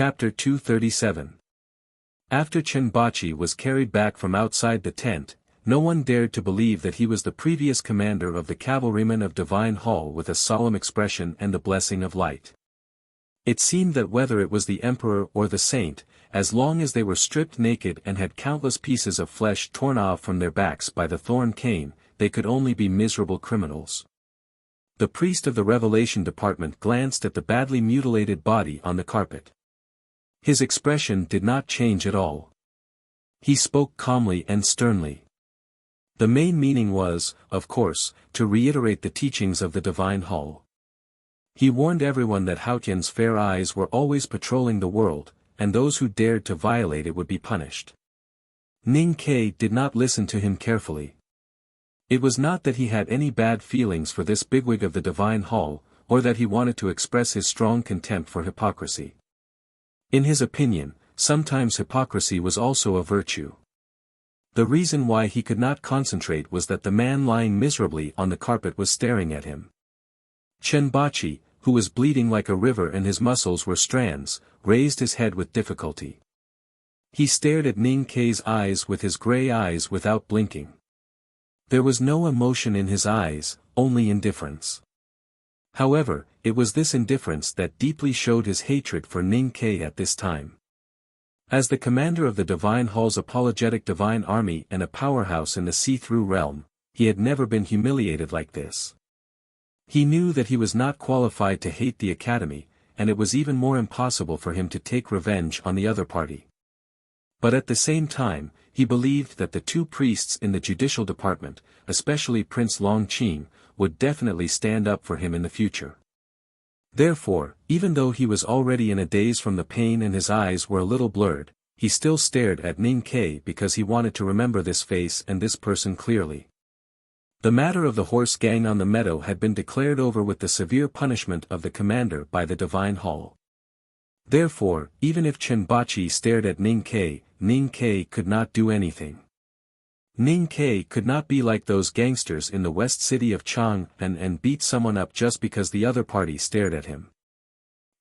Chapter 237. After Chenbachi was carried back from outside the tent, no one dared to believe that he was the previous commander of the cavalrymen of Divine Hall with a solemn expression and the blessing of light. It seemed that whether it was the emperor or the saint, as long as they were stripped naked and had countless pieces of flesh torn off from their backs by the thorn cane, they could only be miserable criminals. The priest of the Revelation Department glanced at the badly mutilated body on the carpet. His expression did not change at all. He spoke calmly and sternly. The main meaning was, of course, to reiterate the teachings of the Divine Hall. He warned everyone that Haotian's fair eyes were always patrolling the world, and those who dared to violate it would be punished. Ning Ke did not listen to him carefully. It was not that he had any bad feelings for this bigwig of the Divine Hall, or that he wanted to express his strong contempt for hypocrisy. In his opinion, sometimes hypocrisy was also a virtue. The reason why he could not concentrate was that the man lying miserably on the carpet was staring at him. Chenbachi, who was bleeding like a river and his muscles were strands, raised his head with difficulty. He stared at Ning Ke's eyes with his gray eyes without blinking. There was no emotion in his eyes, only indifference. However, it was this indifference that deeply showed his hatred for Ning Ke at this time. As the commander of the Divine Hall's apologetic divine army and a powerhouse in the see-through realm, he had never been humiliated like this. He knew that he was not qualified to hate the academy, and it was even more impossible for him to take revenge on the other party. But at the same time, he believed that the two priests in the judicial department, especially Prince Longqing, would definitely stand up for him in the future. Therefore, even though he was already in a daze from the pain and his eyes were a little blurred, he still stared at Ning Ke because he wanted to remember this face and this person clearly. The matter of the horse gang on the meadow had been declared over with the severe punishment of the commander by the Divine Hall. Therefore, even if Chenbachi stared at Ning Ke could not do anything. Ning Ke could not be like those gangsters in the west city of Chang and beat someone up just because the other party stared at him.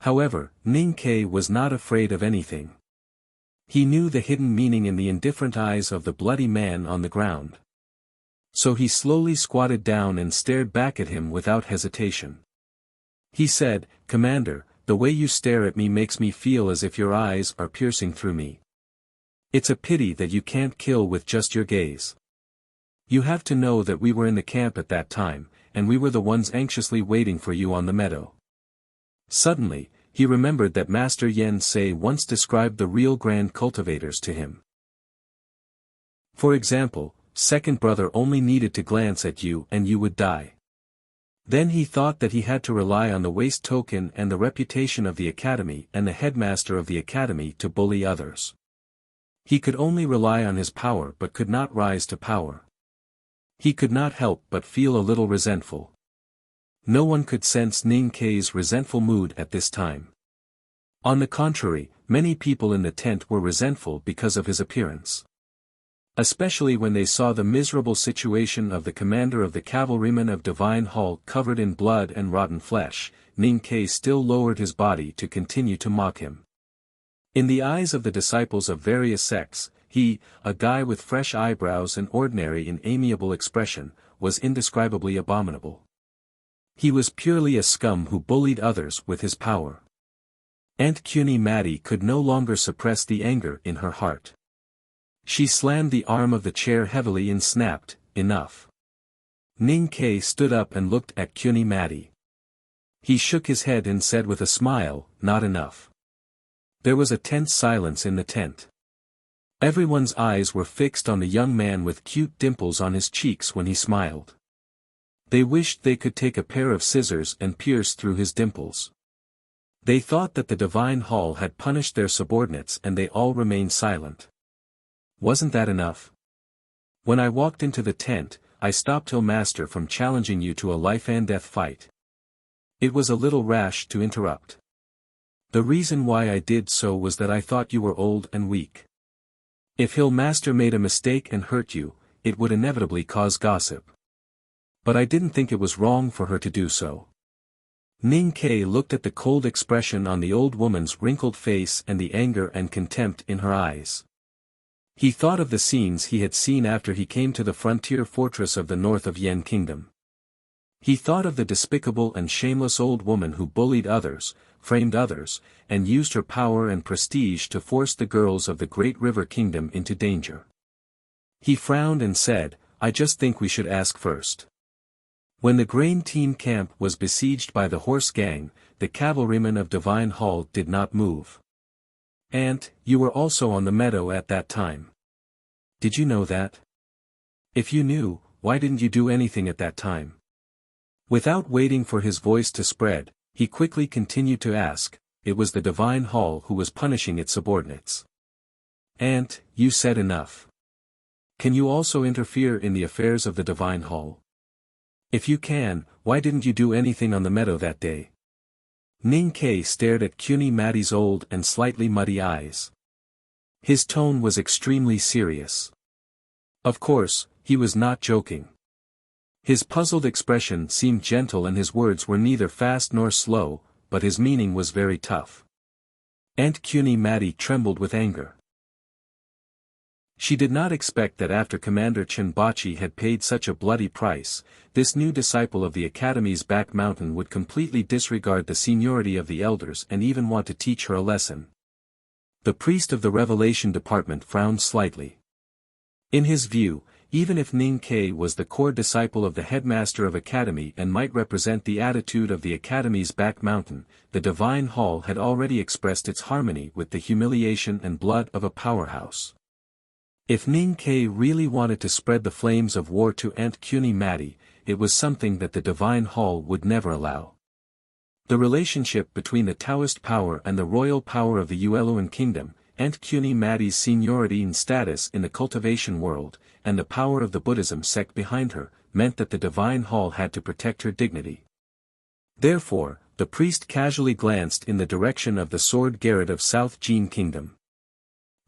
However, Ning Ke was not afraid of anything. He knew the hidden meaning in the indifferent eyes of the bloody man on the ground. So he slowly squatted down and stared back at him without hesitation. He said, "Commander, the way you stare at me makes me feel as if your eyes are piercing through me. It's a pity that you can't kill with just your gaze. You have to know that we were in the camp at that time, and we were the ones anxiously waiting for you on the meadow." Suddenly, he remembered that Master Yen Sei once described the real grand cultivators to him. For example, second brother only needed to glance at you and you would die. Then he thought that he had to rely on the waist token and the reputation of the academy and the headmaster of the academy to bully others. He could only rely on his power but could not rise to power. He could not help but feel a little resentful. No one could sense Ning Ke's resentful mood at this time. On the contrary, many people in the tent were resentful because of his appearance. Especially when they saw the miserable situation of the commander of the cavalrymen of Divine Hall covered in blood and rotten flesh, Ning Ke still lowered his body to continue to mock him. In the eyes of the disciples of various sects, he, a guy with fresh eyebrows and ordinary and amiable expression, was indescribably abominable. He was purely a scum who bullied others with his power. Aunt Cuny Mattie could no longer suppress the anger in her heart. She slammed the arm of the chair heavily and snapped, "Enough." Ning Ke stood up and looked at Cuny Mattie. He shook his head and said with a smile, "Not enough." There was a tense silence in the tent. Everyone's eyes were fixed on the young man with cute dimples on his cheeks when he smiled. They wished they could take a pair of scissors and pierce through his dimples. They thought that the Divine Hall had punished their subordinates and they all remained silent. Wasn't that enough? When I walked into the tent, I stopped your master from challenging you to a life-and-death fight. It was a little rash to interrupt. The reason why I did so was that I thought you were old and weak. If Hill Master made a mistake and hurt you, it would inevitably cause gossip. But I didn't think it was wrong for her to do so. Ning Ke looked at the cold expression on the old woman's wrinkled face and the anger and contempt in her eyes. He thought of the scenes he had seen after he came to the frontier fortress of the north of Yen Kingdom. He thought of the despicable and shameless old woman who bullied others, framed others, and used her power and prestige to force the girls of the Great River Kingdom into danger. He frowned and said, "I just think we should ask first." When the grain team camp was besieged by the horse gang, the cavalrymen of Divine Hall did not move. "Aunt, you were also on the meadow at that time. Did you know that? If you knew, why didn't you do anything at that time?" Without waiting for his voice to spread, he quickly continued to ask, "It was the Divine Hall who was punishing its subordinates." "Aunt, you said enough. Can you also interfere in the affairs of the Divine Hall? If you can, why didn't you do anything on the meadow that day?" Ning Ke stared at Cuny Matty's old and slightly muddy eyes. His tone was extremely serious. Of course, he was not joking. His puzzled expression seemed gentle and his words were neither fast nor slow, but his meaning was very tough. Aunt Cuny Matty trembled with anger. She did not expect that after Commander Chinbachi had paid such a bloody price, this new disciple of the Academy's back mountain would completely disregard the seniority of the elders and even want to teach her a lesson. The priest of the Revelation Department frowned slightly. In his view, even if Ning Ke was the core disciple of the headmaster of Academy and might represent the attitude of the Academy's back mountain, the Divine Hall had already expressed its harmony with the humiliation and blood of a powerhouse. If Ning Ke really wanted to spread the flames of war to Aunt Cuny Matty, it was something that the Divine Hall would never allow. The relationship between the Taoist power and the royal power of the Yueluan kingdom, Aunt Cuny Matty's seniority and status in the cultivation world, and the power of the Buddhism sect behind her, meant that the Divine Hall had to protect her dignity. Therefore, the priest casually glanced in the direction of the Sword Garret of South Jin Kingdom.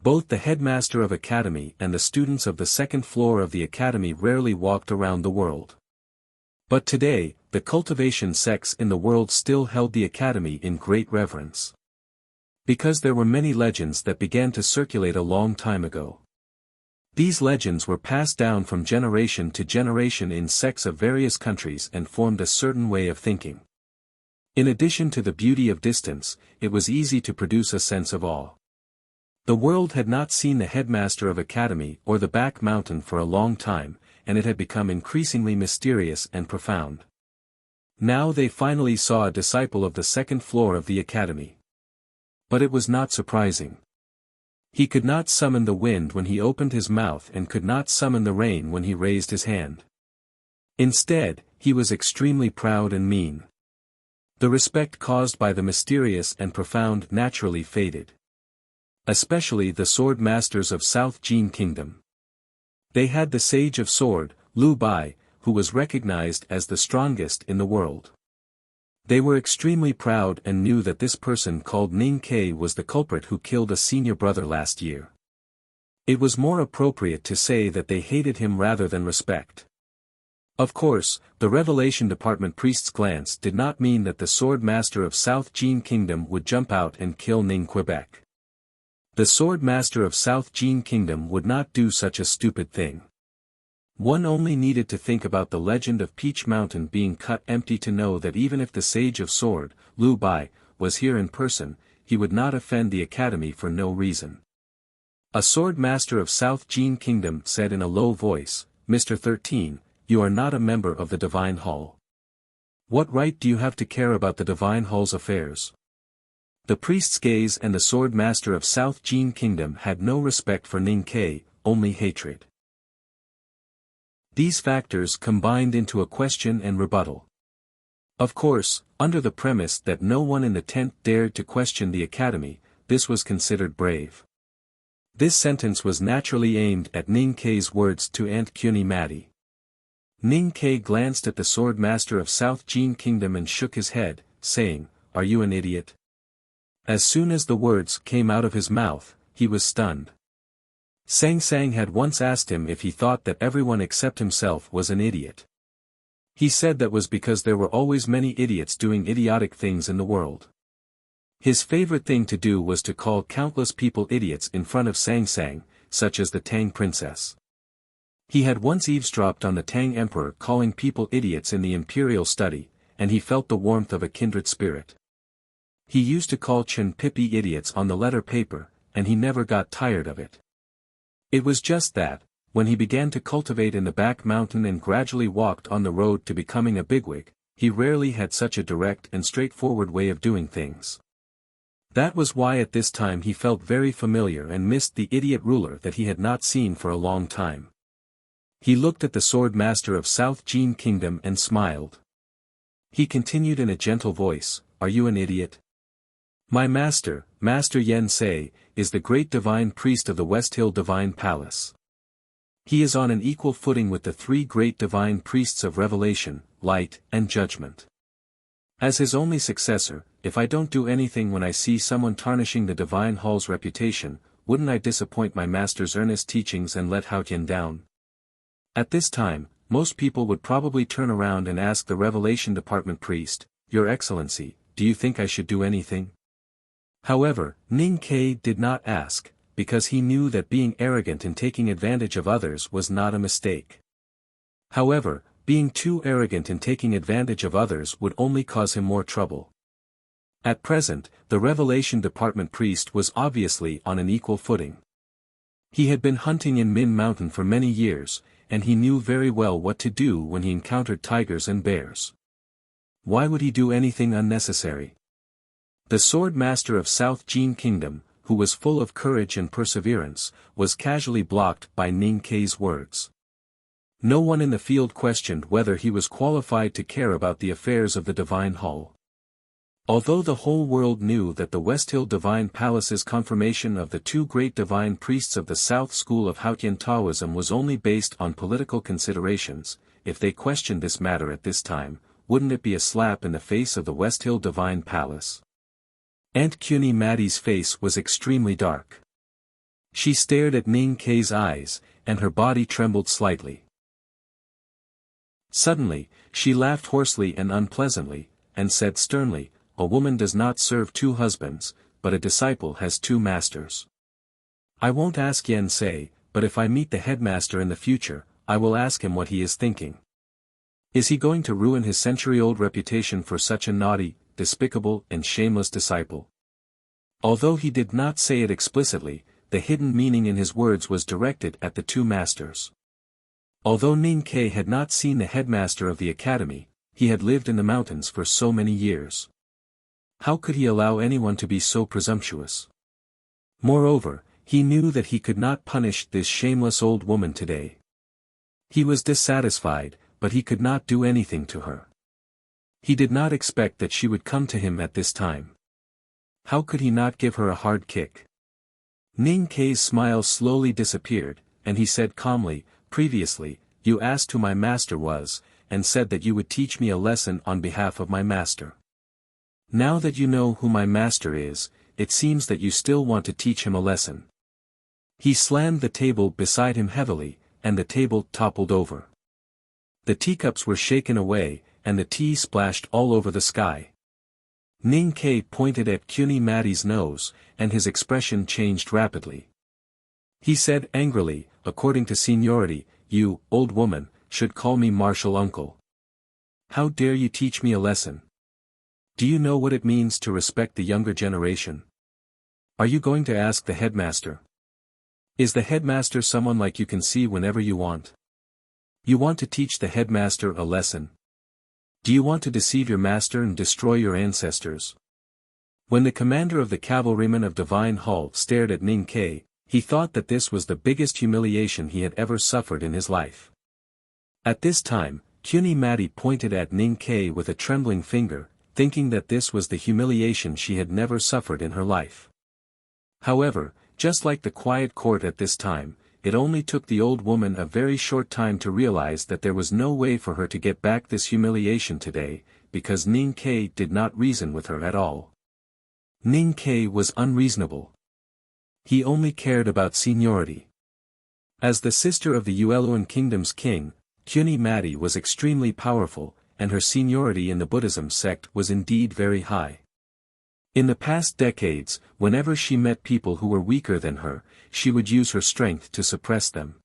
Both the headmaster of Academy and the students of the second floor of the Academy rarely walked around the world. But today, the cultivation sects in the world still held the Academy in great reverence. Because there were many legends that began to circulate a long time ago. These legends were passed down from generation to generation in sects of various countries and formed a certain way of thinking. In addition to the beauty of distance, it was easy to produce a sense of awe. The world had not seen the headmaster of Academy or the back mountain for a long time, and it had become increasingly mysterious and profound. Now they finally saw a disciple of the second floor of the Academy. But it was not surprising. He could not summon the wind when he opened his mouth and could not summon the rain when he raised his hand. Instead, he was extremely proud and mean. The respect caused by the mysterious and profound naturally faded. Especially the sword masters of South Jin Kingdom. They had the Sage of Sword, Liu Bai, who was recognized as the strongest in the world. They were extremely proud and knew that this person called Ning Ke was the culprit who killed a senior brother last year. It was more appropriate to say that they hated him rather than respect. Of course, the Revelation Department priest's glance did not mean that the sword master of South Jin Kingdom would jump out and kill Ning Quebec. The sword master of South Jin Kingdom would not do such a stupid thing. One only needed to think about the legend of Peach Mountain being cut empty to know that even if the Sage of Sword, Liu Bai, was here in person, he would not offend the Academy for no reason. A sword master of South Jin Kingdom said in a low voice, "Mr. 13, you are not a member of the Divine Hall. What right do you have to care about the Divine Hall's affairs?" The priest's gaze and the sword master of South Jin Kingdom had no respect for Ning Ke, only hatred. These factors combined into a question and rebuttal. Of course, under the premise that no one in the tent dared to question the Academy, this was considered brave. This sentence was naturally aimed at Ning Ke's words to Aunt Cuny Matty. Ning Ke glanced at the sword master of South Jin Kingdom and shook his head, saying, "Are you an idiot?" As soon as the words came out of his mouth, he was stunned. Sang Sang had once asked him if he thought that everyone except himself was an idiot. He said that was because there were always many idiots doing idiotic things in the world. His favorite thing to do was to call countless people idiots in front of Sang Sang, such as the Tang princess. He had once eavesdropped on the Tang emperor calling people idiots in the imperial study, and he felt the warmth of a kindred spirit. He used to call Chen Pippi idiots on the letter paper, and he never got tired of it. It was just that, when he began to cultivate in the back mountain and gradually walked on the road to becoming a bigwig, he rarely had such a direct and straightforward way of doing things. That was why at this time he felt very familiar and missed the idiot ruler that he had not seen for a long time. He looked at the sword master of South Jin Kingdom and smiled. He continued in a gentle voice, "Are you an idiot? My master, Master Yen Sei, is the great divine priest of the West Hill Divine Palace. He is on an equal footing with the three great divine priests of revelation, light, and judgment. As his only successor, if I don't do anything when I see someone tarnishing the divine hall's reputation, wouldn't I disappoint my master's earnest teachings and let Haotian down?" At this time, most people would probably turn around and ask the Revelation Department priest, "Your Excellency, do you think I should do anything?" However, Ning Ke did not ask, because he knew that being arrogant and taking advantage of others was not a mistake. However, being too arrogant and taking advantage of others would only cause him more trouble. At present, the Revelation Department priest was obviously on an equal footing. He had been hunting in Min Mountain for many years, and he knew very well what to do when he encountered tigers and bears. Why would he do anything unnecessary? The sword master of South Jin Kingdom, who was full of courage and perseverance, was casually blocked by Ning Ke's words. No one in the field questioned whether he was qualified to care about the affairs of the Divine Hall. Although the whole world knew that the West Hill Divine Palace's confirmation of the two great divine priests of the South School of Haotian Taoism was only based on political considerations, if they questioned this matter at this time, wouldn't it be a slap in the face of the West Hill Divine Palace? Aunt Cuny Maddie's face was extremely dark. She stared at Ning Ke's eyes, and her body trembled slightly. Suddenly, she laughed hoarsely and unpleasantly, and said sternly, "A woman does not serve two husbands, but a disciple has two masters. I won't ask Yen Sei, but if I meet the headmaster in the future, I will ask him what he is thinking. Is he going to ruin his century-old reputation for such a naughty, despicable and shameless disciple?" Although he did not say it explicitly, the hidden meaning in his words was directed at the two masters. Although Ning Ke had not seen the headmaster of the academy, he had lived in the mountains for so many years. How could he allow anyone to be so presumptuous? Moreover, he knew that he could not punish this shameless old woman today. He was dissatisfied, but he could not do anything to her. He did not expect that she would come to him at this time. How could he not give her a hard kick? Ning Ke's smile slowly disappeared, and he said calmly, "Previously, you asked who my master was, and said that you would teach me a lesson on behalf of my master. Now that you know who my master is, it seems that you still want to teach him a lesson." He slammed the table beside him heavily, and the table toppled over. The teacups were shaken away, and the tea splashed all over the sky. Ning Ke pointed at Cuny Maddie's nose, and his expression changed rapidly. He said angrily, "According to seniority, you, old woman, should call me Marshal Uncle. How dare you teach me a lesson? Do you know what it means to respect the younger generation? Are you going to ask the headmaster? Is the headmaster someone like you can see whenever you want? You want to teach the headmaster a lesson? Do you want to deceive your master and destroy your ancestors?" When the commander of the cavalrymen of Divine Hall stared at Ning Ke, he thought that this was the biggest humiliation he had ever suffered in his life. At this time, Cuny Maddie pointed at Ning Ke with a trembling finger, thinking that this was the humiliation she had never suffered in her life. However, just like the quiet court at this time, it only took the old woman a very short time to realize that there was no way for her to get back this humiliation today, because Ning Ke did not reason with her at all. Ning Ke was unreasonable. He only cared about seniority. As the sister of the Yueluan Kingdom's king, Kyuni Mati was extremely powerful, and her seniority in the Buddhism sect was indeed very high. In the past decades, whenever she met people who were weaker than her, she would use her strength to suppress them.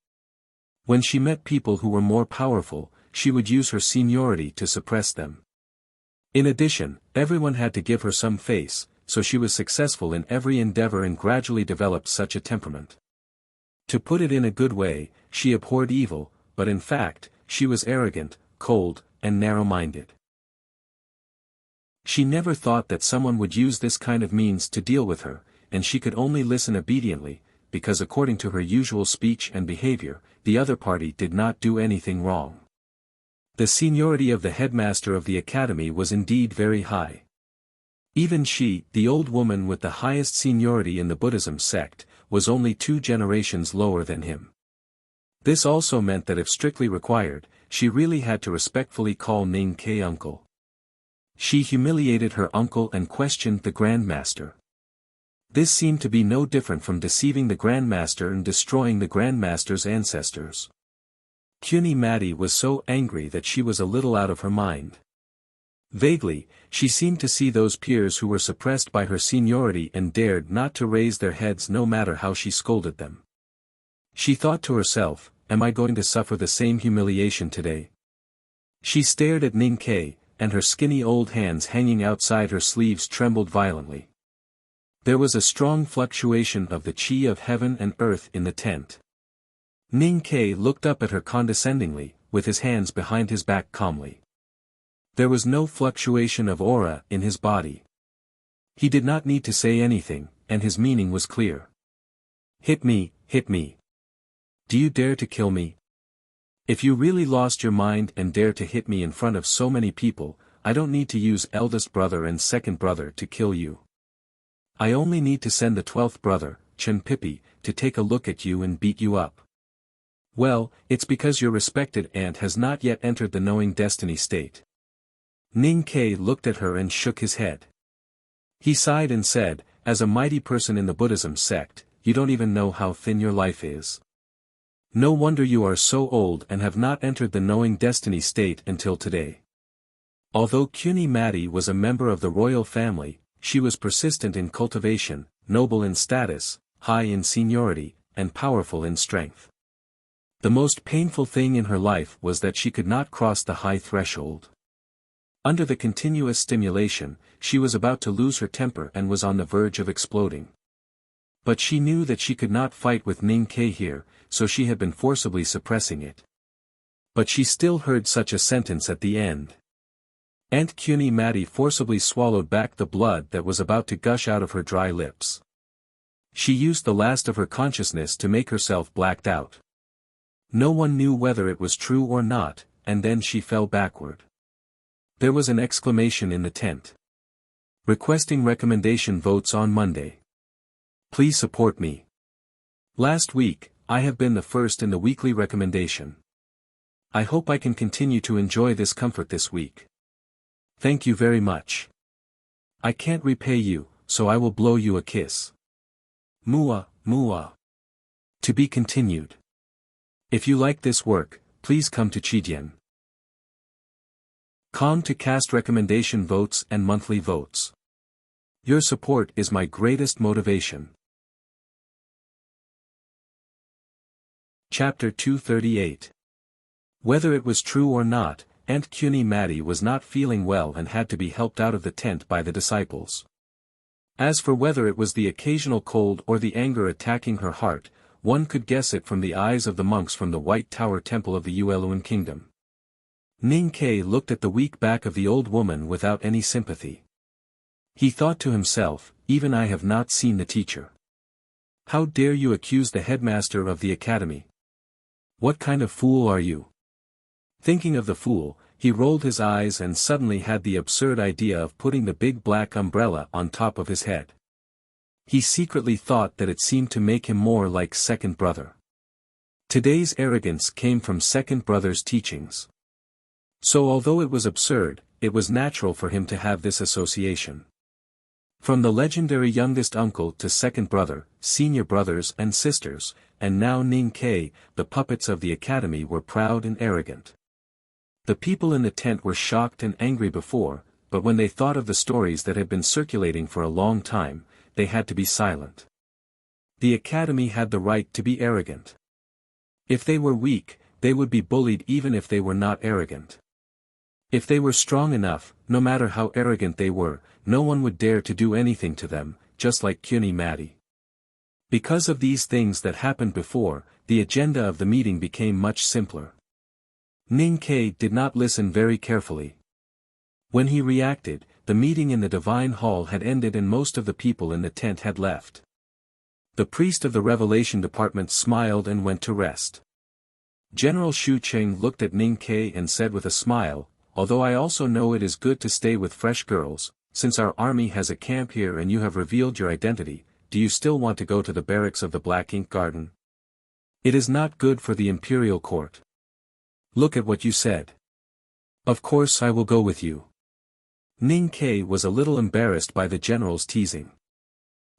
When she met people who were more powerful, she would use her seniority to suppress them. In addition, everyone had to give her some face, so she was successful in every endeavor and gradually developed such a temperament. To put it in a good way, she abhorred evil, but in fact, she was arrogant, cold, and narrow-minded. She never thought that someone would use this kind of means to deal with her, and she could only listen obediently, because according to her usual speech and behavior, the other party did not do anything wrong. The seniority of the headmaster of the academy was indeed very high. Even she, the old woman with the highest seniority in the Buddhism sect, was only 2 generations lower than him. This also meant that if strictly required, she really had to respectfully call Ning Ke uncle. She humiliated her uncle and questioned the Grandmaster. This seemed to be no different from deceiving the Grandmaster and destroying the Grandmaster's ancestors. Kyuni Mati was so angry that she was a little out of her mind. Vaguely, she seemed to see those peers who were suppressed by her seniority and dared not to raise their heads no matter how she scolded them. She thought to herself, am I going to suffer the same humiliation today? She stared at Ning Ke, and her skinny old hands hanging outside her sleeves trembled violently. There was a strong fluctuation of the qi of heaven and earth in the tent. Ning Ke looked up at her condescendingly, with his hands behind his back calmly. There was no fluctuation of aura in his body. He did not need to say anything, and his meaning was clear. Hit me, hit me. Do you dare to kill me? If you really lost your mind and dare to hit me in front of so many people, I don't need to use eldest brother and second brother to kill you. I only need to send the 12th brother, Chen Pipi, to take a look at you and beat you up. Well, it's because your respected aunt has not yet entered the knowing destiny state. Ning Ke looked at her and shook his head. He sighed and said, as a mighty person in the Buddhism sect, you don't even know how thin your life is. No wonder you are so old and have not entered the knowing destiny state until today. Although Kyuni Mati was a member of the royal family, she was persistent in cultivation, noble in status, high in seniority, and powerful in strength. The most painful thing in her life was that she could not cross the high threshold. Under the continuous stimulation, she was about to lose her temper and was on the verge of exploding. But she knew that she could not fight with Ning Ke here, so she had been forcibly suppressing it. But she still heard such a sentence at the end. Aunt Kyuni Mati forcibly swallowed back the blood that was about to gush out of her dry lips. She used the last of her consciousness to make herself blacked out. No one knew whether it was true or not, and then she fell backward. There was an exclamation in the tent. Requesting recommendation votes on Monday. Please support me. Last week, I have been the first in the weekly recommendation. I hope I can continue to enjoy this comfort this week. Thank you very much. I can't repay you, so I will blow you a kiss. Mua, mua. To be continued. If you like this work, please come to Chidian. Com to cast recommendation votes and monthly votes. Your support is my greatest motivation. Chapter 238. Whether it was true or not, Aunt Kyuni Mati was not feeling well and had to be helped out of the tent by the disciples. As for whether it was the occasional cold or the anger attacking her heart, one could guess it from the eyes of the monks from the White Tower Temple of the Yueluan Kingdom. Ning Ke looked at the weak back of the old woman without any sympathy. He thought to himself, even I have not seen the teacher. How dare you accuse the headmaster of the academy? What kind of fool are you? Thinking of the fool, he rolled his eyes and suddenly had the absurd idea of putting the big black umbrella on top of his head. He secretly thought that it seemed to make him more like second brother. Today's arrogance came from second brother's teachings. So although it was absurd, it was natural for him to have this association. From the legendary youngest uncle to second brother, senior brothers and sisters, and now Ning Ke, the puppets of the academy, were proud and arrogant. The people in the tent were shocked and angry before, but when they thought of the stories that had been circulating for a long time, they had to be silent. The academy had the right to be arrogant. If they were weak, they would be bullied even if they were not arrogant. If they were strong enough, no matter how arrogant they were, no one would dare to do anything to them, just like Kyuni Mati. Because of these things that happened before, the agenda of the meeting became much simpler. Ning Ke did not listen very carefully. When he reacted, the meeting in the divine hall had ended and most of the people in the tent had left. The priest of the revelation department smiled and went to rest. General Shu Cheng looked at Ning Ke and said with a smile, "Although I also know it is good to stay with fresh girls, since our army has a camp here and you have revealed your identity, do you still want to go to the barracks of the Black Ink Garden? It is not good for the imperial court. Look at what you said." "Of course I will go with you." Ning Ke was a little embarrassed by the general's teasing.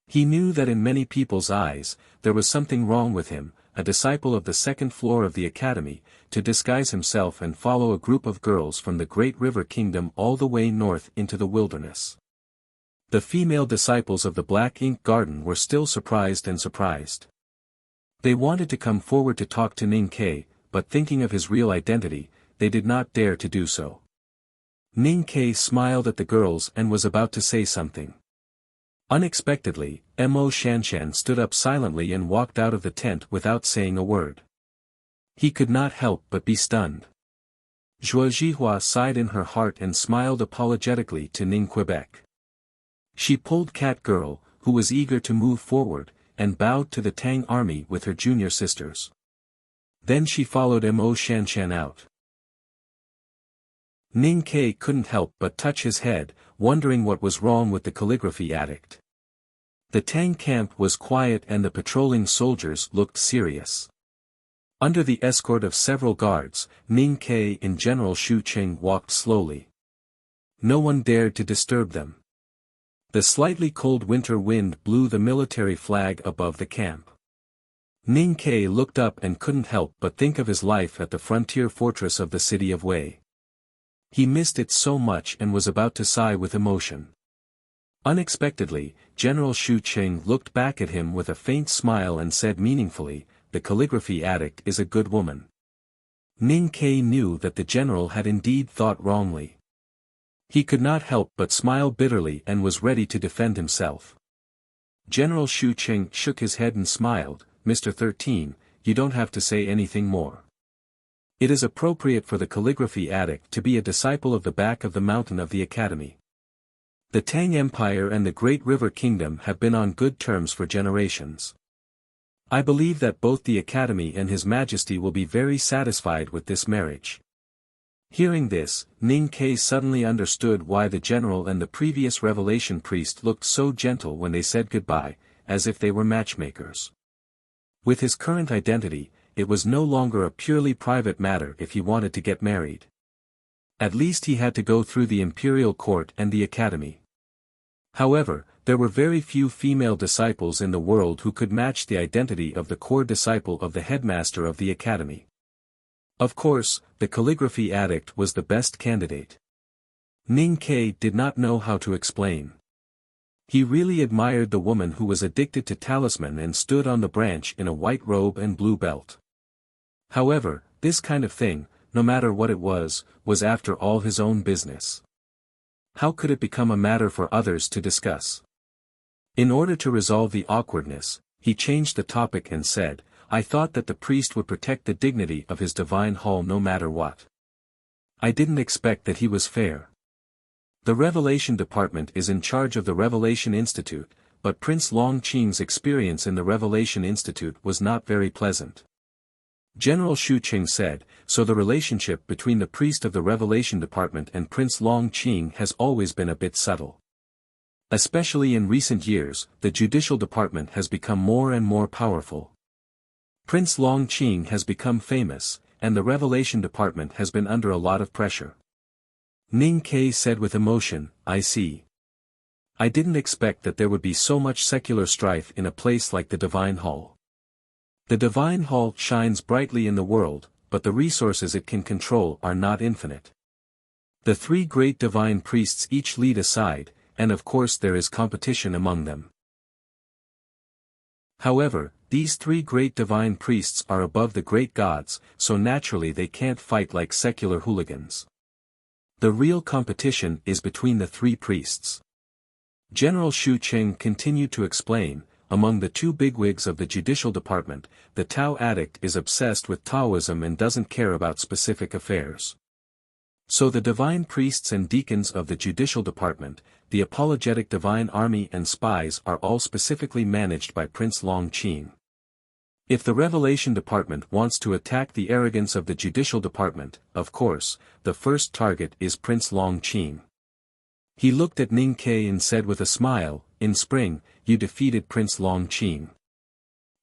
He knew that in many people's eyes, there was something wrong with him, a disciple of the second floor of the academy, to disguise himself and follow a group of girls from the Great River Kingdom all the way north into the wilderness. The female disciples of the Black Ink Garden were still surprised. They wanted to come forward to talk to Ning Ke, but thinking of his real identity, they did not dare to do so. Ning Ke smiled at the girls and was about to say something. Unexpectedly, Mo Shanshan stood up silently and walked out of the tent without saying a word. He could not help but be stunned. Zhuo Zhihua sighed in her heart and smiled apologetically to Ning Quebec. She pulled Cat Girl, who was eager to move forward, and bowed to the Tang army with her junior sisters. Then she followed Mo Shanshan out. Ning Ke couldn't help but touch his head, wondering what was wrong with the calligraphy addict. The Tang camp was quiet and the patrolling soldiers looked serious. Under the escort of several guards, Ning Ke and General Shu Cheng walked slowly. No one dared to disturb them. The slightly cold winter wind blew the military flag above the camp. Ning Ke looked up and couldn't help but think of his life at the frontier fortress of the city of Wei. He missed it so much and was about to sigh with emotion. Unexpectedly, General Shu Cheng looked back at him with a faint smile and said meaningfully, "The calligraphy addict is a good woman." Ning Ke knew that the general had indeed thought wrongly. He could not help but smile bitterly and was ready to defend himself. General Shu Cheng shook his head and smiled, "Mr. 13, you don't have to say anything more. It is appropriate for the calligraphy addict to be a disciple of the back of the mountain of the academy. The Tang Empire and the Great River Kingdom have been on good terms for generations. I believe that both the academy and His Majesty will be very satisfied with this marriage." Hearing this, Ning Ke suddenly understood why the general and the previous revelation priest looked so gentle when they said goodbye, as if they were matchmakers. With his current identity, it was no longer a purely private matter if he wanted to get married. At least he had to go through the imperial court and the academy. However, there were very few female disciples in the world who could match the identity of the core disciple of the headmaster of the academy. Of course, the calligraphy addict was the best candidate. Ning Ke did not know how to explain. He really admired the woman who was addicted to talisman and stood on the branch in a white robe and blue belt. However, this kind of thing, no matter what it was after all his own business. How could it become a matter for others to discuss? In order to resolve the awkwardness, he changed the topic and said, "I thought that the priest would protect the dignity of his divine hall no matter what. I didn't expect that he was fair. The Revelation Department is in charge of the Revelation Institute, but Prince Long Qing's experience in the Revelation Institute was not very pleasant." General Shu Cheng said, "So the relationship between the priest of the Revelation Department and Prince Long Qing has always been a bit subtle. Especially in recent years, the judicial department has become more and more powerful. Prince Long Qing has become famous, and the Revelation Department has been under a lot of pressure." Ning Ke said with emotion, "I see. I didn't expect that there would be so much secular strife in a place like the Divine Hall. The Divine Hall shines brightly in the world, but the resources it can control are not infinite. The three great divine priests each lead a side, and of course there is competition among them. However, these three great divine priests are above the great gods, so naturally they can't fight like secular hooligans. The real competition is between the three priests. General Xu Qing continued to explain, among the two bigwigs of the judicial department, the Tao addict is obsessed with Taoism and doesn't care about specific affairs. So the divine priests and deacons of the judicial department, the apologetic divine army and spies are all specifically managed by Prince Long Qing. If the revelation department wants to attack the arrogance of the judicial department, of course, the first target is Prince Long Qing. He looked at Ning Ke and said with a smile, "In spring, you defeated Prince Long Qing."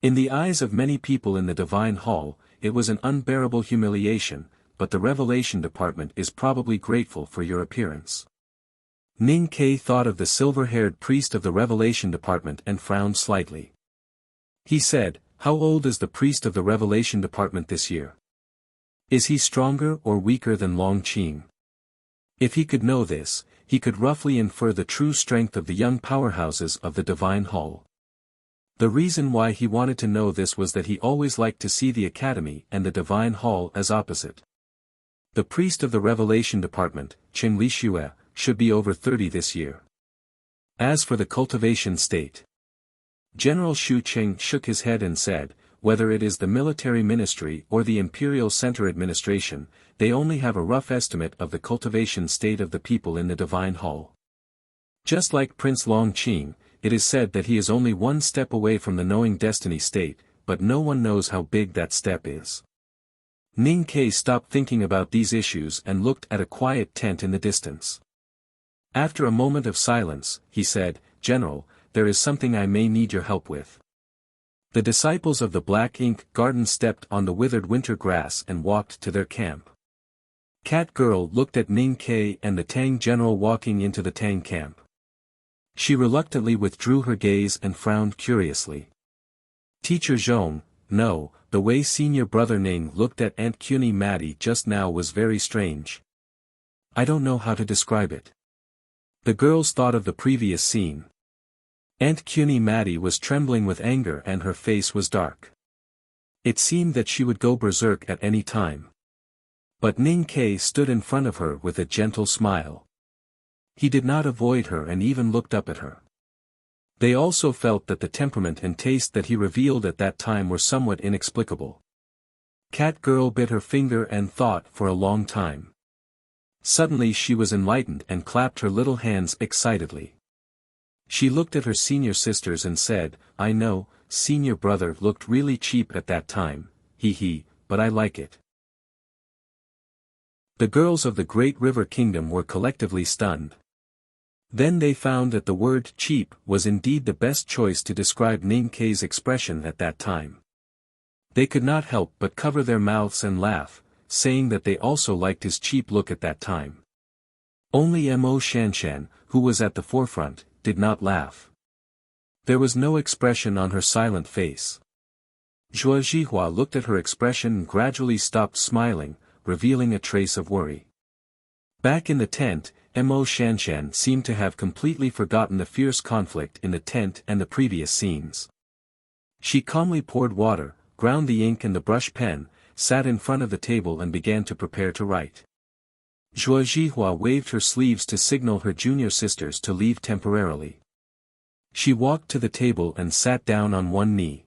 In the eyes of many people in the Divine Hall, it was an unbearable humiliation, but the revelation department is probably grateful for your appearance. Ning Ke thought of the silver-haired priest of the revelation department and frowned slightly. He said, "How old is the priest of the revelation department this year? Is he stronger or weaker than Long Qing?" If he could know this, he could roughly infer the true strength of the young powerhouses of the Divine Hall. The reason why he wanted to know this was that he always liked to see the Academy and the Divine Hall as opposite. The priest of the Revelation Department, Qing Lixue, should be over 30 this year. As for the cultivation state, General Xu Qing shook his head and said, whether it is the military ministry or the Imperial Center Administration, they only have a rough estimate of the cultivation state of the people in the Divine Hall. Just like Prince Long Qing, it is said that he is only one step away from the knowing destiny state, but no one knows how big that step is. Ning Ke stopped thinking about these issues and looked at a quiet tent in the distance. After a moment of silence, he said, "General, there is something I may need your help with." The disciples of the Black Ink Garden stepped on the withered winter grass and walked to their camp. Cat Girl looked at Ning Ke and the Tang general walking into the Tang camp. She reluctantly withdrew her gaze and frowned curiously. Teacher Zhong, no, the way senior brother Ning looked at Aunt Cuny Maddie just now was very strange. I don't know how to describe it. The girls thought of the previous scene. Aunt Cuny Maddie was trembling with anger and her face was dark. It seemed that she would go berserk at any time. But Ning Ke stood in front of her with a gentle smile. He did not avoid her and even looked up at her. They also felt that the temperament and taste that he revealed at that time were somewhat inexplicable. Cat Girl bit her finger and thought for a long time. Suddenly she was enlightened and clapped her little hands excitedly. She looked at her senior sisters and said, "I know, senior brother looked really cheap at that time, but I like it." The girls of the Great River Kingdom were collectively stunned. Then they found that the word cheap was indeed the best choice to describe Ning Ke's expression at that time. They could not help but cover their mouths and laugh, saying that they also liked his cheap look at that time. Only Mo Shanshan, who was at the forefront, did not laugh. There was no expression on her silent face. Zhuo Zhihua looked at her expression and gradually stopped smiling, revealing a trace of worry. Back in the tent, Mo Shanshan seemed to have completely forgotten the fierce conflict in the tent and the previous scenes. She calmly poured water, ground the ink and the brush pen, sat in front of the table and began to prepare to write. Zhuo Zhihua waved her sleeves to signal her junior sisters to leave temporarily. She walked to the table and sat down on one knee.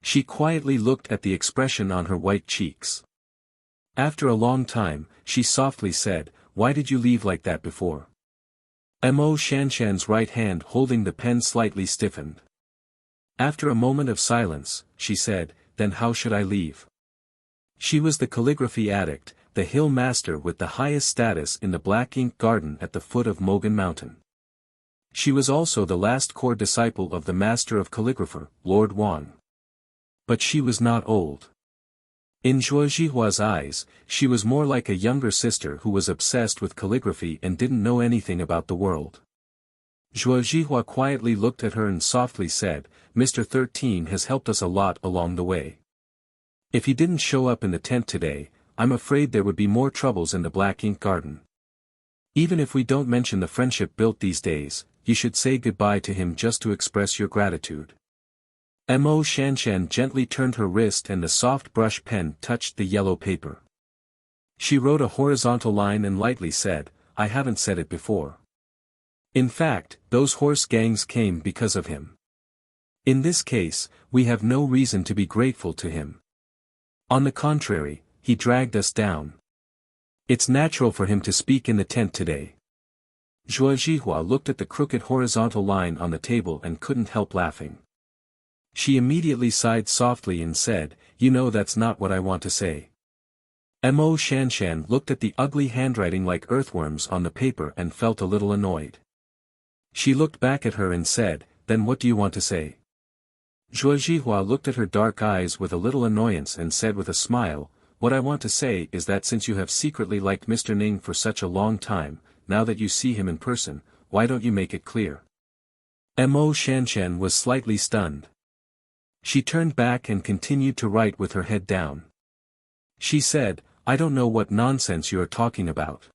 She quietly looked at the expression on her white cheeks. After a long time, she softly said, "Why did you leave like that before?" Mo Shanshan's right hand holding the pen slightly stiffened. After a moment of silence, she said, "Then how should I leave?" She was the calligraphy addict, the hill master with the highest status in the Black Ink Garden at the foot of Mogan Mountain. She was also the last core disciple of the master of calligrapher, Lord Wang. But she was not old. In Zhuo Zhihua's eyes, she was more like a younger sister who was obsessed with calligraphy and didn't know anything about the world. Zhuo Zhihua quietly looked at her and softly said, Mr. 13 has helped us a lot along the way. If he didn't show up in the tent today, I'm afraid there would be more troubles in the Black Ink Garden. Even if we don't mention the friendship built these days, you should say goodbye to him just to express your gratitude. Mo Shanshan gently turned her wrist and the soft brush pen touched the yellow paper. She wrote a horizontal line and lightly said, I haven't said it before. In fact, those horse gangs came because of him. In this case, we have no reason to be grateful to him. On the contrary, he dragged us down. It's natural for him to speak in the tent today. Zhuo Zhihua looked at the crooked horizontal line on the table and couldn't help laughing. She immediately sighed softly and said, You know that's not what I want to say. Mo Shanshan looked at the ugly handwriting like earthworms on the paper and felt a little annoyed. She looked back at her and said, Then what do you want to say? Zhuo Zhihua looked at her dark eyes with a little annoyance and said with a smile, What I want to say is that since you have secretly liked Mr. Ning for such a long time, now that you see him in person, why don't you make it clear? Mo Shanshan was slightly stunned. She turned back and continued to write with her head down. She said, I don't know what nonsense you are talking about.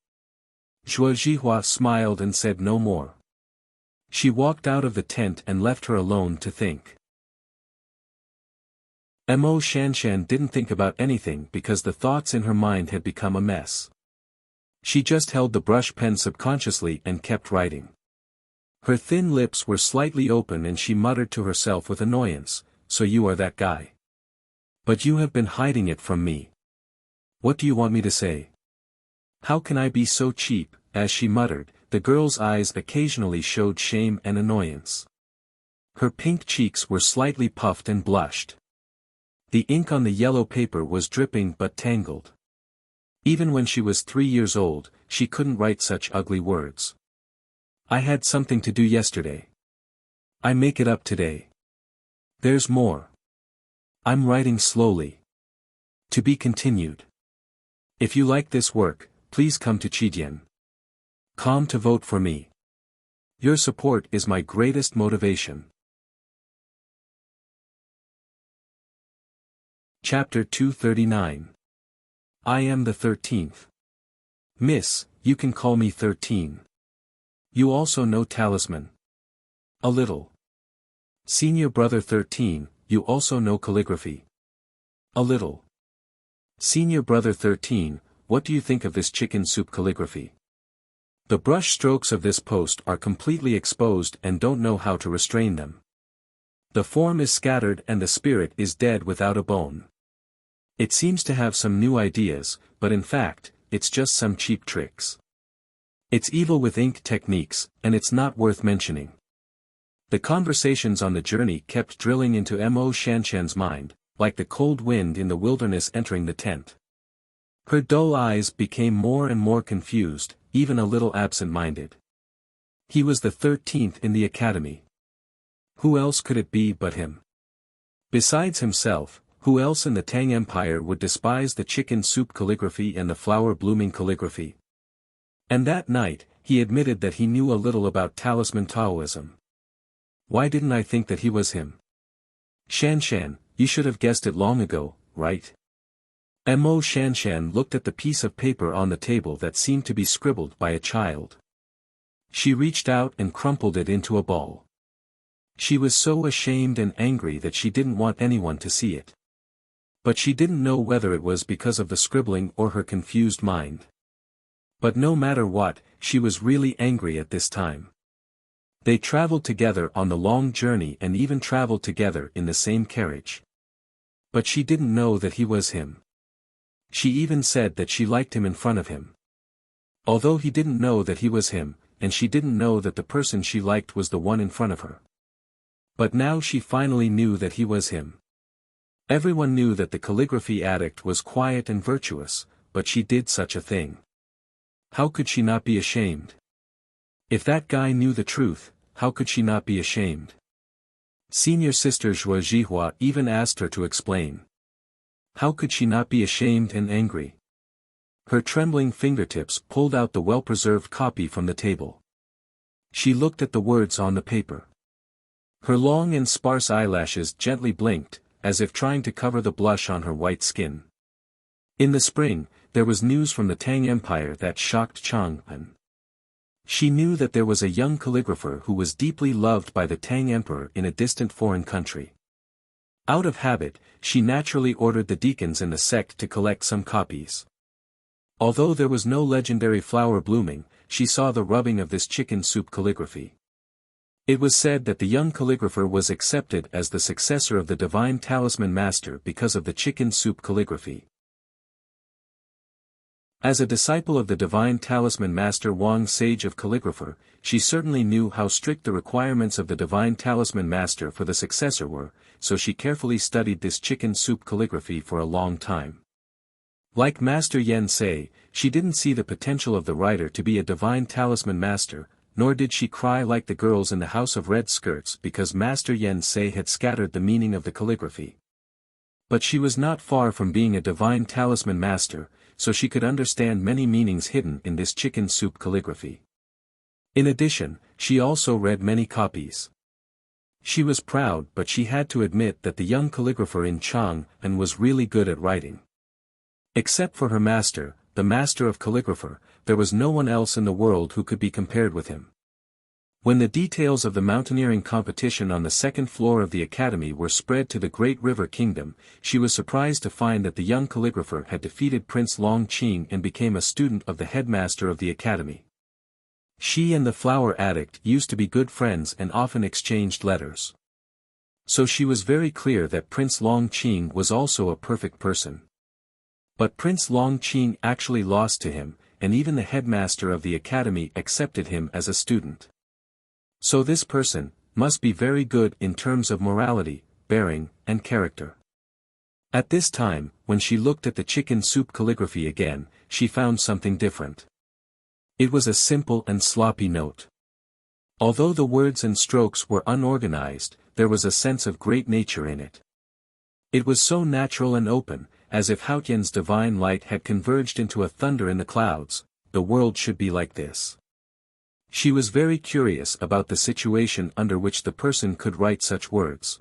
Zhuo Zhihua smiled and said no more. She walked out of the tent and left her alone to think. Mo Shanshan didn't think about anything because the thoughts in her mind had become a mess. She just held the brush pen subconsciously and kept writing. Her thin lips were slightly open and she muttered to herself with annoyance, So you are that guy. But you have been hiding it from me. What do you want me to say? How can I be so cheap? As she muttered, the girl's eyes occasionally showed shame and annoyance. Her pink cheeks were slightly puffed and blushed. The ink on the yellow paper was dripping but tangled. Even when she was 3 years old, she couldn't write such ugly words. I had something to do yesterday. I make it up today. There's more. I'm writing slowly. To be continued. If you like this work, please come to Chidian. Come to vote for me. Your support is my greatest motivation. Chapter 239. I am the 13th. Miss, you can call me 13. You also know talisman. A little. Senior brother 13, you also know calligraphy. A little. Senior brother 13, what do you think of this chicken soup calligraphy? The brush strokes of this post are completely exposed and don't know how to restrain them. The form is scattered and the spirit is dead without a bone. It seems to have some new ideas, but in fact, it's just some cheap tricks. It's evil with ink techniques, and it's not worth mentioning. The conversations on the journey kept drilling into Mo Shanshan's mind, like the cold wind in the wilderness entering the tent. Her dull eyes became more and more confused, even a little absent-minded. He was the 13th in the academy. Who else could it be but him? Besides himself, who else in the Tang Empire would despise the chicken soup calligraphy and the flower-blooming calligraphy? And that night, he admitted that he knew a little about talisman Taoism. Why didn't I think that he was him? Shanshan, you should have guessed it long ago, right? Mo Shanshan looked at the piece of paper on the table that seemed to be scribbled by a child. She reached out and crumpled it into a ball. She was so ashamed and angry that she didn't want anyone to see it. But she didn't know whether it was because of the scribbling or her confused mind. But no matter what, she was really angry at this time. They traveled together on the long journey and even traveled together in the same carriage. But she didn't know that he was him. She even said that she liked him in front of him. Although he didn't know that he was him, and she didn't know that the person she liked was the one in front of her. But now she finally knew that he was him. Everyone knew that the calligraphy addict was quiet and virtuous, but she did such a thing. How could she not be ashamed? If that guy knew the truth, how could she not be ashamed? Senior sister Zhuo Zhihua even asked her to explain. How could she not be ashamed and angry? Her trembling fingertips pulled out the well-preserved copy from the table. She looked at the words on the paper. Her long and sparse eyelashes gently blinked, as if trying to cover the blush on her white skin. In the spring, there was news from the Tang Empire that shocked Chang'an. She knew that there was a young calligrapher who was deeply loved by the Tang Emperor in a distant foreign country. Out of habit, she naturally ordered the deacons in the sect to collect some copies. Although there was no legendary flower blooming, she saw the rubbing of this chicken soup calligraphy. It was said that the young calligrapher was accepted as the successor of the divine talisman master because of the chicken soup calligraphy. As a disciple of the divine talisman master Wang Sage of calligrapher, she certainly knew how strict the requirements of the divine talisman master for the successor were, so she carefully studied this chicken soup calligraphy for a long time. Like Master Yen Sei, she didn't see the potential of the writer to be a divine talisman master, nor did she cry like the girls in the House of Red Skirts because Master Yen Sei had scattered the meaning of the calligraphy. But she was not far from being a divine talisman master, so she could understand many meanings hidden in this chicken soup calligraphy. In addition, she also read many copies. She was proud, but she had to admit that the young calligrapher in Chang'an was really good at writing. Except for her master, the master of calligrapher, there was no one else in the world who could be compared with him. When the details of the mountaineering competition on the second floor of the academy were spread to the Great River Kingdom, she was surprised to find that the young calligrapher had defeated Prince Long Qing and became a student of the headmaster of the academy. She and the flower addict used to be good friends and often exchanged letters. So she was very clear that Prince Long Qing was also a perfect person. But Prince Long Qing actually lost to him, and even the headmaster of the academy accepted him as a student. So this person must be very good in terms of morality, bearing, and character. At this time, when she looked at the chicken soup calligraphy again, she found something different. It was a simple and sloppy note. Although the words and strokes were unorganized, there was a sense of great nature in it. It was so natural and open, as if Haotian's divine light had converged into a thunder in the clouds. The world should be like this. She was very curious about the situation under which the person could write such words.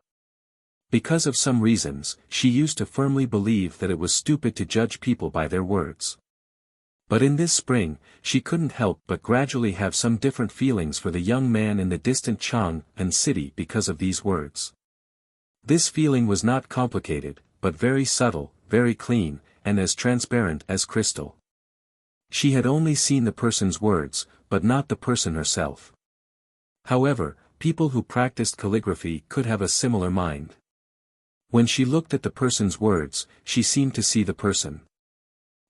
Because of some reasons, she used to firmly believe that it was stupid to judge people by their words. But in this spring, she couldn't help but gradually have some different feelings for the young man in the distant Chang'an city because of these words. This feeling was not complicated, but very subtle, very clean, and as transparent as crystal. She had only seen the person's words, but not the person herself. However, people who practiced calligraphy could have a similar mind. When she looked at the person's words, she seemed to see the person.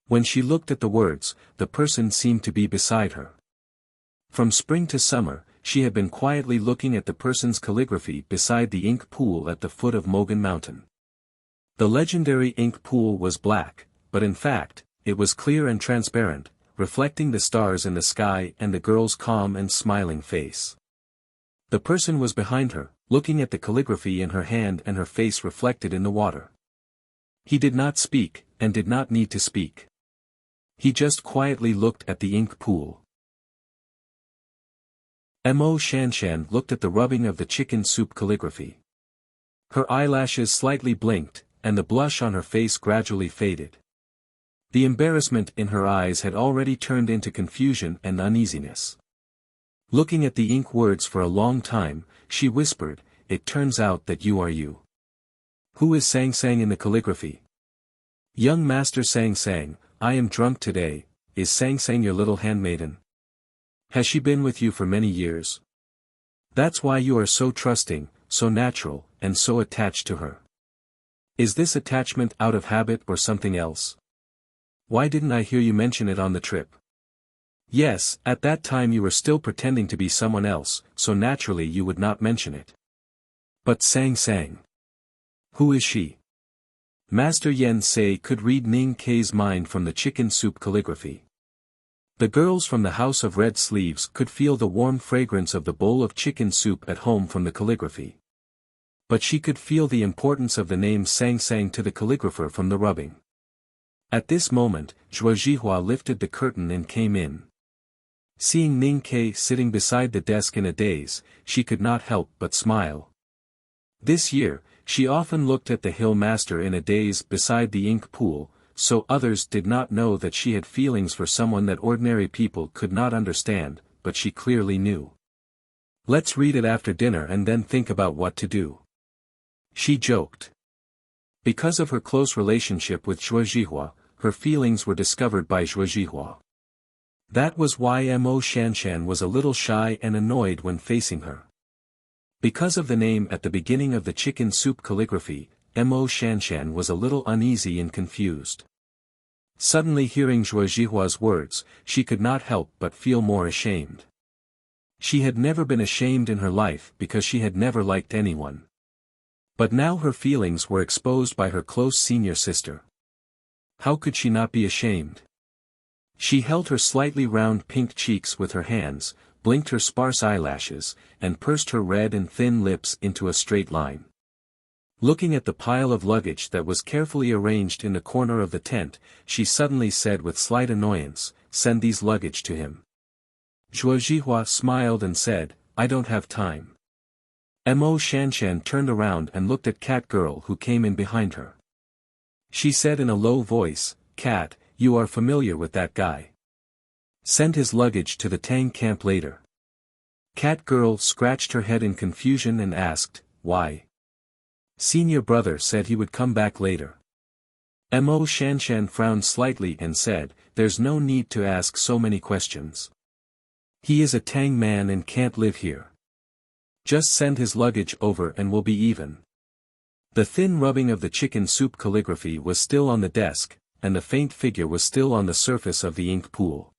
When she looked at the words, the person seemed to be beside her. From spring to summer, she had been quietly looking at the person's calligraphy beside the ink pool at the foot of Mogan Mountain. The legendary ink pool was black, but in fact, it was clear and transparent, reflecting the stars in the sky and the girl's calm and smiling face. The person was behind her, looking at the calligraphy in her hand and her face reflected in the water. He did not speak, and did not need to speak. He just quietly looked at the ink pool. Mo Shanshan looked at the rubbing of the chicken soup calligraphy. Her eyelashes slightly blinked, and the blush on her face gradually faded. The embarrassment in her eyes had already turned into confusion and uneasiness. Looking at the ink words for a long time, she whispered, "It turns out that you are you. Who is Sang Sang in the calligraphy?" "Young Master Sang Sang, I am drunk today. Is Sang Sang your little handmaiden? Has she been with you for many years? That's why you are so trusting, so natural, and so attached to her. Is this attachment out of habit or something else? Why didn't I hear you mention it on the trip?" "Yes, at that time you were still pretending to be someone else, so naturally you would not mention it. But Sang Sang. Who is she?" Master Yen Sei could read Ning Kei's mind from the chicken soup calligraphy. The girls from the House of Red Sleeves could feel the warm fragrance of the bowl of chicken soup at home from the calligraphy. But she could feel the importance of the name Sang Sang to the calligrapher from the rubbing. At this moment, Zhuo Zhihua lifted the curtain and came in. Seeing Ning Ke sitting beside the desk in a daze, she could not help but smile. This year, she often looked at the hill master in a daze beside the ink pool, so others did not know that she had feelings for someone that ordinary people could not understand, but she clearly knew. "Let's read it after dinner and then think about what to do," she joked. Because of her close relationship with Zhuo Zhihua, her feelings were discovered by Zhuo Zhihua. That was why Mo Shanshan was a little shy and annoyed when facing her. Because of the name at the beginning of the chicken soup calligraphy, Mo Shanshan was a little uneasy and confused. Suddenly hearing Zhuo Zhihua's words, she could not help but feel more ashamed. She had never been ashamed in her life because she had never liked anyone. But now her feelings were exposed by her close senior sister. How could she not be ashamed? She held her slightly round pink cheeks with her hands, blinked her sparse eyelashes, and pursed her red and thin lips into a straight line. Looking at the pile of luggage that was carefully arranged in the corner of the tent, she suddenly said with slight annoyance, "Send these luggage to him." Zhuo Zhihua smiled and said, "I don't have time." Mo Shanshan turned around and looked at Cat Girl who came in behind her. She said in a low voice, "Cat, you are familiar with that guy. Send his luggage to the Tang camp later." Cat Girl scratched her head in confusion and asked, "Why?" "Senior brother said he would come back later." Mo Shanshan frowned slightly and said, "There's no need to ask so many questions. He is a Tang man and can't live here. Just send his luggage over and we'll be even." The thin rubbing of the chicken soup calligraphy was still on the desk, and the faint figure was still on the surface of the ink pool.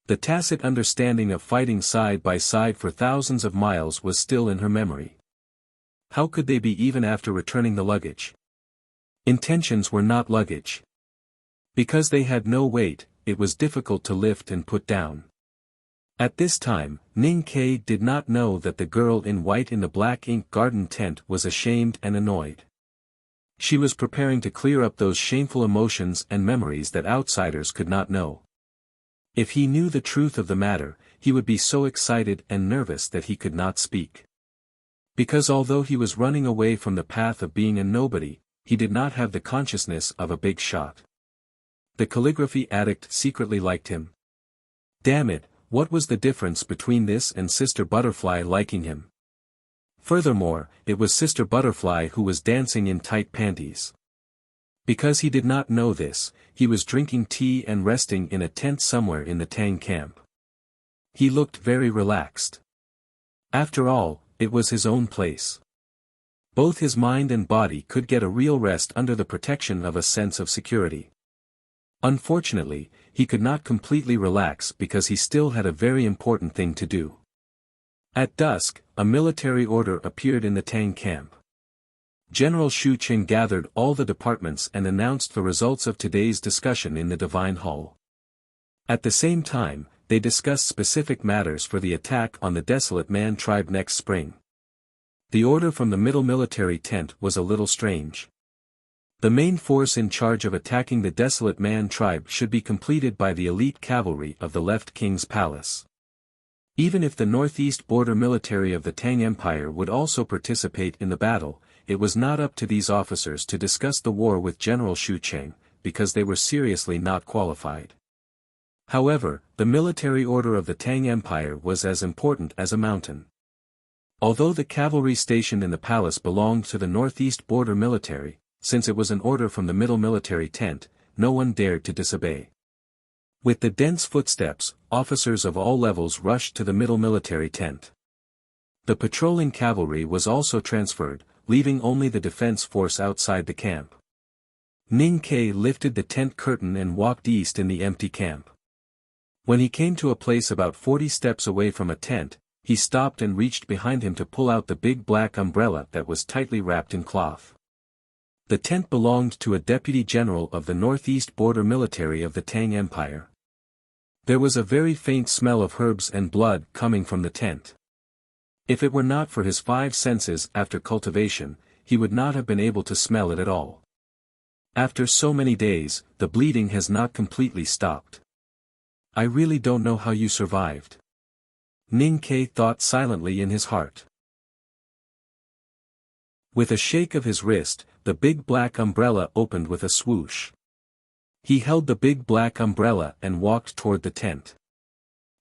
The tacit understanding of fighting side by side for thousands of miles was still in her memory. How could they be even after returning the luggage? Intentions were not luggage. Because they had no weight, it was difficult to lift and put down. At this time, Ning Ke did not know that the girl in white in the black ink garden tent was ashamed and annoyed. She was preparing to clear up those shameful emotions and memories that outsiders could not know. If he knew the truth of the matter, he would be so excited and nervous that he could not speak. Because although he was running away from the path of being a nobody, he did not have the consciousness of a big shot. The calligraphy addict secretly liked him. Damn it, what was the difference between this and Sister Butterfly liking him? Furthermore, it was Sister Butterfly who was dancing in tight panties. Because he did not know this, he was drinking tea and resting in a tent somewhere in the Tang camp. He looked very relaxed. After all, it was his own place. Both his mind and body could get a real rest under the protection of a sense of security. Unfortunately, he could not completely relax because he still had a very important thing to do. At dusk, a military order appeared in the Tang camp. General Shu Qing gathered all the departments and announced the results of today's discussion in the Divine Hall. At the same time, they discussed specific matters for the attack on the Desolate Man tribe next spring. The order from the middle military tent was a little strange. The main force in charge of attacking the Desolate Man tribe should be completed by the elite cavalry of the left king's palace. Even if the northeast border military of the Tang Empire would also participate in the battle, it was not up to these officers to discuss the war with General Shu Qing, because they were seriously not qualified. However, the military order of the Tang Empire was as important as a mountain. Although the cavalry stationed in the palace belonged to the northeast border military, since it was an order from the middle military tent, no one dared to disobey. With the dense footsteps, officers of all levels rushed to the middle military tent. The patrolling cavalry was also transferred, leaving only the defense force outside the camp. Ning Ke lifted the tent curtain and walked east in the empty camp. When he came to a place about 40 steps away from a tent, he stopped and reached behind him to pull out the big black umbrella that was tightly wrapped in cloth. The tent belonged to a deputy general of the northeast border military of the Tang Empire. There was a very faint smell of herbs and blood coming from the tent. If it were not for his 5 senses after cultivation, he would not have been able to smell it at all. After so many days, the bleeding has not completely stopped. I really don't know how you survived. Ning Ke thought silently in his heart. With a shake of his wrist, the big black umbrella opened with a swoosh. He held the big black umbrella and walked toward the tent.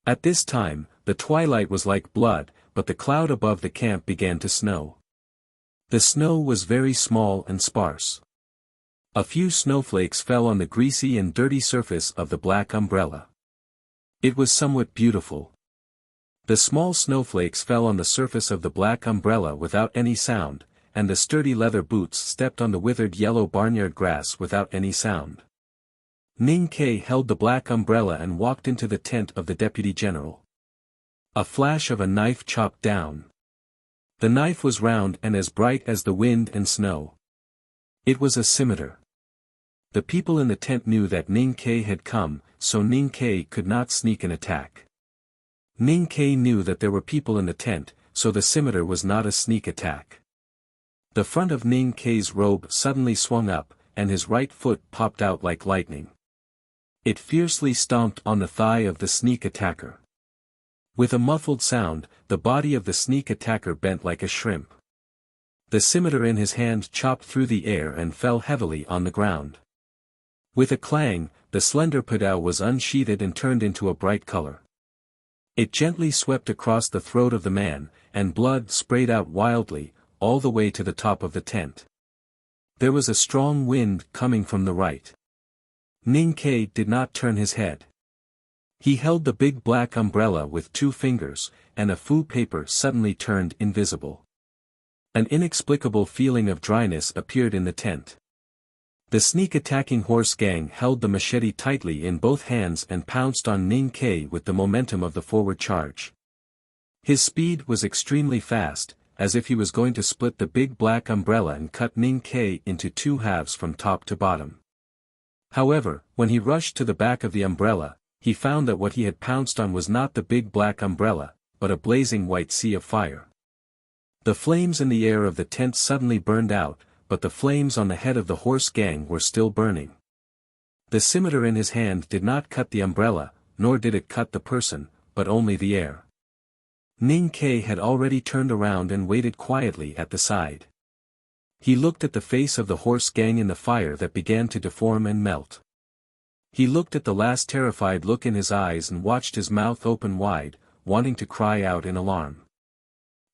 At this time, the twilight was like blood, but the cloud above the camp began to snow. The snow was very small and sparse. A few snowflakes fell on the greasy and dirty surface of the black umbrella. It was somewhat beautiful. The small snowflakes fell on the surface of the black umbrella without any sound, and the sturdy leather boots stepped on the withered yellow barnyard grass without any sound. Ning Ke held the black umbrella and walked into the tent of the deputy general. A flash of a knife chopped down. The knife was round and as bright as the wind and snow. It was a scimitar. The people in the tent knew that Ning Ke had come, so Ning Ke could not sneak an attack. Ning Ke knew that there were people in the tent, so the scimitar was not a sneak attack. The front of Ning Ke's robe suddenly swung up, and his right foot popped out like lightning. It fiercely stomped on the thigh of the sneak attacker. With a muffled sound, the body of the sneak attacker bent like a shrimp. The scimitar in his hand chopped through the air and fell heavily on the ground. With a clang, the slender padao was unsheathed and turned into a bright color. It gently swept across the throat of the man, and blood sprayed out wildly, all the way to the top of the tent. There was a strong wind coming from the right. Ning Ke did not turn his head. He held the big black umbrella with 2 fingers, and a fu paper suddenly turned invisible. An inexplicable feeling of dryness appeared in the tent. The sneak-attacking horse gang held the machete tightly in both hands and pounced on Ning Ke with the momentum of the forward charge. His speed was extremely fast, as if he was going to split the big black umbrella and cut Ning Ke into 2 halves from top to bottom. However, when he rushed to the back of the umbrella, he found that what he had pounced on was not the big black umbrella, but a blazing white sea of fire. The flames in the air of the tent suddenly burned out, but the flames on the head of the horse gang were still burning. The scimitar in his hand did not cut the umbrella, nor did it cut the person, but only the air. Ning Ke had already turned around and waited quietly at the side. He looked at the face of the horse gang in the fire that began to deform and melt. He looked at the last terrified look in his eyes and watched his mouth open wide, wanting to cry out in alarm.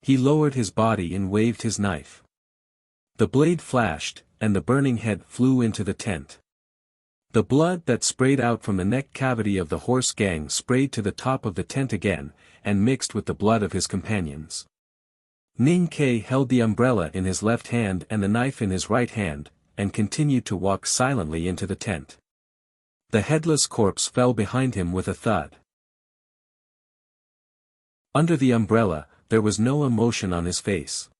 He lowered his body and waved his knife. The blade flashed, and the burning head flew into the tent. The blood that sprayed out from the neck cavity of the horse gang sprayed to the top of the tent again, and mixed with the blood of his companions. Ning Ke held the umbrella in his left hand and the knife in his right hand, and continued to walk silently into the tent. The headless corpse fell behind him with a thud. Under the umbrella, there was no emotion on his face.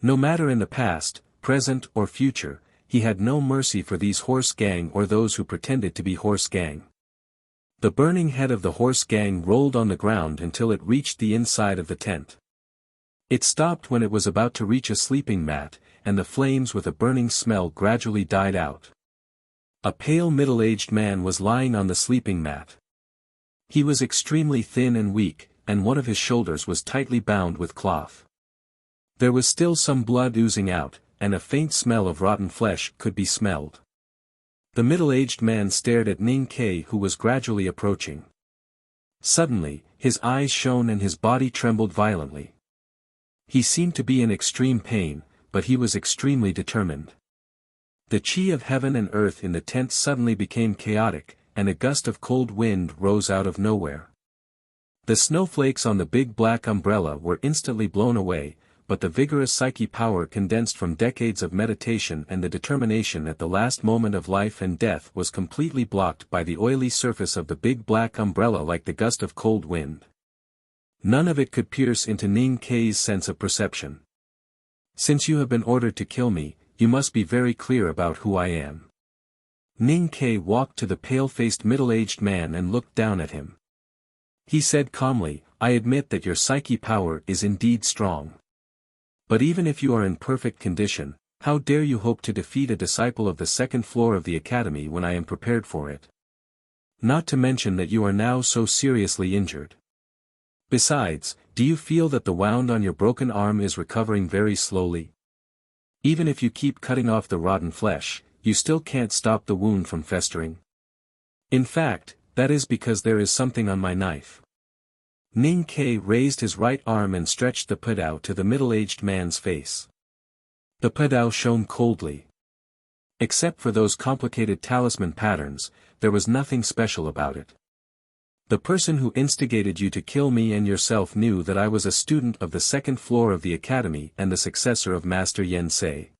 No matter in the past, present or future, he had no mercy for these horse gang or those who pretended to be horse gang. The burning head of the horse gang rolled on the ground until it reached the inside of the tent. It stopped when it was about to reach a sleeping mat, and the flames with a burning smell gradually died out. A pale middle-aged man was lying on the sleeping mat. He was extremely thin and weak, and one of his shoulders was tightly bound with cloth. There was still some blood oozing out, and a faint smell of rotten flesh could be smelled. The middle-aged man stared at Ning Ke, who was gradually approaching. Suddenly, his eyes shone and his body trembled violently. He seemed to be in extreme pain, but he was extremely determined. The chi of heaven and earth in the tent suddenly became chaotic, and a gust of cold wind rose out of nowhere. The snowflakes on the big black umbrella were instantly blown away, but the vigorous psyche power condensed from decades of meditation and the determination at the last moment of life and death was completely blocked by the oily surface of the big black umbrella like the gust of cold wind. None of it could pierce into Ning Ke's sense of perception. Since you have been ordered to kill me, you must be very clear about who I am. Ning Ke walked to the pale-faced middle-aged man and looked down at him. He said calmly, I admit that your psyche power is indeed strong. But even if you are in perfect condition, how dare you hope to defeat a disciple of the second floor of the academy when I am prepared for it? Not to mention that you are now so seriously injured. Besides, do you feel that the wound on your broken arm is recovering very slowly? Even if you keep cutting off the rotten flesh, you still can't stop the wound from festering. In fact, that is because there is something on my knife. Ning Ke raised his right arm and stretched the pedao to the middle-aged man's face. The pedao shone coldly. Except for those complicated talisman patterns, there was nothing special about it. The person who instigated you to kill me and yourself knew that I was a student of the second floor of the academy and the successor of Master Yen Sei.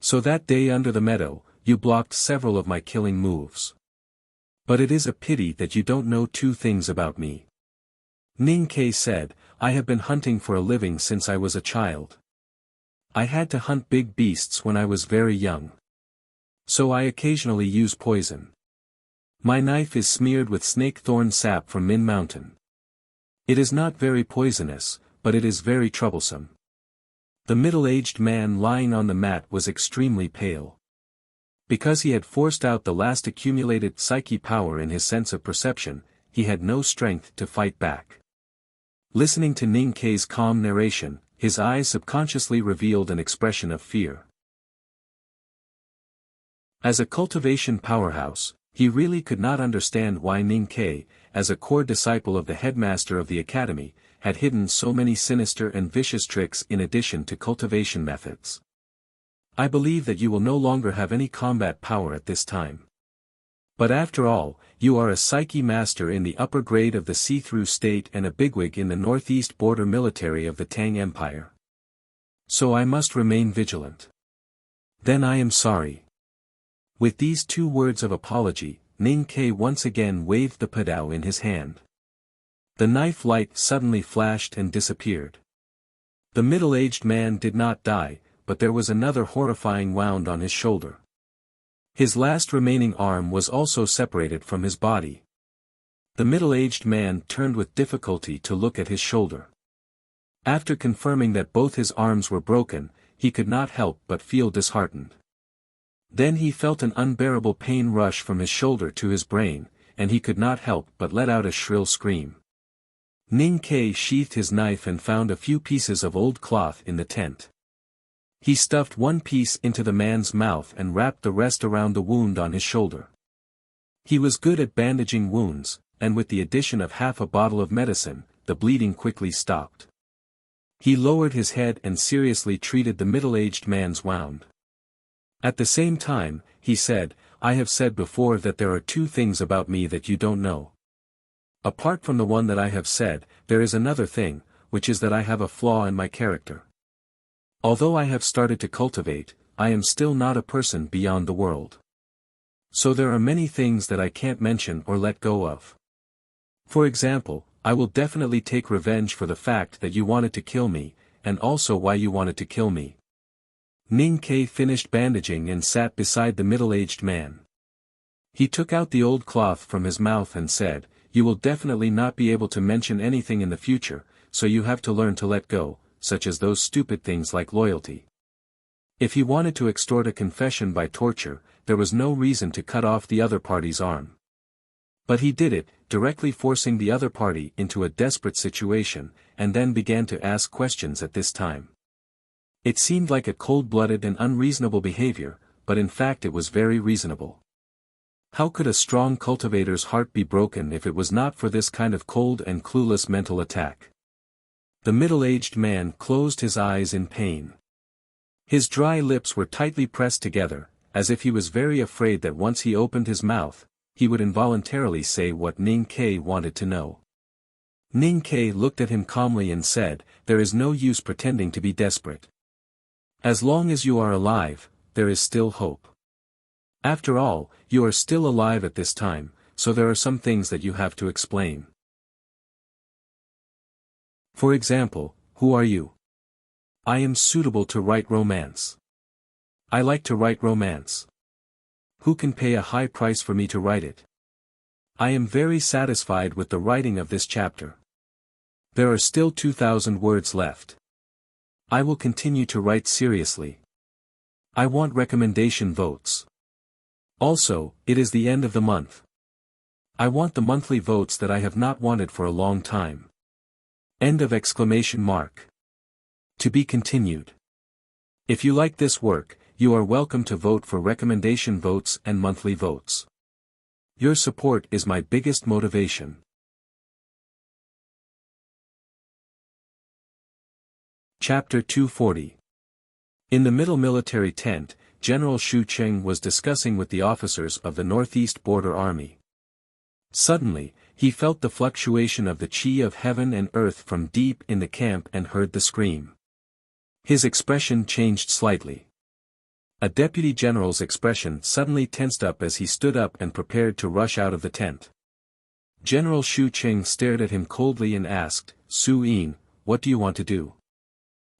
So that day under the meadow, you blocked several of my killing moves. But it is a pity that you don't know two things about me. Ning Ke said, I have been hunting for a living since I was a child. I had to hunt big beasts when I was very young. So I occasionally use poison. My knife is smeared with snake thorn sap from Min Mountain. It is not very poisonous, but it is very troublesome. The middle-aged man lying on the mat was extremely pale. Because he had forced out the last accumulated psyche power in his sense of perception, he had no strength to fight back. Listening to Ning Ke's calm narration, his eyes subconsciously revealed an expression of fear. As a cultivation powerhouse, he really could not understand why Ning Ke, as a core disciple of the headmaster of the academy, had hidden so many sinister and vicious tricks in addition to cultivation methods. I believe that you will no longer have any combat power at this time. But after all, you are a psyche master in the upper grade of the see-through state and a bigwig in the northeast border military of the Tang Empire. So I must remain vigilant. Then I am sorry. With these two words of apology, Ning Ke once again waved the pedao in his hand. The knife light suddenly flashed and disappeared. The middle-aged man did not die, but there was another horrifying wound on his shoulder. His last remaining arm was also separated from his body. The middle-aged man turned with difficulty to look at his shoulder. After confirming that both his arms were broken, he could not help but feel disheartened. Then he felt an unbearable pain rush from his shoulder to his brain, and he could not help but let out a shrill scream. Ning Ke sheathed his knife and found a few pieces of old cloth in the tent. He stuffed one piece into the man's mouth and wrapped the rest around the wound on his shoulder. He was good at bandaging wounds, and with the addition of half a bottle of medicine, the bleeding quickly stopped. He lowered his head and seriously treated the middle-aged man's wound. At the same time, he said, I have said before that there are two things about me that you don't know. Apart from the one that I have said, there is another thing, which is that I have a flaw in my character. Although I have started to cultivate, I am still not a person beyond the world. So there are many things that I can't mention or let go of. For example, I will definitely take revenge for the fact that you wanted to kill me, and also why you wanted to kill me. Ning Ke finished bandaging and sat beside the middle-aged man. He took out the old cloth from his mouth and said, You will definitely not be able to mention anything in the future, so you have to learn to let go, such as those stupid things like loyalty. If he wanted to extort a confession by torture, there was no reason to cut off the other party's arm. But he did it, directly forcing the other party into a desperate situation, and then began to ask questions at this time. It seemed like a cold-blooded and unreasonable behavior, but in fact it was very reasonable. How could a strong cultivator's heart be broken if it was not for this kind of cold and clueless mental attack? The middle-aged man closed his eyes in pain. His dry lips were tightly pressed together, as if he was very afraid that once he opened his mouth, he would involuntarily say what Ning Ke wanted to know. Ning Ke looked at him calmly and said, There is no use pretending to be desperate. As long as you are alive, there is still hope. After all, you are still alive at this time, so there are some things that you have to explain. For example, who are you? I am suitable to write romance. I like to write romance. Who can pay a high price for me to write it? I am very satisfied with the writing of this chapter. There are still 2,000 words left. I will continue to write seriously. I want recommendation votes. Also, it is the end of the month. I want the monthly votes that I have not wanted for a long time. End of exclamation mark. To be continued. If you like this work, you are welcome to vote for recommendation votes and monthly votes. Your support is my biggest motivation. Chapter 240. In the middle military tent, General Xu Cheng was discussing with the officers of the Northeast Border Army. Suddenly, he felt the fluctuation of the chi of heaven and earth from deep in the camp and heard the scream. His expression changed slightly. A deputy general's expression suddenly tensed up as he stood up and prepared to rush out of the tent. General Xu Cheng stared at him coldly and asked, "Su Yin, what do you want to do?"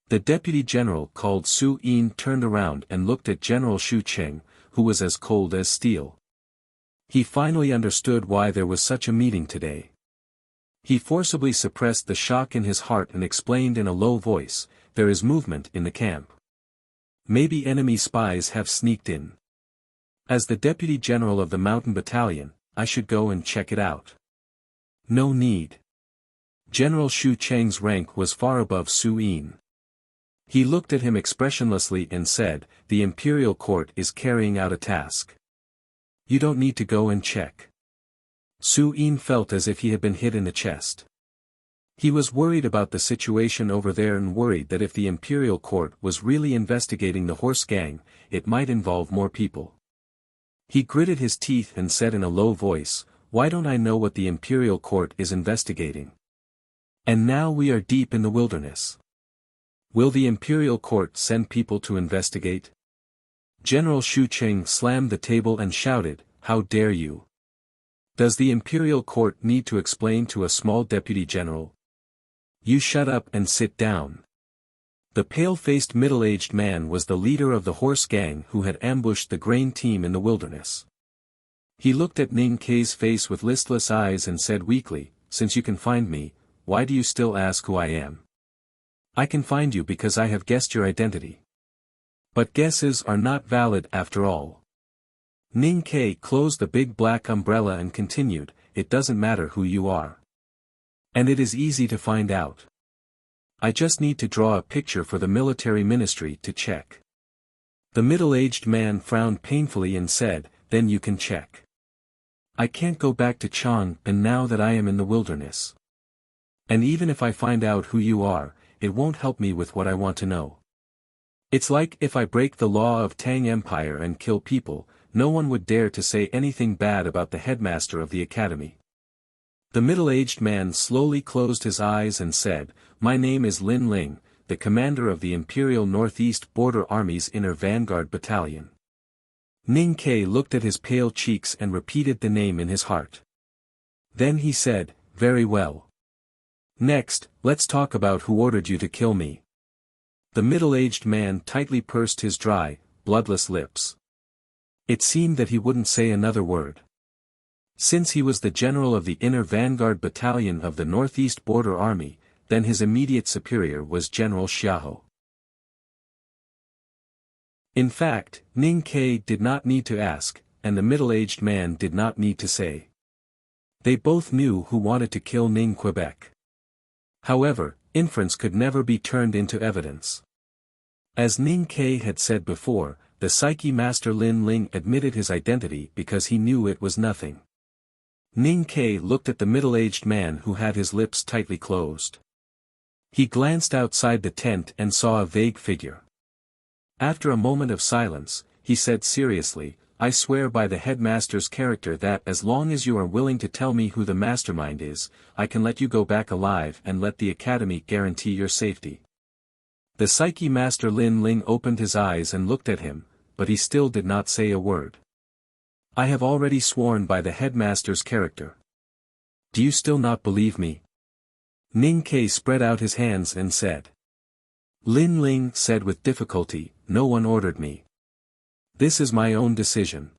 The deputy general called Su Yin turned around and looked at General Xu Cheng, who was as cold as steel. He finally understood why there was such a meeting today. He forcibly suppressed the shock in his heart and explained in a low voice, "There is movement in the camp. Maybe enemy spies have sneaked in. As the deputy general of the mountain battalion, I should go and check it out." "No need." General Xu Cheng's rank was far above Su Yin. He looked at him expressionlessly and said, "The imperial court is carrying out a task. You don't need to go and check." Su Yin felt as if he had been hit in the chest. He was worried about the situation over there and worried that if the imperial court was really investigating the horse gang, it might involve more people. He gritted his teeth and said in a low voice, "Why don't I know what the imperial court is investigating? And now we are deep in the wilderness. Will the imperial court send people to investigate?" General Xu Cheng slammed the table and shouted, "How dare you? Does the imperial court need to explain to a small deputy general? You shut up and sit down." The pale-faced middle-aged man was the leader of the horse gang who had ambushed the grain team in the wilderness. He looked at Ning Kei's face with listless eyes and said weakly, "Since you can find me, why do you still ask who I am?" "I can find you because I have guessed your identity. But guesses are not valid after all." Ning Kei closed the big black umbrella and continued, "It doesn't matter who you are. And it is easy to find out. I just need to draw a picture for the military ministry to check." The middle-aged man frowned painfully and said, "Then you can check. I can't go back to Chang'an now that I am in the wilderness. And even if I find out who you are, it won't help me with what I want to know. It's like if I break the law of Tang Empire and kill people, no one would dare to say anything bad about the headmaster of the academy." The middle-aged man slowly closed his eyes and said, "My name is Lin Ling, the commander of the Imperial Northeast Border Army's Inner Vanguard Battalion." Ning Kei looked at his pale cheeks and repeated the name in his heart. Then he said, "Very well. Next, let's talk about who ordered you to kill me." The middle-aged man tightly pursed his dry, bloodless lips. It seemed that he wouldn't say another word. Since he was the general of the Inner Vanguard Battalion of the Northeast Border Army, then his immediate superior was General Xiahou. In fact, Ning Kei did not need to ask, and the middle-aged man did not need to say. They both knew who wanted to kill Ning Quebec. However, inference could never be turned into evidence. As Ning Kei had said before, the Psyche Master Lin Ling admitted his identity because he knew it was nothing. Ning Kei looked at the middle-aged man who had his lips tightly closed. He glanced outside the tent and saw a vague figure. After a moment of silence, he said seriously, "I swear by the headmaster's character that as long as you are willing to tell me who the mastermind is, I can let you go back alive and let the academy guarantee your safety." The Psyche Master Lin Ling opened his eyes and looked at him, but he still did not say a word. "I have already sworn by the headmaster's character. Do you still not believe me?" Ning Kei spread out his hands and said. Lin Ling said with difficulty, "No one ordered me. This is my own decision."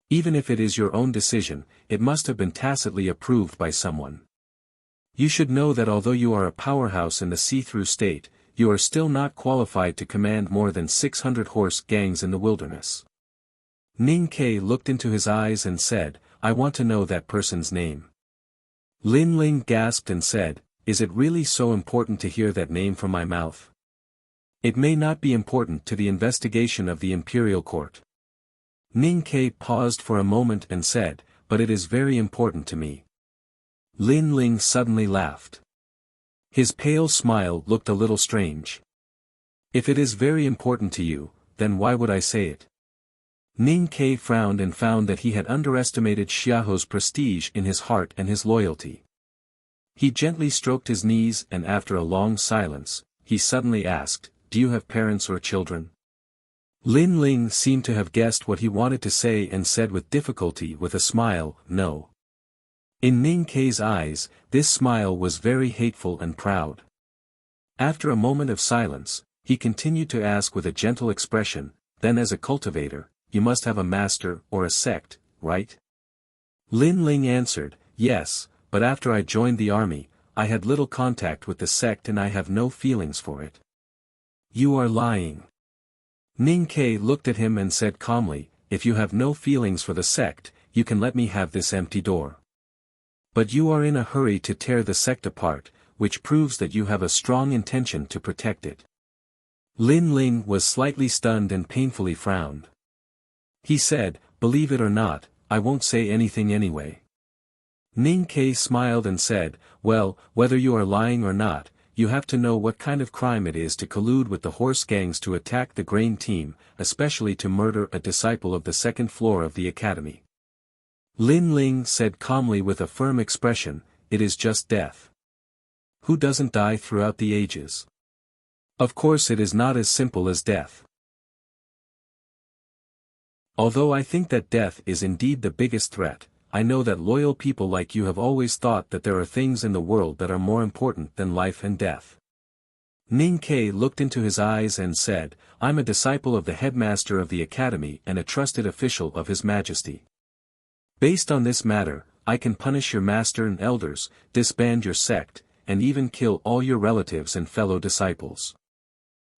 "Even if it is your own decision, it must have been tacitly approved by someone. You should know that although you are a powerhouse in the see-through state, you are still not qualified to command more than 600 horse gangs in the wilderness." Ning Kei looked into his eyes and said, I want to know that person's name. Lin Ling gasped and said, "Is it really so important to hear that name from my mouth? It may not be important to the investigation of the imperial court." Ning Ke paused for a moment and said, "But it is very important to me." Lin Ling suddenly laughed. His pale smile looked a little strange. "If it is very important to you, then why would I say it?" Ning Ke frowned and found that he had underestimated Xiaoho's prestige in his heart and his loyalty. He gently stroked his knees and after a long silence, he suddenly asked, "Do you have parents or children?" Lin Ling seemed to have guessed what he wanted to say and said with difficulty with a smile, "No." In Ning Ke's eyes, this smile was very hateful and proud. After a moment of silence, he continued to ask with a gentle expression, "Then as a cultivator, you must have a master or a sect, right?" Lin Ling answered, "Yes, but after I joined the army, I had little contact with the sect and I have no feelings for it." "You are lying." Ning Ke looked at him and said calmly, "If you have no feelings for the sect, you can let me have this empty door. But you are in a hurry to tear the sect apart, which proves that you have a strong intention to protect it." Lin Ling was slightly stunned and painfully frowned. He said, "Believe it or not, I won't say anything anyway." Ning Ke smiled and said, "Well, whether you are lying or not, you have to know what kind of crime it is to collude with the horse gangs to attack the grain team, especially to murder a disciple of the second floor of the academy." Lin Ling said calmly with a firm expression, "It is just death. Who doesn't die throughout the ages? Of course it is not as simple as death. Although I think that death is indeed the biggest threat, I know that loyal people like you have always thought that there are things in the world that are more important than life and death." Ning Ke looked into his eyes and said, "I'm a disciple of the headmaster of the academy and a trusted official of His Majesty. Based on this matter, I can punish your master and elders, disband your sect, and even kill all your relatives and fellow disciples.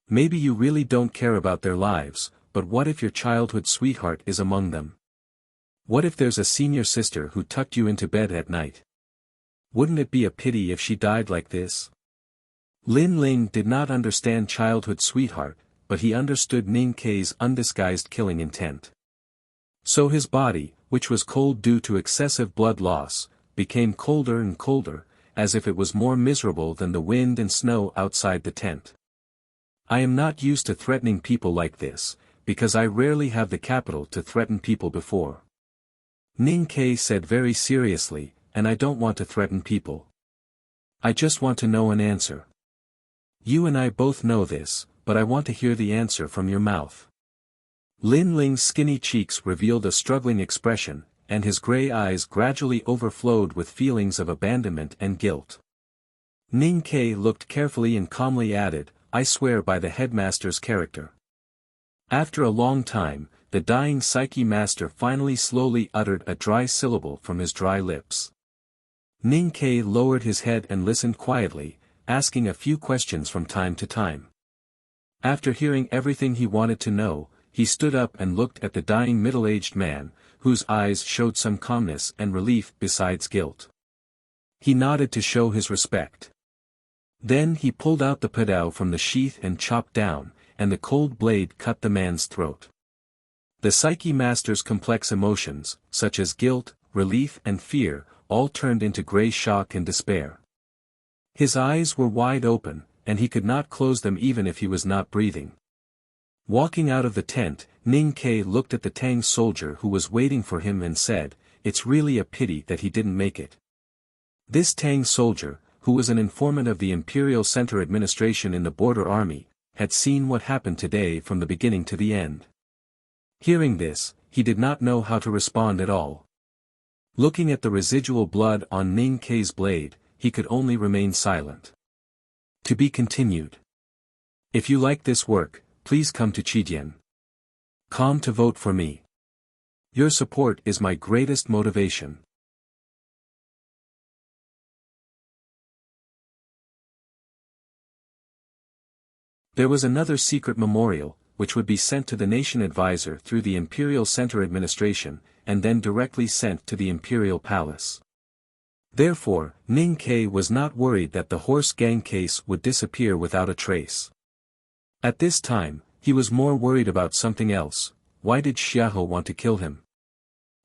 Maybe you really don't care about their lives, but what if your childhood sweetheart is among them? What if there's a senior sister who tucked you into bed at night? Wouldn't it be a pity if she died like this?" Lin Ling did not understand childhood sweetheart, but he understood Ning Ke's undisguised killing intent. So his body, which was cold due to excessive blood loss, became colder and colder, as if it was more miserable than the wind and snow outside the tent. "I am not used to threatening people like this, because I rarely have the capital to threaten people before," Ning Ke said very seriously, "and I don't want to threaten people. I just want to know an answer. You and I both know this, but I want to hear the answer from your mouth." Lin Ling's skinny cheeks revealed a struggling expression, and his gray eyes gradually overflowed with feelings of abandonment and guilt. Ning Ke looked carefully and calmly added, "I swear by the headmaster's character." After a long time, the dying Psyche master finally slowly uttered a dry syllable from his dry lips. Ning Ke lowered his head and listened quietly, asking a few questions from time to time. After hearing everything he wanted to know, he stood up and looked at the dying middle-aged man, whose eyes showed some calmness and relief besides guilt. He nodded to show his respect. Then he pulled out the padao from the sheath and chopped down, and the cold blade cut the man's throat. The Psyche master's complex emotions, such as guilt, relief and fear, all turned into grey shock and despair. His eyes were wide open, and he could not close them even if he was not breathing. Walking out of the tent, Ning Ke looked at the Tang soldier who was waiting for him and said, "It's really a pity that he didn't make it." This Tang soldier, who was an informant of the Imperial Center Administration in the Border Army, had seen what happened today from the beginning to the end. Hearing this, he did not know how to respond at all. Looking at the residual blood on Ning Ke's blade, he could only remain silent. To be continued. If you like this work, please come to Chidian.com to vote for me. Your support is my greatest motivation. There was another secret memorial, which would be sent to the nation advisor through the Imperial Center Administration, and then directly sent to the imperial palace. Therefore, Ning Ke was not worried that the horse gang case would disappear without a trace. At this time, he was more worried about something else. Why did Xiaohe want to kill him?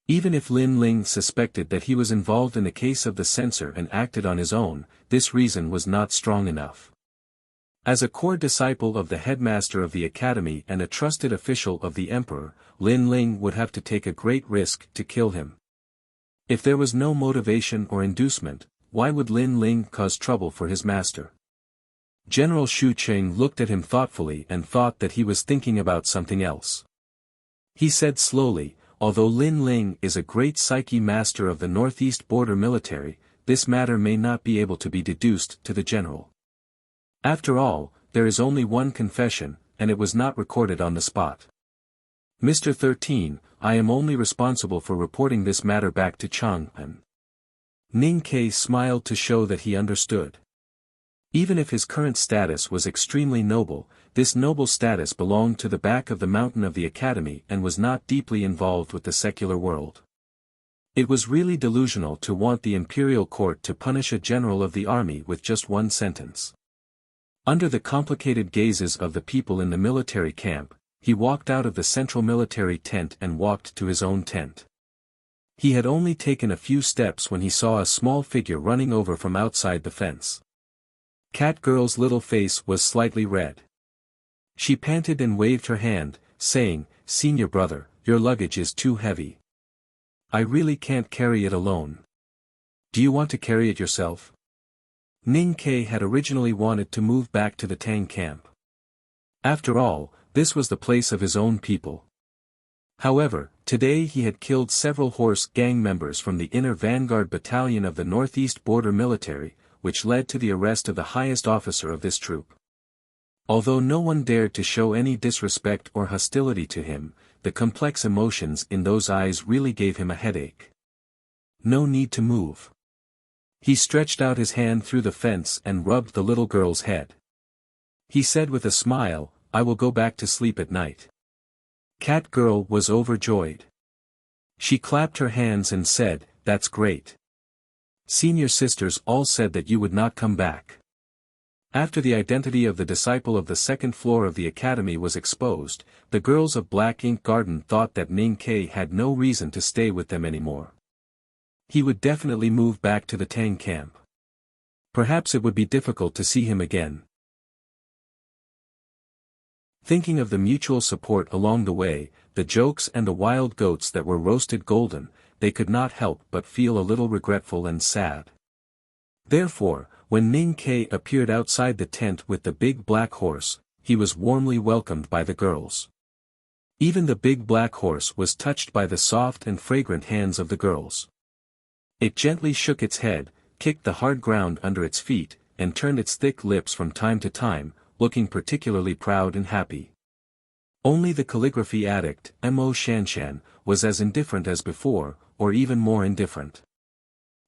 Even if Lin Ling suspected that he was involved in the case of the censor and acted on his own, this reason was not strong enough. As a core disciple of the headmaster of the academy and a trusted official of the emperor, Lin Ling would have to take a great risk to kill him. If there was no motivation or inducement, why would Lin Ling cause trouble for his master? General Xu Qing looked at him thoughtfully and thought that he was thinking about something else. He said slowly, although Lin Ling is a great psyche master of the northeast border military, this matter may not be able to be deduced to the general. After all, there is only one confession, and it was not recorded on the spot. Mr. 13, I am only responsible for reporting this matter back to Chang'an. Ning Ke smiled to show that he understood. Even if his current status was extremely noble, this noble status belonged to the back of the mountain of the academy and was not deeply involved with the secular world. It was really delusional to want the imperial court to punish a general of the army with just one sentence. Under the complicated gazes of the people in the military camp, he walked out of the central military tent and walked to his own tent. He had only taken a few steps when he saw a small figure running over from outside the fence. Cat Girl's little face was slightly red. She panted and waved her hand, saying, "Senior brother, your luggage is too heavy. I really can't carry it alone. Do you want to carry it yourself?" Ning Ke had originally wanted to move back to the Tang camp. After all, this was the place of his own people. However, today he had killed several horse gang members from the inner vanguard battalion of the northeast border military, which led to the arrest of the highest officer of this troop. Although no one dared to show any disrespect or hostility to him, the complex emotions in those eyes really gave him a headache. No need to move. He stretched out his hand through the fence and rubbed the little girl's head. He said with a smile, "I will go back to sleep at night." Cat Girl was overjoyed. She clapped her hands and said, "That's great. Senior sisters all said that you would not come back." After the identity of the disciple of the second floor of the academy was exposed, the girls of Black Ink Garden thought that Ning Ke had no reason to stay with them anymore. He would definitely move back to the Tang camp. Perhaps it would be difficult to see him again. Thinking of the mutual support along the way, the jokes and the wild goats that were roasted golden, they could not help but feel a little regretful and sad. Therefore, when Ning Ke appeared outside the tent with the big black horse, he was warmly welcomed by the girls. Even the big black horse was touched by the soft and fragrant hands of the girls. It gently shook its head, kicked the hard ground under its feet, and turned its thick lips from time to time, looking particularly proud and happy. Only the calligraphy addict, Mo Shanshan, was as indifferent as before, or even more indifferent.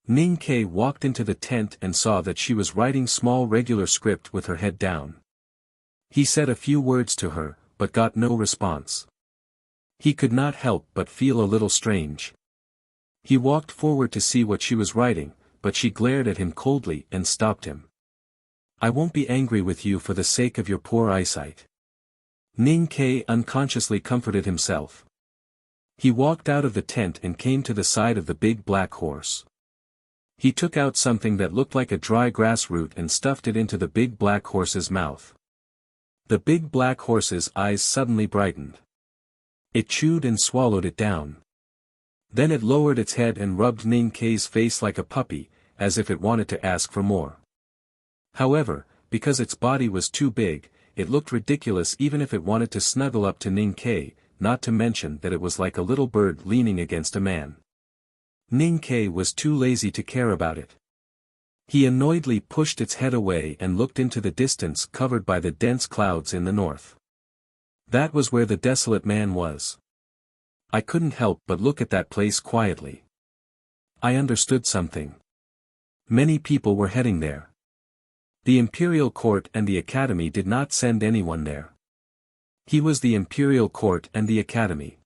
Ning Ke walked into the tent and saw that she was writing small regular script with her head down. He said a few words to her, but got no response. He could not help but feel a little strange. He walked forward to see what she was writing, but she glared at him coldly and stopped him. "I won't be angry with you for the sake of your poor eyesight." Ning Ke unconsciously comforted himself. He walked out of the tent and came to the side of the big black horse. He took out something that looked like a dry grass root and stuffed it into the big black horse's mouth. The big black horse's eyes suddenly brightened. It chewed and swallowed it down. Then it lowered its head and rubbed Ning Ke's face like a puppy, as if it wanted to ask for more. However, because its body was too big, it looked ridiculous even if it wanted to snuggle up to Ning Ke, not to mention that it was like a little bird leaning against a man. Ning Ke was too lazy to care about it. He annoyedly pushed its head away and looked into the distance covered by the dense clouds in the north. That was where the desolate man was. I couldn't help but look at that place quietly. I understood something. Many people were heading there. The imperial court and the academy did not send anyone there. He was the imperial court and the academy.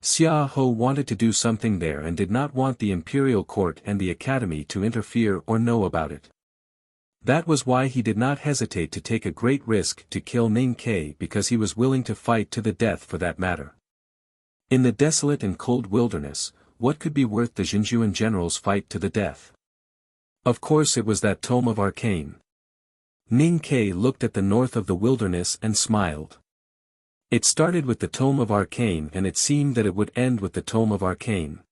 Xia Ho wanted to do something there and did not want the imperial court and the academy to interfere or know about it. That was why he did not hesitate to take a great risk to kill Ning Ke, because he was willing to fight to the death for that matter. In the desolate and cold wilderness, what could be worth the Jinjuan general's fight to the death? Of course it was that tome of arcane. Ning Ke looked at the north of the wilderness and smiled. It started with the tome of arcane and it seemed that it would end with the tome of arcane.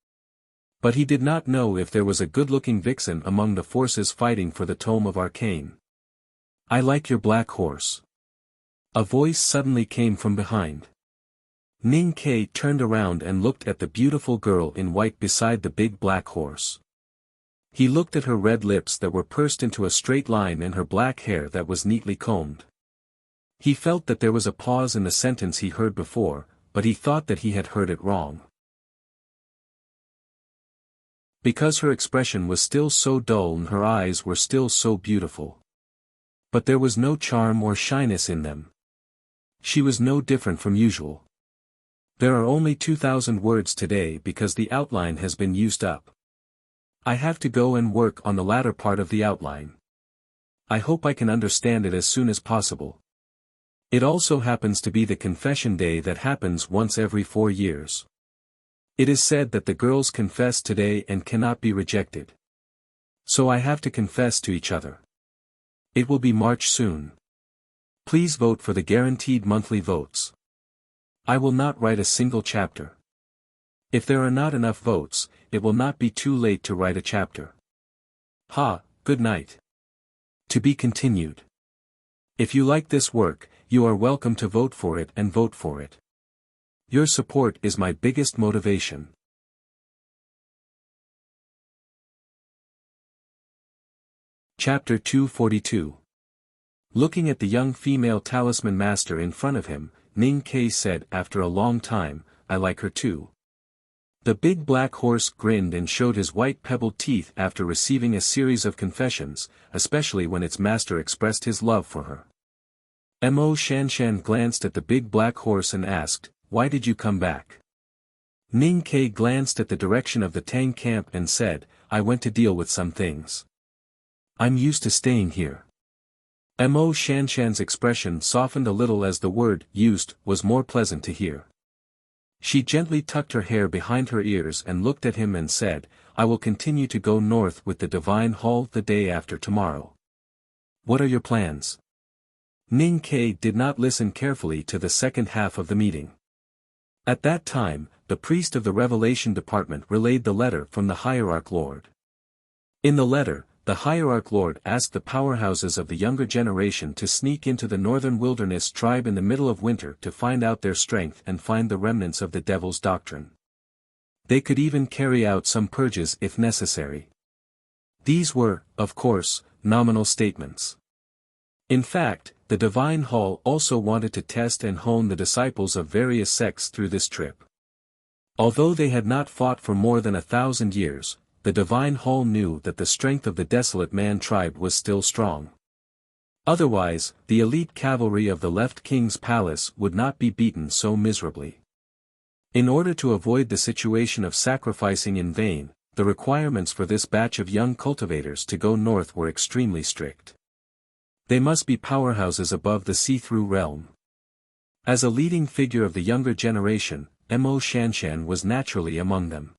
But he did not know if there was a good-looking vixen among the forces fighting for the tome of arcane. "I like your black horse." A voice suddenly came from behind. Ning Ke turned around and looked at the beautiful girl in white beside the big black horse. He looked at her red lips that were pursed into a straight line and her black hair that was neatly combed. He felt that there was a pause in the sentence he heard before, but he thought that he had heard it wrong. Because her expression was still so dull and her eyes were still so beautiful. But there was no charm or shyness in them. She was no different from usual. There are only 2,000 words today because the outline has been used up. I have to go and work on the latter part of the outline. I hope I can understand it as soon as possible. It also happens to be the confession day that happens once every 4 years. It is said that the girls confess today and cannot be rejected. So I have to confess to each other. It will be March soon. Please vote for the guaranteed monthly votes. I will not write a single chapter. If there are not enough votes, it will not be too late to write a chapter. Good night. To be continued. If you like this work, you are welcome to vote for it and vote for it. Your support is my biggest motivation. Chapter 242. Looking at the young female talisman master in front of him, Ning Ke said after a long time, "I like her too." The big black horse grinned and showed his white pebbled teeth after receiving a series of confessions, especially when its master expressed his love for her. Mo Shanshan glanced at the big black horse and asked, "Why did you come back?" Ning Ke glanced at the direction of the Tang camp and said, "I went to deal with some things. I'm used to staying here." Mo Shanshan's expression softened a little as the word "used" was more pleasant to hear. She gently tucked her hair behind her ears and looked at him and said, "I will continue to go north with the Divine Hall the day after tomorrow. What are your plans?" Ning Ke did not listen carefully to the second half of the meeting. At that time, the priest of the Revelation Department relayed the letter from the Hierarch Lord. In the letter, the Hierarch Lord asked the powerhouses of the younger generation to sneak into the northern wilderness tribe in the middle of winter to find out their strength and find the remnants of the devil's doctrine. They could even carry out some purges if necessary. These were, of course, nominal statements. In fact, the Divine Hall also wanted to test and hone the disciples of various sects through this trip. Although they had not fought for more than 1,000 years, the Divine Hall knew that the strength of the Desolate Man tribe was still strong. Otherwise, the elite cavalry of the left king's palace would not be beaten so miserably. In order to avoid the situation of sacrificing in vain, the requirements for this batch of young cultivators to go north were extremely strict. They must be powerhouses above the see-through realm. As a leading figure of the younger generation, Mo Shanshan was naturally among them.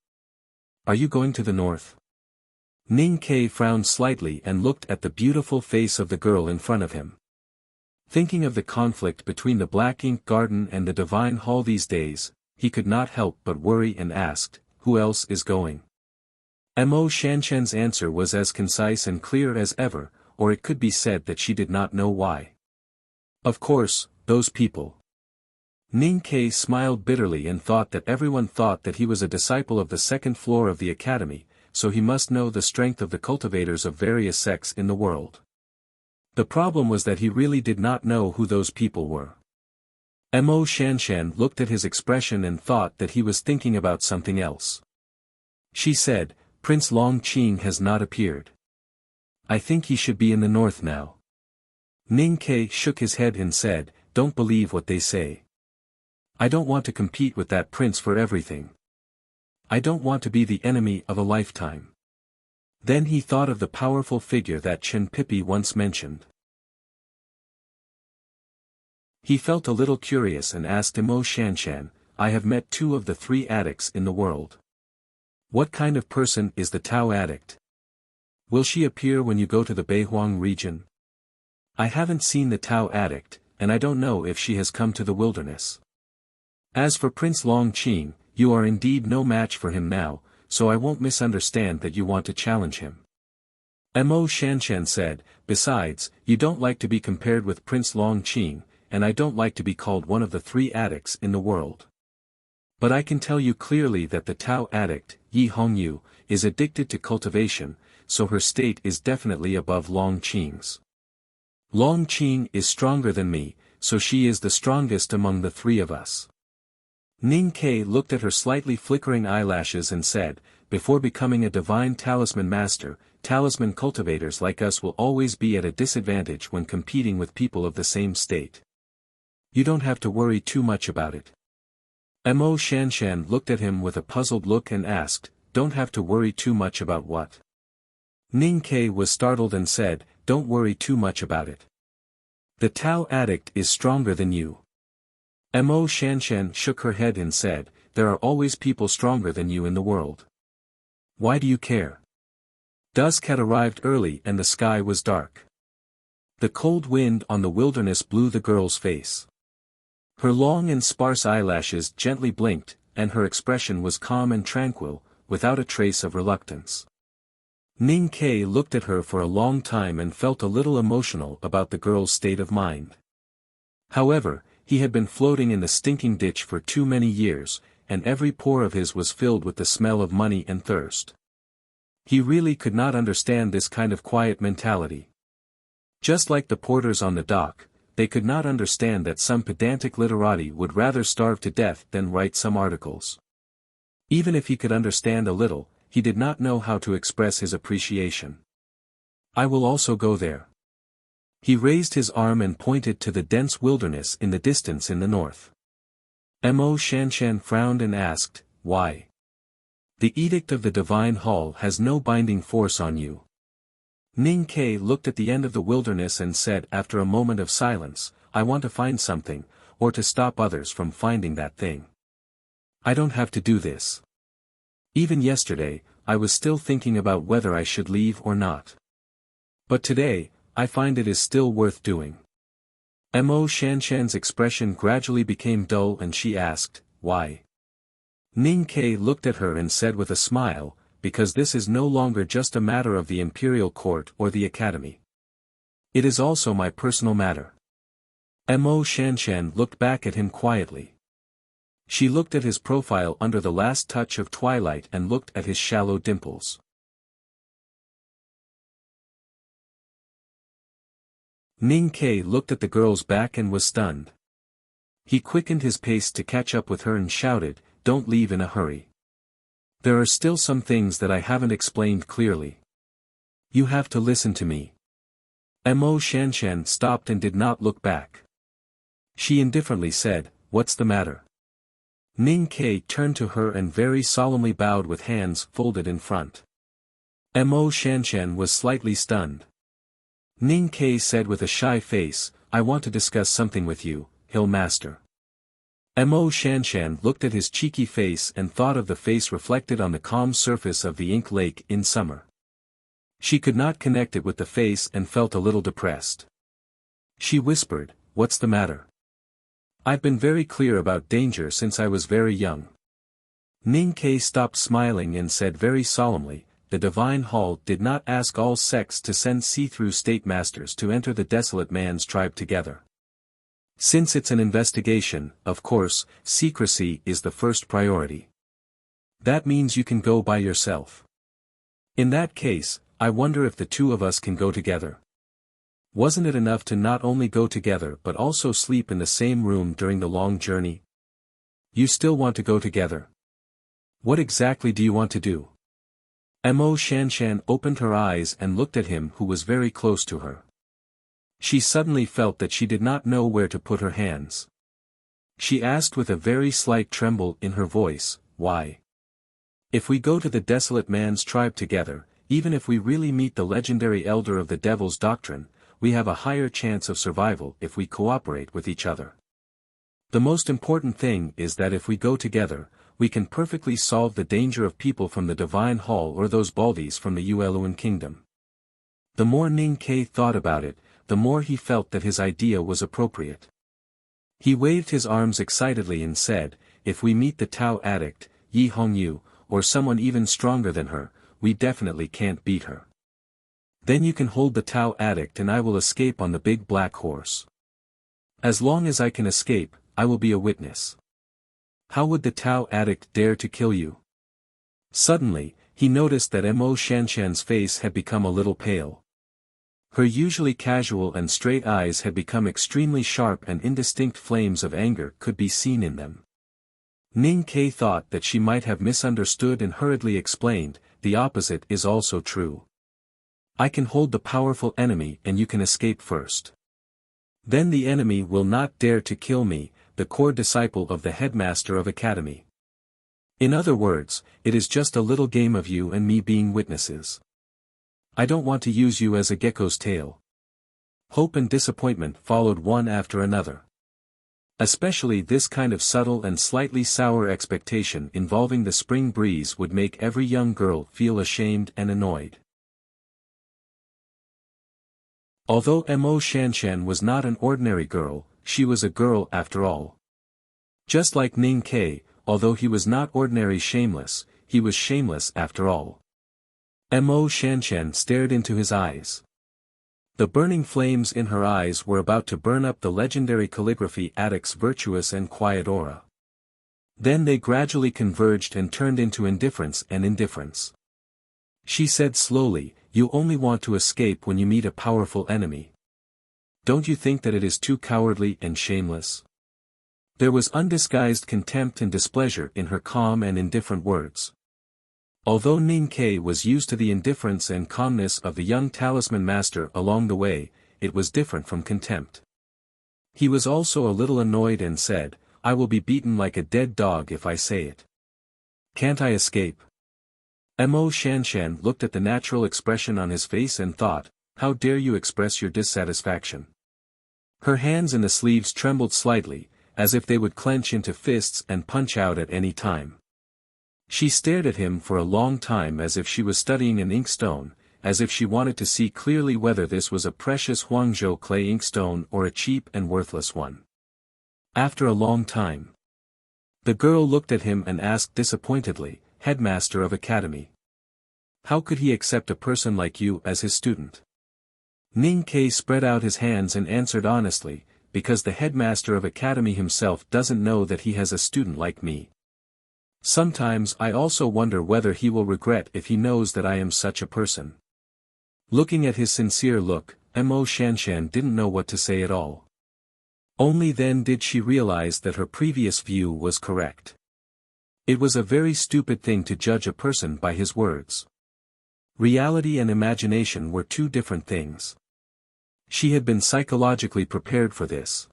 "Are you going to the north?" Ning Ke frowned slightly and looked at the beautiful face of the girl in front of him. Thinking of the conflict between the Black Ink Garden and the Divine Hall these days, he could not help but worry and asked, "Who else is going?" Mo Shanshan's answer was as concise and clear as ever, or it could be said that she did not know why. "Of course, those people." Ning Ke smiled bitterly and thought that everyone thought that he was a disciple of the second floor of the academy, so he must know the strength of the cultivators of various sects in the world. The problem was that he really did not know who those people were. Mo Shanshan looked at his expression and thought that he was thinking about something else. She said, "Prince Long Qing has not appeared. I think he should be in the north now." Ning Ke shook his head and said, "Don't believe what they say. I don't want to compete with that prince for everything. I don't want to be the enemy of a lifetime. Then he thought of the powerful figure that Chen Pipi once mentioned. He felt a little curious and asked Mo Shanshan, I have met 2 of the 3 addicts in the world. What kind of person is the Tao addict? Will she appear when you go to the Beihuang region? I haven't seen the Tao addict, and I don't know if she has come to the wilderness. As for Prince Long Qing, you are indeed no match for him now, so I won't misunderstand that you want to challenge him. Mo Shanshan said, besides, you don't like to be compared with Prince Long Qing, and I don't like to be called one of the 3 addicts in the world. But I can tell you clearly that the Tao addict, Yi Hongyu, is addicted to cultivation, so her state is definitely above Long Qing's. Long Qing is stronger than me, so she is the strongest among the 3 of us. Ning Ke looked at her slightly flickering eyelashes and said, before becoming a divine talisman master, talisman cultivators like us will always be at a disadvantage when competing with people of the same state. You don't have to worry too much about it. Mo Shanshan looked at him with a puzzled look and asked, don't have to worry too much about what? Ning Ke was startled and said, don't worry too much about it. The Tao addict is stronger than you. Mo Shanshan shook her head and said, there are always people stronger than you in the world. Why do you care? Dusk had arrived early and the sky was dark. The cold wind on the wilderness blew the girl's face. Her long and sparse eyelashes gently blinked, and her expression was calm and tranquil, without a trace of reluctance. Ning Ke looked at her for a long time and felt a little emotional about the girl's state of mind. However, he had been floating in the stinking ditch for too many years, and every pore of his was filled with the smell of money and thirst. He really could not understand this kind of quiet mentality. Just like the porters on the dock, they could not understand that some pedantic literati would rather starve to death than write some articles. Even if he could understand a little, he did not know how to express his appreciation. I will also go there. He raised his arm and pointed to the dense wilderness in the distance in the north. Mo Shanshan frowned and asked, why? The edict of the Divine Hall has no binding force on you. Ning Ke looked at the end of the wilderness and said after a moment of silence, I want to find something, or to stop others from finding that thing. I don't have to do this. Even yesterday, I was still thinking about whether I should leave or not. But today, I find it is still worth doing. Mo Shanshan's expression gradually became dull and she asked, why? Ning Ke looked at her and said with a smile, because this is no longer just a matter of the imperial court or the academy. It is also my personal matter. Mo Shanshan looked back at him quietly. She looked at his profile under the last touch of twilight and looked at his shallow dimples. Ning Ke looked at the girl's back and was stunned. He quickened his pace to catch up with her and shouted, don't leave in a hurry. There are still some things that I haven't explained clearly. You have to listen to me. Mo Shanshan stopped and did not look back. She indifferently said, what's the matter? Ning Ke turned to her and very solemnly bowed with hands folded in front. Mo Shanshan was slightly stunned. Ning Ke said with a shy face, I want to discuss something with you, Hill Master. Mo Shanshan looked at his cheeky face and thought of the face reflected on the calm surface of the ink lake in summer. She could not connect it with the face and felt a little depressed. She whispered, what's the matter? I've been very clear about danger since I was very young. Ning Ke stopped smiling and said very solemnly, the Divine Hall did not ask all sects to send see-through state masters to enter the desolate man's tribe together. Since it's an investigation, of course, secrecy is the first priority. That means you can go by yourself. In that case, I wonder if the 2 of us can go together. Wasn't it enough to not only go together but also sleep in the same room during the long journey? You still want to go together? What exactly do you want to do? Mo Shanshan opened her eyes and looked at him who was very close to her. She suddenly felt that she did not know where to put her hands. She asked with a very slight tremble in her voice, "Why? If we go to the desolate man's tribe together, even if we really meet the legendary elder of the devil's doctrine, we have a higher chance of survival if we cooperate with each other. The most important thing is that if we go together, we can perfectly solve the danger of people from the Divine Hall or those Baldies from the Ueluan Kingdom." The more Ning Kai thought about it, the more he felt that his idea was appropriate. He waved his arms excitedly and said, "If we meet the Tao addict, Yi Hongyu, or someone even stronger than her, we definitely can't beat her. Then you can hold the Tao addict and I will escape on the big black horse. As long as I can escape, I will be a witness." "How would the Tao addict dare to kill you?" Suddenly, he noticed that Mo Shanshan's face had become a little pale. Her usually casual and straight eyes had become extremely sharp and indistinct flames of anger could be seen in them. Ning Kai thought that she might have misunderstood and hurriedly explained, "The opposite is also true. I can hold the powerful enemy and you can escape first. Then the enemy will not dare to kill me, the core disciple of the headmaster of academy. In other words, it is just a little game of you and me being witnesses. I don't want to use you as a gecko's tail." Hope and disappointment followed one after another. Especially this kind of subtle and slightly sour expectation involving the spring breeze would make every young girl feel ashamed and annoyed. Although Mo Shanshan was not an ordinary girl, she was a girl after all. Just like Ning Kai, although he was not ordinary shameless, he was shameless after all. Mo Shanshan stared into his eyes. The burning flames in her eyes were about to burn up the legendary calligraphy addict's virtuous and quiet aura. Then they gradually converged and turned into indifference and indifference. She said slowly, "You only want to escape when you meet a powerful enemy. Don't you think that it is too cowardly and shameless?" There was undisguised contempt and displeasure in her calm and indifferent words. Although Ning Kai was used to the indifference and calmness of the young talisman master along the way, it was different from contempt. He was also a little annoyed and said, "I will be beaten like a dead dog if I say it. Can't I escape?" Mo Shanshan looked at the natural expression on his face and thought, "How dare you express your dissatisfaction?" Her hands in the sleeves trembled slightly, as if they would clench into fists and punch out at any time. She stared at him for a long time as if she was studying an inkstone, as if she wanted to see clearly whether this was a precious Huangzhou clay inkstone or a cheap and worthless one. After a long time, the girl looked at him and asked disappointedly, "Headmaster of Academy. How could he accept a person like you as his student?" Ning Kai spread out his hands and answered honestly, "Because the headmaster of Academy himself doesn't know that he has a student like me. Sometimes I also wonder whether he will regret if he knows that I am such a person." Looking at his sincere look, Mo Shanshan didn't know what to say at all. Only then did she realize that her previous view was correct. It was a very stupid thing to judge a person by his words. Reality and imagination were two different things. She had been psychologically prepared for this.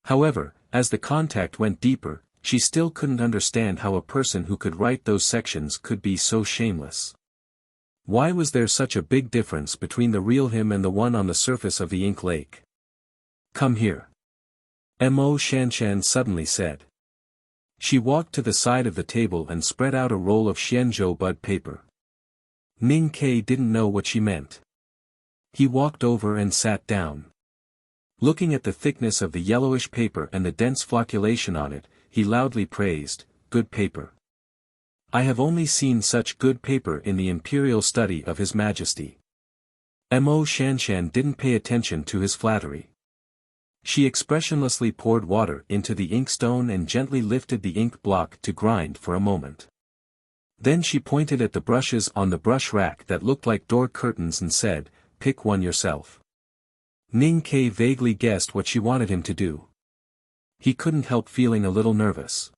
However, as the contact went deeper, she still couldn't understand how a person who could write those sections could be so shameless. Why was there such a big difference between the real him and the one on the surface of the ink lake? "Come here," Mo Shanshan suddenly said. She walked to the side of the table and spread out a roll of Xianzhou bud paper. Ning Kai didn't know what she meant. He walked over and sat down. Looking at the thickness of the yellowish paper and the dense flocculation on it, he loudly praised, "Good paper. I have only seen such good paper in the imperial study of His Majesty." Mo Shanshan didn't pay attention to his flattery. She expressionlessly poured water into the inkstone and gently lifted the ink block to grind for a moment. Then she pointed at the brushes on the brush rack that looked like door curtains and said, "Pick one yourself." Ning Kai vaguely guessed what she wanted him to do. He couldn't help feeling a little nervous.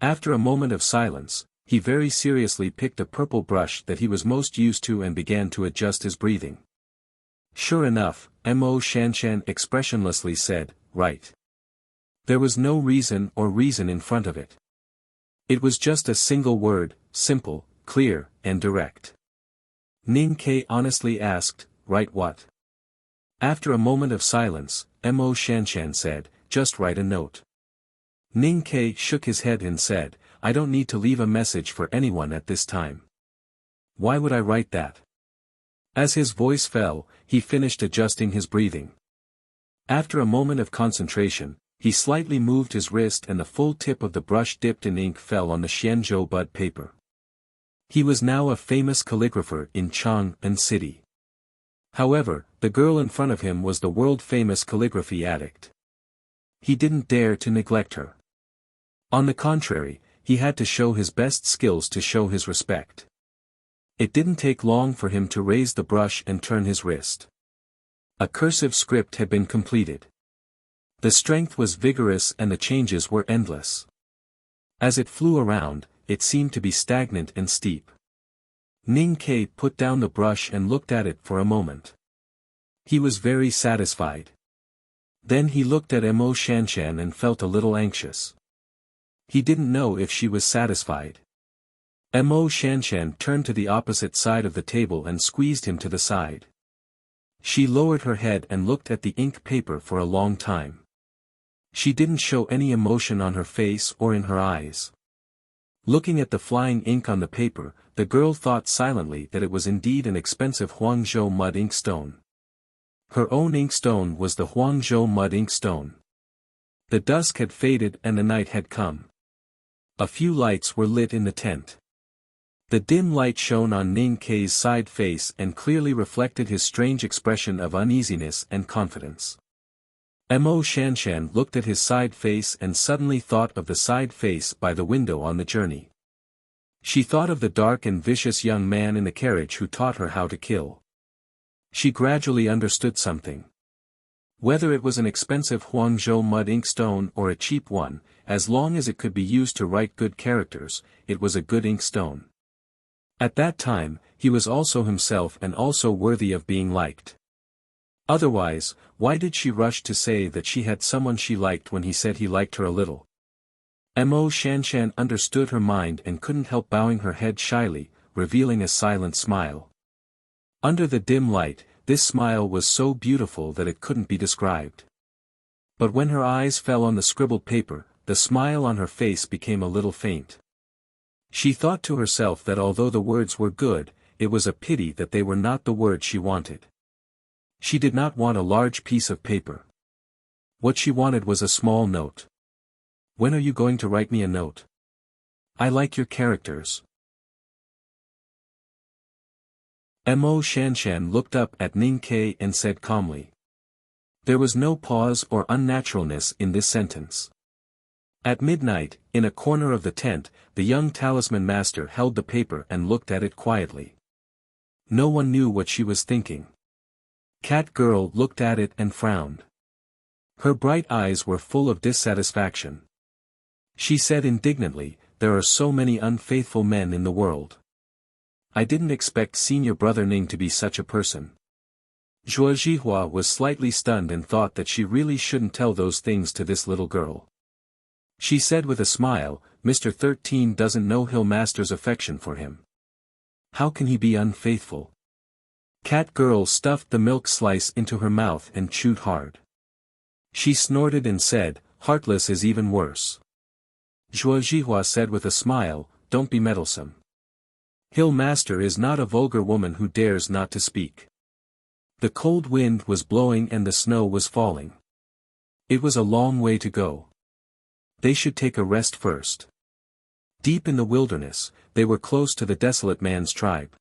After a moment of silence, he very seriously picked a purple brush that he was most used to and began to adjust his breathing. Sure enough, Mo Shanshan expressionlessly said, right. There was no reason in front of it. It was just a single word, simple, clear, and direct. Ning Ke honestly asked, write what? After a moment of silence, Mo Shanshan said, just write a note. Ning Ke shook his head and said, I don't need to leave a message for anyone at this time. Why would I write that? As his voice fell, he finished adjusting his breathing. After a moment of concentration, he slightly moved his wrist and the full tip of the brush dipped in ink fell on the Xianzhou bud paper. He was now a famous calligrapher in Chang'an City. However, the girl in front of him was the world-famous calligraphy addict. He didn't dare to neglect her. On the contrary, he had to show his best skills to show his respect. It didn't take long for him to raise the brush and turn his wrist. A cursive script had been completed. The strength was vigorous and the changes were endless. As it flew around, it seemed to be stagnant and steep. Ning Ke put down the brush and looked at it for a moment. He was very satisfied. Then he looked at Mo Shanshan and felt a little anxious. He didn't know if she was satisfied. Mo Shanshan turned to the opposite side of the table and squeezed him to the side. She lowered her head and looked at the ink paper for a long time. She didn't show any emotion on her face or in her eyes. Looking at the flying ink on the paper, the girl thought silently that it was indeed an expensive Huangzhou mud inkstone. Her own inkstone was the Huangzhou mud inkstone. The dusk had faded and the night had come. A few lights were lit in the tent. The dim light shone on Ning Ke's side face and clearly reflected his strange expression of uneasiness and confidence. Mo Shanshan looked at his side face and suddenly thought of the side face by the window on the journey. She thought of the dark and vicious young man in the carriage who taught her how to kill. She gradually understood something. Whether it was an expensive Huangzhou mud inkstone or a cheap one, as long as it could be used to write good characters, it was a good inkstone. At that time, he was also himself and also worthy of being liked. Otherwise, why did she rush to say that she had someone she liked when he said he liked her a little? Mo Shanshan understood her mind and couldn't help bowing her head shyly, revealing a silent smile. Under the dim light, this smile was so beautiful that it couldn't be described. But when her eyes fell on the scribbled paper, the smile on her face became a little faint. She thought to herself that although the words were good, it was a pity that they were not the words she wanted. She did not want a large piece of paper. What she wanted was a small note. When are you going to write me a note? I like your characters. Mo Shanshan looked up at Ning Ke and said calmly. There was no pause or unnaturalness in this sentence. At midnight, in a corner of the tent, the young talisman master held the paper and looked at it quietly. No one knew what she was thinking. Cat Girl looked at it and frowned. Her bright eyes were full of dissatisfaction. She said indignantly, there are so many unfaithful men in the world. I didn't expect senior brother Ning to be such a person. Zhuo Zhihua was slightly stunned and thought that she really shouldn't tell those things to this little girl. She said with a smile, Mr. 13 doesn't know Hill Master's affection for him. How can he be unfaithful? Cat Girl stuffed the milk slice into her mouth and chewed hard. She snorted and said, heartless is even worse. Zhuo Zhihua said with a smile, don't be meddlesome. Hill Master is not a vulgar woman who dares not to speak. The cold wind was blowing and the snow was falling. It was a long way to go. They should take a rest first. Deep in the wilderness, they were close to the desolate man's tribe.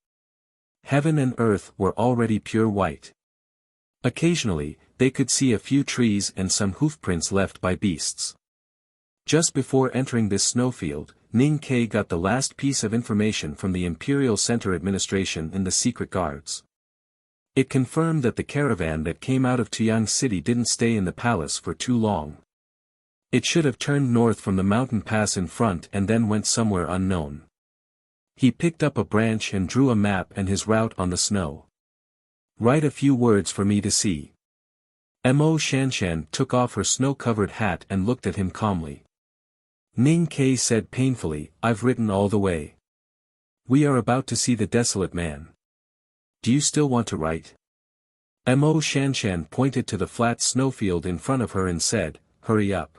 Heaven and earth were already pure white. Occasionally, they could see a few trees and some hoofprints left by beasts. Just before entering this snowfield, Ning Ke got the last piece of information from the Imperial Center Administration and the Secret Guards. It confirmed that the caravan that came out of Tuyang City didn't stay in the palace for too long. It should have turned north from the mountain pass in front and then went somewhere unknown. He picked up a branch and drew a map and his route on the snow. Write a few words for me to see. Mo Shanshan took off her snow-covered hat and looked at him calmly. Ning Ke said painfully, I've written all the way. We are about to see the desolate man. Do you still want to write? Mo Shanshan pointed to the flat snowfield in front of her and said, hurry up.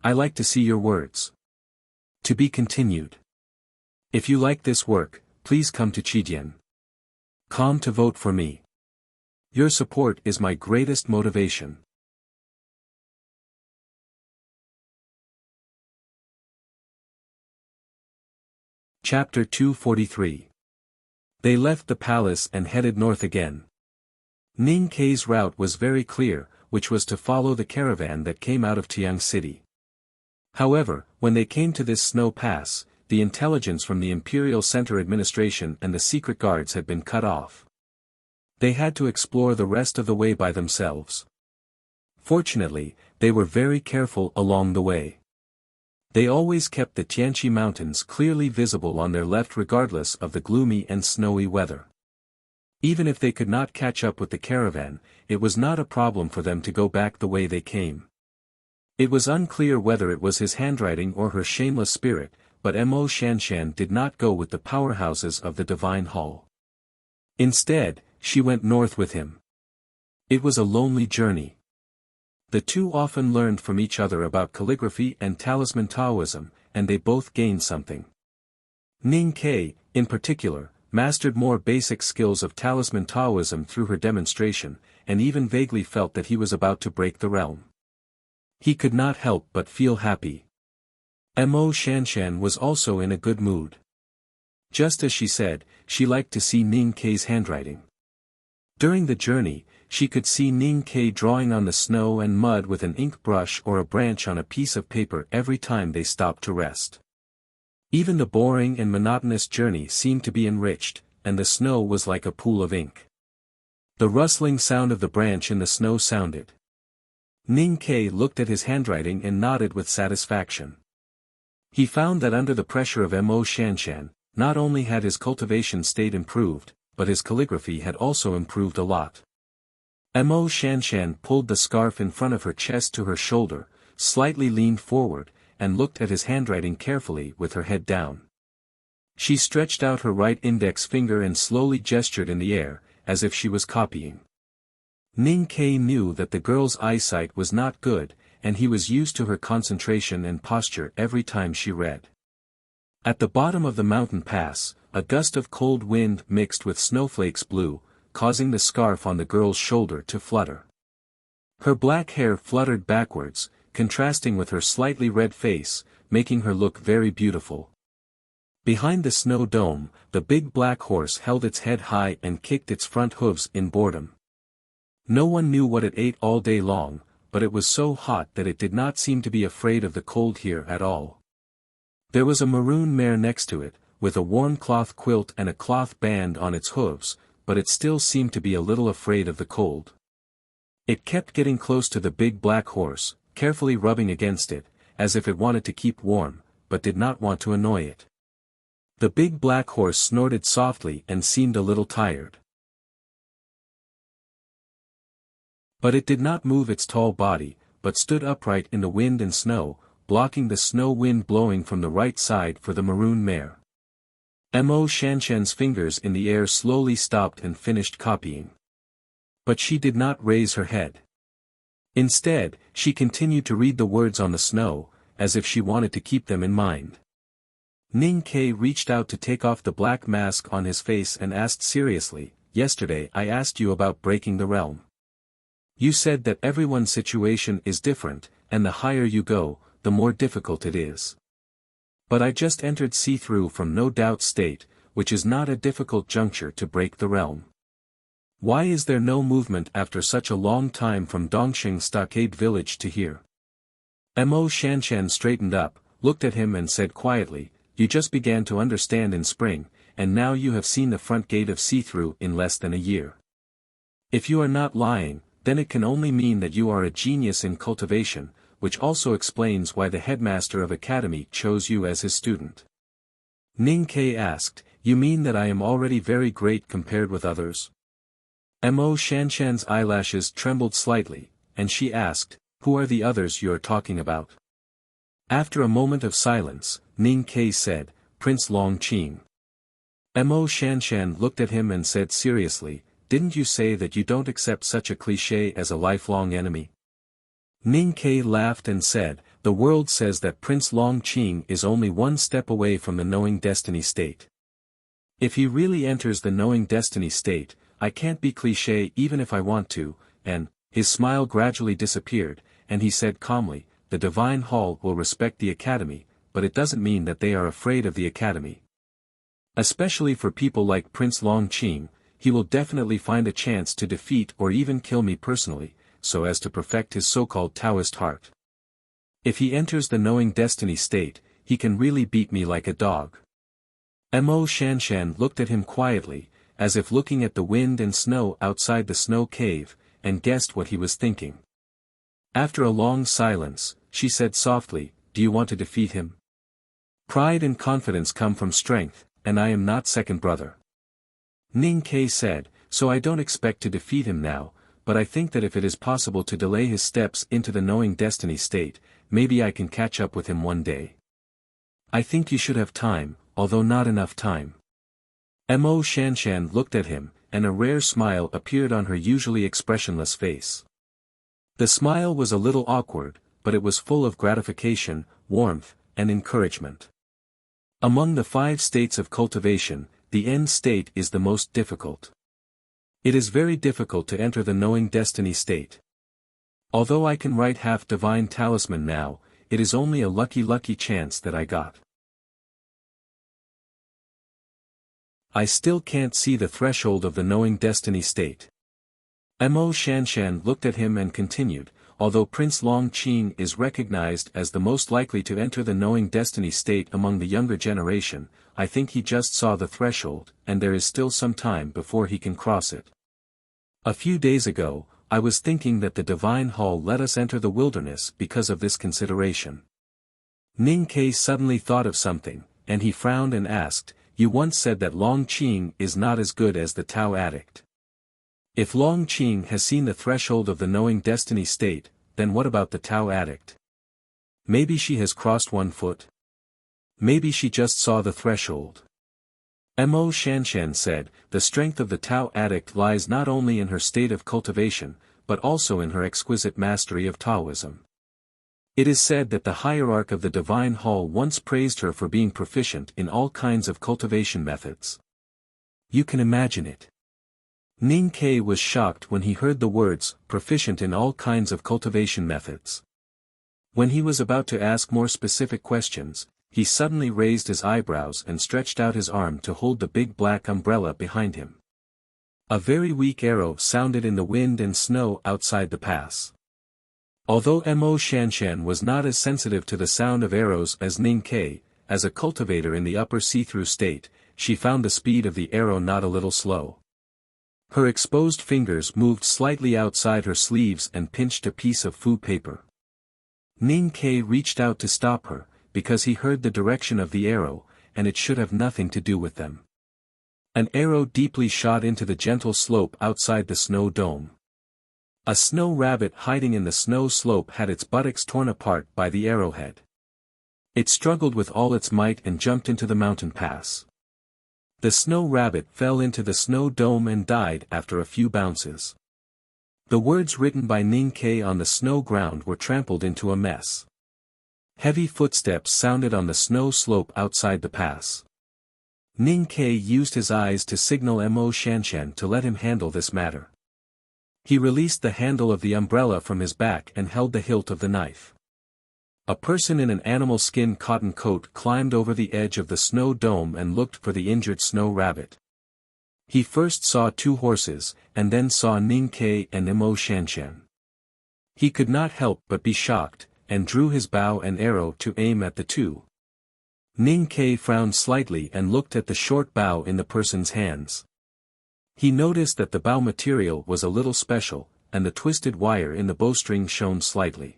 I like to see your words. To be continued. If you like this work, please come to Chidian. Come to vote for me. Your support is my greatest motivation. Chapter 243. They left the palace and headed north again. Ning Ke's route was very clear, which was to follow the caravan that came out of Tiang City. However, when they came to this snow pass, the intelligence from the Imperial Center Administration and the secret guards had been cut off. They had to explore the rest of the way by themselves. Fortunately, they were very careful along the way. They always kept the Tianqi Mountains clearly visible on their left regardless of the gloomy and snowy weather. Even if they could not catch up with the caravan, it was not a problem for them to go back the way they came. It was unclear whether it was his handwriting or her shameless spirit, but Mo Shanshan did not go with the powerhouses of the Divine Hall. Instead, she went north with him. It was a lonely journey. The two often learned from each other about calligraphy and talisman Taoism, and they both gained something. Ning Ke, in particular, mastered more basic skills of talisman Taoism through her demonstration, and even vaguely felt that he was about to break the realm. He could not help but feel happy. Mo Shanshan was also in a good mood. Just as she said, she liked to see Ning Ke's handwriting. During the journey, she could see Ning Ke drawing on the snow and mud with an ink brush or a branch on a piece of paper every time they stopped to rest. Even the boring and monotonous journey seemed to be enriched, and the snow was like a pool of ink. The rustling sound of the branch in the snow sounded. Ning Ke looked at his handwriting and nodded with satisfaction. He found that under the pressure of Mo Shanshan, not only had his cultivation state improved, but his calligraphy had also improved a lot. Mo Shanshan pulled the scarf in front of her chest to her shoulder, slightly leaned forward, and looked at his handwriting carefully with her head down. She stretched out her right index finger and slowly gestured in the air, as if she was copying. Ning Ke knew that the girl's eyesight was not good, and he was used to her concentration and posture every time she read. At the bottom of the mountain pass, a gust of cold wind mixed with snowflakes blew, causing the scarf on the girl's shoulder to flutter. Her black hair fluttered backwards, contrasting with her slightly red face, making her look very beautiful. Behind the snow dome, the big black horse held its head high and kicked its front hooves in boredom. No one knew what it ate all day long, but it was so hot that it did not seem to be afraid of the cold here at all. There was a maroon mare next to it, with a warm cloth quilt and a cloth band on its hooves, but it still seemed to be a little afraid of the cold. It kept getting close to the big black horse, carefully rubbing against it, as if it wanted to keep warm, but did not want to annoy it. The big black horse snorted softly and seemed a little tired. But it did not move its tall body, but stood upright in the wind and snow, blocking the snow wind blowing from the right side for the maroon mare. Mo Shanshan's fingers in the air slowly stopped and finished copying. But she did not raise her head. Instead, she continued to read the words on the snow, as if she wanted to keep them in mind. Ning Ke reached out to take off the black mask on his face and asked seriously, "Yesterday I asked you about breaking the realm. You said that everyone's situation is different, and the higher you go, the more difficult it is. But I just entered see-through from no doubt state, which is not a difficult juncture to break the realm. Why is there no movement after such a long time from Dongxing Stockade Village to here?" Mo Shanshan straightened up, looked at him and said quietly, "You just began to understand in spring, and now you have seen the front gate of see-through in less than a year. If you are not lying, then it can only mean that you are a genius in cultivation, which also explains why the headmaster of academy chose you as his student." Ning Ke asked, "You mean that I am already very great compared with others?" Mo Shanshan's eyelashes trembled slightly, and she asked, "Who are the others you are talking about?" After a moment of silence, Ning Kai said, "Prince Long Qing." Mo Shanshan looked at him and said seriously, "Didn't you say that you don't accept such a cliché as a lifelong enemy?" Ning Kai laughed and said, "The world says that Prince Long Qing is only one step away from the knowing destiny state. If he really enters the knowing destiny state, I can't be cliché even if I want to," and, his smile gradually disappeared, and he said calmly, "The Divine Hall will respect the Academy, but it doesn't mean that they are afraid of the Academy. Especially for people like Prince Long Qing, he will definitely find a chance to defeat or even kill me personally, so as to perfect his so-called Taoist heart. If he enters the knowing destiny state, he can really beat me like a dog." Mo Shanshan looked at him quietly, as if looking at the wind and snow outside the snow cave, and guessed what he was thinking. After a long silence, she said softly, "Do you want to defeat him? Pride and confidence come from strength, and I am not second brother." Ning Kai said, "So I don't expect to defeat him now, but I think that if it is possible to delay his steps into the knowing destiny state, maybe I can catch up with him one day. I think you should have time, although not enough time." Mo Shanshan looked at him, and a rare smile appeared on her usually expressionless face. The smile was a little awkward, but it was full of gratification, warmth, and encouragement. Among the 5 states of cultivation, the end state is the most difficult. It is very difficult to enter the knowing destiny state. Although I can write half divine talisman now, it is only a lucky chance that I got. I still can't see the threshold of the knowing destiny state. Mo Shanshan looked at him and continued, "Although Prince Long Qing is recognized as the most likely to enter the knowing destiny state among the younger generation, I think he just saw the threshold, and there is still some time before he can cross it. A few days ago, I was thinking that the Divine Hall let us enter the wilderness because of this consideration." Ning Kai suddenly thought of something, and he frowned and asked, "You once said that Long Qing is not as good as the Tao addict. If Long Qing has seen the threshold of the knowing destiny state, then what about the Tao addict? Maybe she has crossed one foot? Maybe she just saw the threshold." Mo Shanshan said, "The strength of the Tao addict lies not only in her state of cultivation, but also in her exquisite mastery of Taoism. It is said that the hierarch of the Divine Hall once praised her for being proficient in all kinds of cultivation methods. You can imagine it." Ning Kai was shocked when he heard the words, "proficient in all kinds of cultivation methods." When he was about to ask more specific questions, he suddenly raised his eyebrows and stretched out his arm to hold the big black umbrella behind him. A very weak arrow sounded in the wind and snow outside the pass. Although Mo Shanshan was not as sensitive to the sound of arrows as Ning Kai, as a cultivator in the upper see-through state, she found the speed of the arrow not a little slow. Her exposed fingers moved slightly outside her sleeves and pinched a piece of food paper. Ning Kai reached out to stop her, because he heard the direction of the arrow, and it should have nothing to do with them. An arrow deeply shot into the gentle slope outside the snow dome. A snow rabbit hiding in the snow slope had its buttocks torn apart by the arrowhead. It struggled with all its might and jumped into the mountain pass. The snow rabbit fell into the snow dome and died after a few bounces. The words written by Ning Kai on the snow ground were trampled into a mess. Heavy footsteps sounded on the snow slope outside the pass. Ning Kai used his eyes to signal Mo Shanshan to let him handle this matter. He released the handle of the umbrella from his back and held the hilt of the knife. A person in an animal skin cotton coat climbed over the edge of the snow dome and looked for the injured snow rabbit. He first saw 2 horses, and then saw Ning Kai and Mo Shanshan. He could not help but be shocked, and drew his bow and arrow to aim at the 2. Ning Kai frowned slightly and looked at the short bow in the person's hands. He noticed that the bow material was a little special, and the twisted wire in the bowstring shone slightly.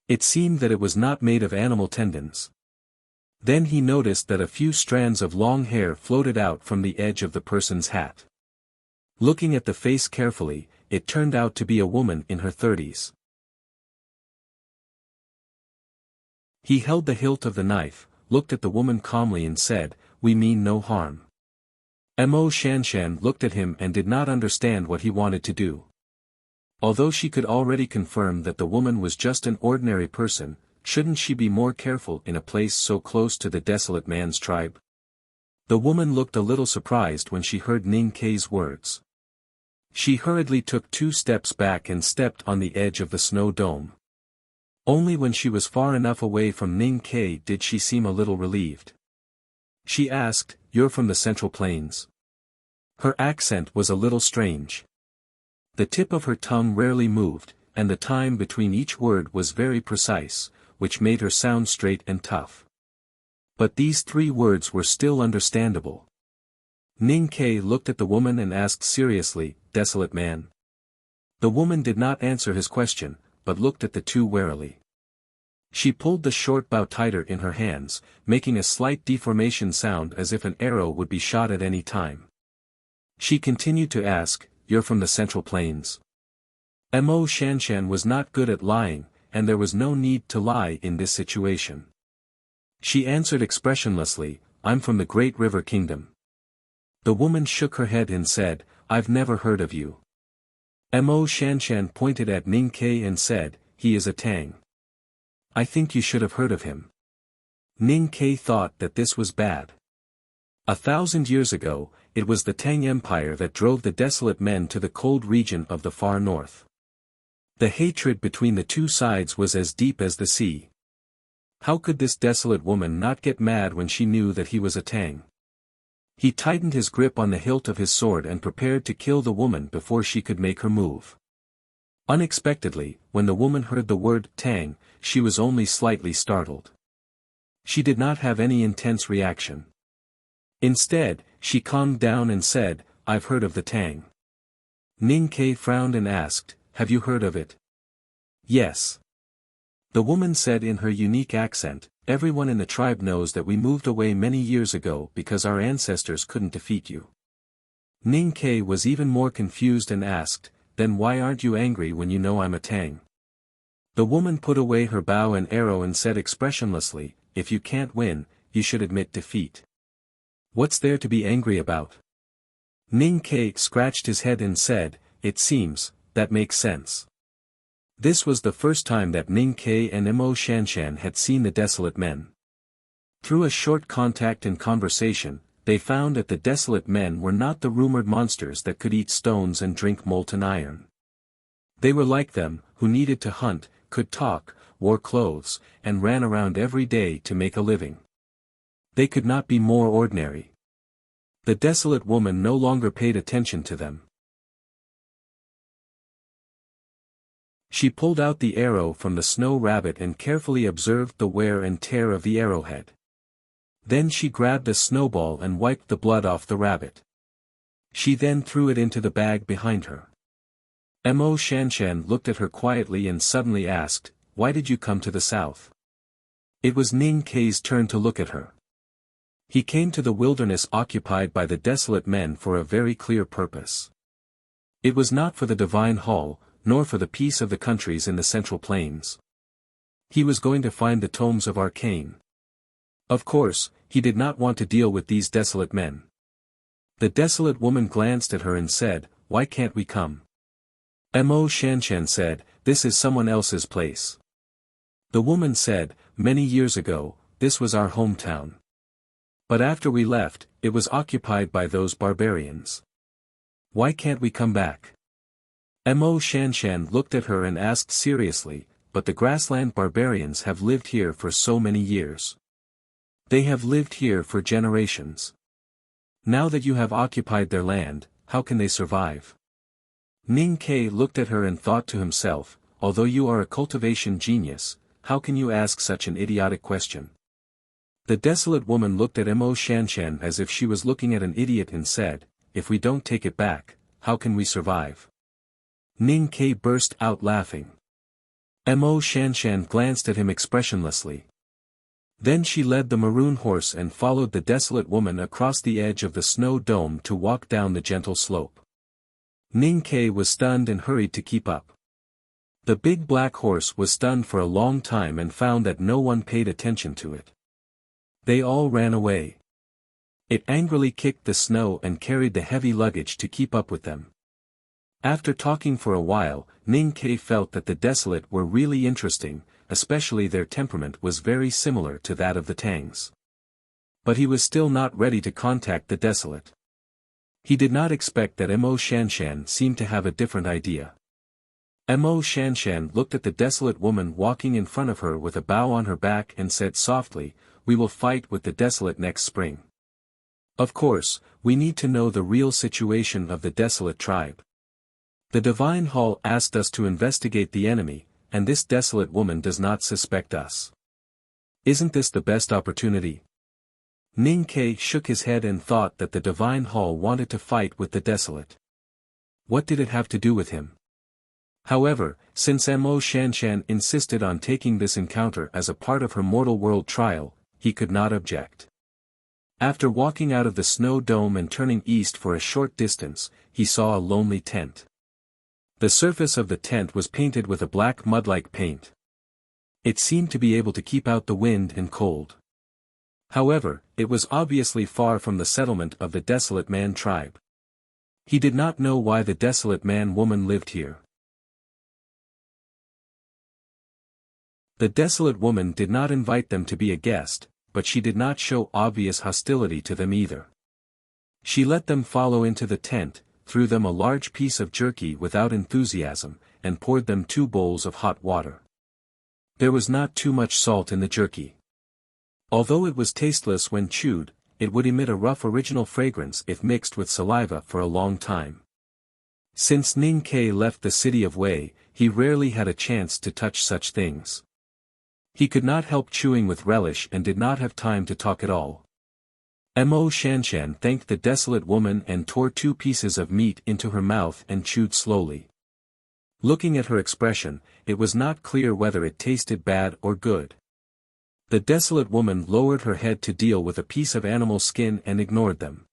It seemed that it was not made of animal tendons. Then he noticed that a few strands of long hair floated out from the edge of the person's hat. Looking at the face carefully, it turned out to be a woman in her 30s. He held the hilt of the knife, looked at the woman calmly and said, "We mean no harm." Mo Shanshan looked at him and did not understand what he wanted to do. Although she could already confirm that the woman was just an ordinary person, shouldn't she be more careful in a place so close to the desolate man's tribe? The woman looked a little surprised when she heard Ning Kei's words. She hurriedly took 2 steps back and stepped on the edge of the snow dome. Only when she was far enough away from Ning Kei did she seem a little relieved. She asked, "You're from the Central Plains?" Her accent was a little strange. The tip of her tongue rarely moved, and the time between each word was very precise, which made her sound straight and tough. But these 3 words were still understandable. Ning Kei looked at the woman and asked seriously, "Desolate man?" The woman did not answer his question, but looked at the 2 warily. She pulled the short bow tighter in her hands, making a slight deformation sound as if an arrow would be shot at any time. She continued to ask, "You're from the Central Plains?" Mo Shanshan was not good at lying, and there was no need to lie in this situation. She answered expressionlessly, "I'm from the Great River Kingdom." The woman shook her head and said, "I've never heard of you." Mo Shanshan pointed at Ning Kei and said, "He is a Tang. I think you should have heard of him." Ning Kei thought that this was bad. 1,000 years ago, it was the Tang Empire that drove the desolate men to the cold region of the far north. The hatred between the 2 sides was as deep as the sea. How could this desolate woman not get mad when she knew that he was a Tang? He tightened his grip on the hilt of his sword and prepared to kill the woman before she could make her move. Unexpectedly, when the woman heard the word Tang, she was only slightly startled. She did not have any intense reaction. Instead, she calmed down and said, "I've heard of the Tang." Ning Kei frowned and asked, "Have you heard of it?" "Yes." The woman said in her unique accent, "Everyone in the tribe knows that we moved away many years ago because our ancestors couldn't defeat you." Ning Kei was even more confused and asked, "Then why aren't you angry when you know I'm a Tang?" The woman put away her bow and arrow and said expressionlessly, "If you can't win, you should admit defeat. What's there to be angry about?" Ning Kei scratched his head and said, "It seems, that makes sense." This was the first time that Ning Kei and Mo Shanshan had seen the desolate men. Through a short contact and conversation, they found that the desolate men were not the rumored monsters that could eat stones and drink molten iron. They were like them, who needed to hunt, could talk, wore clothes, and ran around every day to make a living. They could not be more ordinary. The desolate woman no longer paid attention to them. She pulled out the arrow from the snow rabbit and carefully observed the wear and tear of the arrowhead. Then she grabbed a snowball and wiped the blood off the rabbit. She then threw it into the bag behind her. Mo Shanshan looked at her quietly and suddenly asked, "Why did you come to the south?" It was Ning Kei's turn to look at her. He came to the wilderness occupied by the desolate men for a very clear purpose. It was not for the divine hall, nor for the peace of the countries in the Central Plains. He was going to find the tomes of Arcane. Of course, he did not want to deal with these desolate men. The desolate woman glanced at her and said, "Why can't we come?" Mo Shanshan said, "This is someone else's place." The woman said, "Many years ago, this was our hometown. But after we left, it was occupied by those barbarians. Why can't we come back?" Mo Shanshan looked at her and asked seriously, "But the grassland barbarians have lived here for so many years. They have lived here for generations. Now that you have occupied their land, how can they survive?" Ning Kei looked at her and thought to himself, "Although you are a cultivation genius, how can you ask such an idiotic question?" The desolate woman looked at Mo Shanshan as if she was looking at an idiot and said, "If we don't take it back, how can we survive?" Ning Kei burst out laughing. Mo Shanshan glanced at him expressionlessly. Then she led the maroon horse and followed the desolate woman across the edge of the snow dome to walk down the gentle slope. Ning Ke was stunned and hurried to keep up. The big black horse was stunned for a long time and found that no one paid attention to it. They all ran away. It angrily kicked the snow and carried the heavy luggage to keep up with them. After talking for a while, Ning Ke felt that the Desolate were really interesting, especially their temperament was very similar to that of the Tangs. But he was still not ready to contact the Desolate. He did not expect that Mo Shanshan seemed to have a different idea. Mo Shanshan looked at the desolate woman walking in front of her with a bow on her back and said softly, "We will fight with the Desolate next spring. Of course, we need to know the real situation of the Desolate tribe. The Divine Hall asked us to investigate the enemy, and this desolate woman does not suspect us. Isn't this the best opportunity?" Ning Ke shook his head and thought that the Divine Hall wanted to fight with the Desolate. What did it have to do with him? However, since Mo Shanshan insisted on taking this encounter as a part of her mortal world trial, he could not object. After walking out of the snow dome and turning east for a short distance, he saw a lonely tent. The surface of the tent was painted with a black mud-like paint. It seemed to be able to keep out the wind and cold. However, it was obviously far from the settlement of the Desolate Man tribe. He did not know why the Desolate Man-woman lived here. The Desolate Woman did not invite them to be a guest, but she did not show obvious hostility to them either. She let them follow into the tent, threw them a large piece of jerky without enthusiasm, and poured them 2 bowls of hot water. There was not too much salt in the jerky. Although it was tasteless when chewed, it would emit a rough original fragrance if mixed with saliva for a long time. Since Ning Ke left the city of Wei, he rarely had a chance to touch such things. He could not help chewing with relish and did not have time to talk at all. Mo Shanshan thanked the desolate woman and tore 2 pieces of meat into her mouth and chewed slowly. Looking at her expression, it was not clear whether it tasted bad or good. The desolate woman lowered her head to deal with a piece of animal skin and ignored them.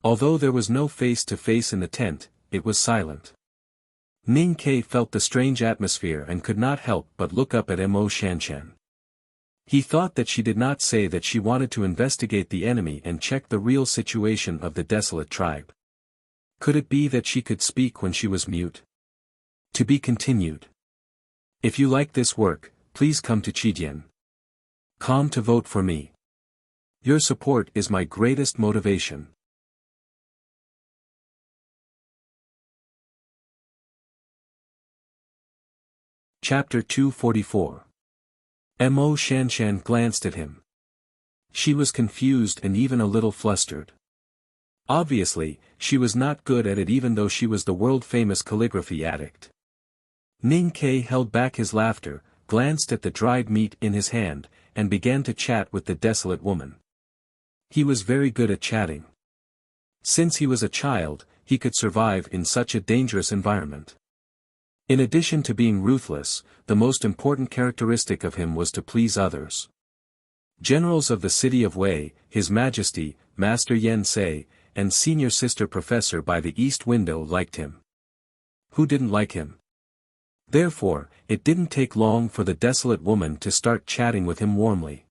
Although there was no face-to-face in the tent, it was silent. Ning Ke felt the strange atmosphere and could not help but look up at Mo Shanshan. He thought that she did not say that she wanted to investigate the enemy and check the real situation of the desolate tribe. Could it be that she could speak when she was mute? To be continued. If you like this work, please come to Chidian.com to vote for me. Your support is my greatest motivation. Chapter 244. Mo Shanshan glanced at him. She was confused and even a little flustered. Obviously, she was not good at it even though she was the world-famous calligraphy addict. Ning Ke held back his laughter, glanced at the dried meat in his hand, and began to chat with the desolate woman. He was very good at chatting. Since he was a child, he could survive in such a dangerous environment. In addition to being ruthless, the most important characteristic of him was to please others. Generals of the city of Wei, His Majesty, Master Yen Sei, and Senior Sister Professor by the East Window liked him. Who didn't like him? Therefore, it didn't take long for the desolate woman to start chatting with him warmly.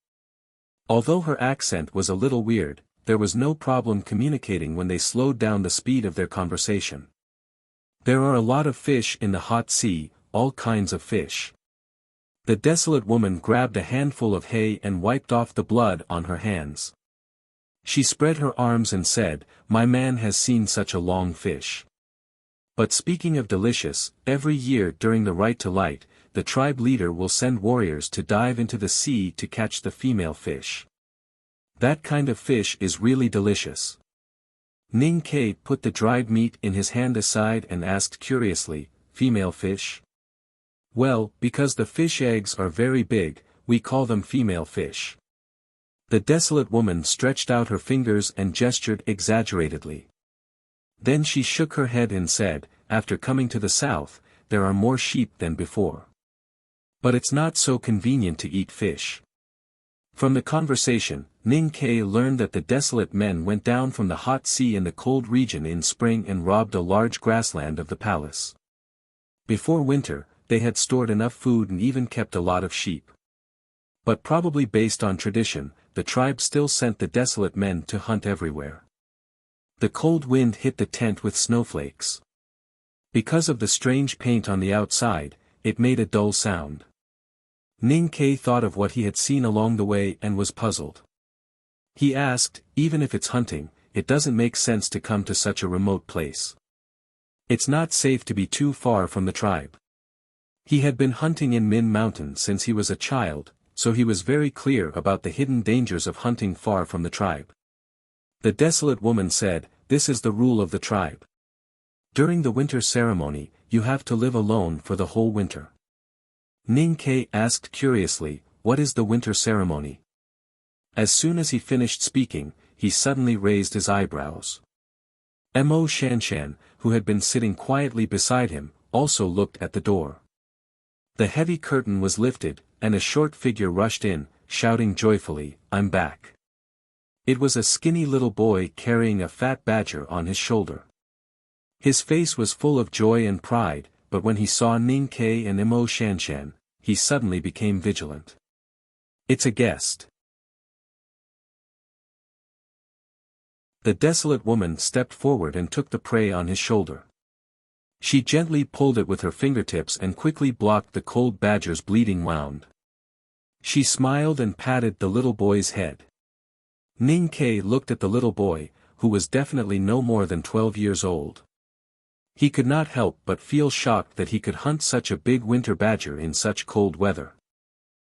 Although her accent was a little weird, there was no problem communicating when they slowed down the speed of their conversation. There are a lot of fish in the hot sea, all kinds of fish. The desolate woman grabbed a handful of hay and wiped off the blood on her hands. She spread her arms and said, "My man has seen such a long fish. But speaking of delicious, every year during the Right to Light, the tribe leader will send warriors to dive into the sea to catch the female fish. That kind of fish is really delicious." Ning Ke put the dried meat in his hand aside and asked curiously, "Female fish?" "Well, because the fish eggs are very big, we call them female fish." The desolate woman stretched out her fingers and gestured exaggeratedly. Then she shook her head and said, "After coming to the south, there are more sheep than before. But it's not so convenient to eat fish." From the conversation, Ning Ke learned that the desolate men went down from the hot sea in the cold region in spring and robbed a large grassland of the palace. Before winter, they had stored enough food and even kept a lot of sheep. But probably based on tradition, the tribe still sent the desolate men to hunt everywhere. The cold wind hit the tent with snowflakes. Because of the strange paint on the outside, it made a dull sound. Ning Ke thought of what he had seen along the way and was puzzled. He asked, even if it's hunting, it doesn't make sense to come to such a remote place. It's not safe to be too far from the tribe. He had been hunting in Min Mountain since he was a child, so he was very clear about the hidden dangers of hunting far from the tribe. The desolate woman said, "This is the rule of the tribe. During the winter ceremony, you have to live alone for the whole winter." Ning Ke asked curiously, "What is the winter ceremony?" As soon as he finished speaking, he suddenly raised his eyebrows. Mo Shanshan, who had been sitting quietly beside him, also looked at the door. The heavy curtain was lifted, and a short figure rushed in, shouting joyfully, "I'm back." It was a skinny little boy carrying a fat badger on his shoulder. His face was full of joy and pride, but when he saw Ning Ke and Mo Shanshan, he suddenly became vigilant. "It's a guest." The desolate woman stepped forward and took the prey on his shoulder. She gently pulled it with her fingertips and quickly blocked the cold badger's bleeding wound. She smiled and patted the little boy's head. Ning Ke looked at the little boy, who was definitely no more than 12 years old. He could not help but feel shocked that he could hunt such a big winter badger in such cold weather.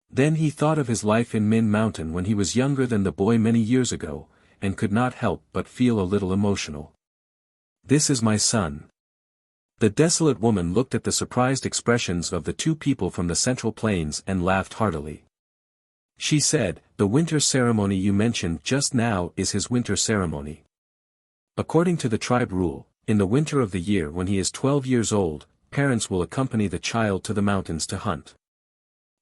Then he thought of his life in Min Mountain when he was younger than the boy many years ago, and could not help but feel a little emotional. "This is my son." The desolate woman looked at the surprised expressions of the two people from the Central Plains and laughed heartily. She said, "The winter ceremony you mentioned just now is his winter ceremony. According to the tribe rule, in the winter of the year when he is 12 years old, parents will accompany the child to the mountains to hunt.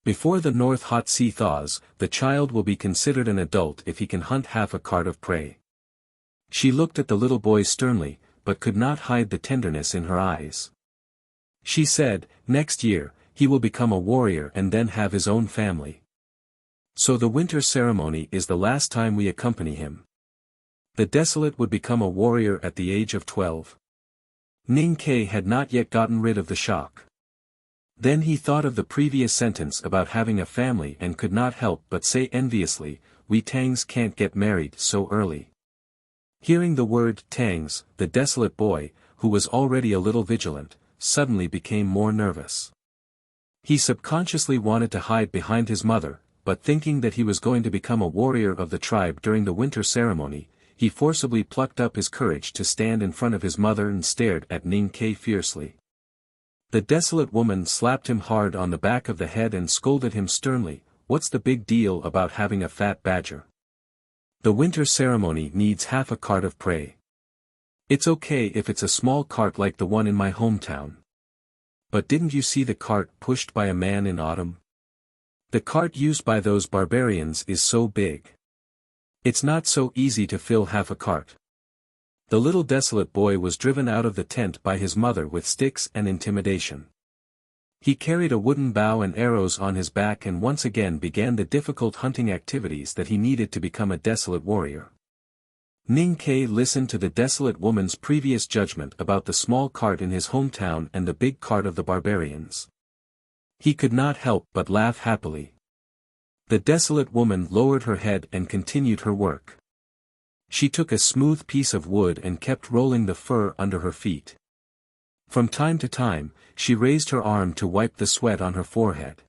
Before the North Hot Sea thaws, the child will be considered an adult if he can hunt half a cart of prey." She looked at the little boy sternly, but could not hide the tenderness in her eyes. She said, "Next year, he will become a warrior and then have his own family. So the winter ceremony is the last time we accompany him." The desolate would become a warrior at the age of 12. Ning Ke had not yet gotten rid of the shock. Then he thought of the previous sentence about having a family and could not help but say enviously, "We Tangs can't get married so early." Hearing the word Tangs, the desolate boy, who was already a little vigilant, suddenly became more nervous. He subconsciously wanted to hide behind his mother, but thinking that he was going to become a warrior of the tribe during the winter ceremony, he forcibly plucked up his courage to stand in front of his mother and stared at Ning Ke fiercely. The desolate woman slapped him hard on the back of the head and scolded him sternly, "What's the big deal about having a fat badger? The winter ceremony needs half a cart of prey. It's okay if it's a small cart like the one in my hometown. But didn't you see the cart pushed by a man in autumn? The cart used by those barbarians is so big. It's not so easy to fill half a cart." The little desolate boy was driven out of the tent by his mother with sticks and intimidation. He carried a wooden bow and arrows on his back and once again began the difficult hunting activities that he needed to become a desolate warrior. Ning Ke listened to the desolate woman's previous judgment about the small cart in his hometown and the big cart of the barbarians. He could not help but laugh happily. The desolate woman lowered her head and continued her work. She took a smooth piece of wood and kept rolling the fur under her feet. From time to time, she raised her arm to wipe the sweat on her forehead.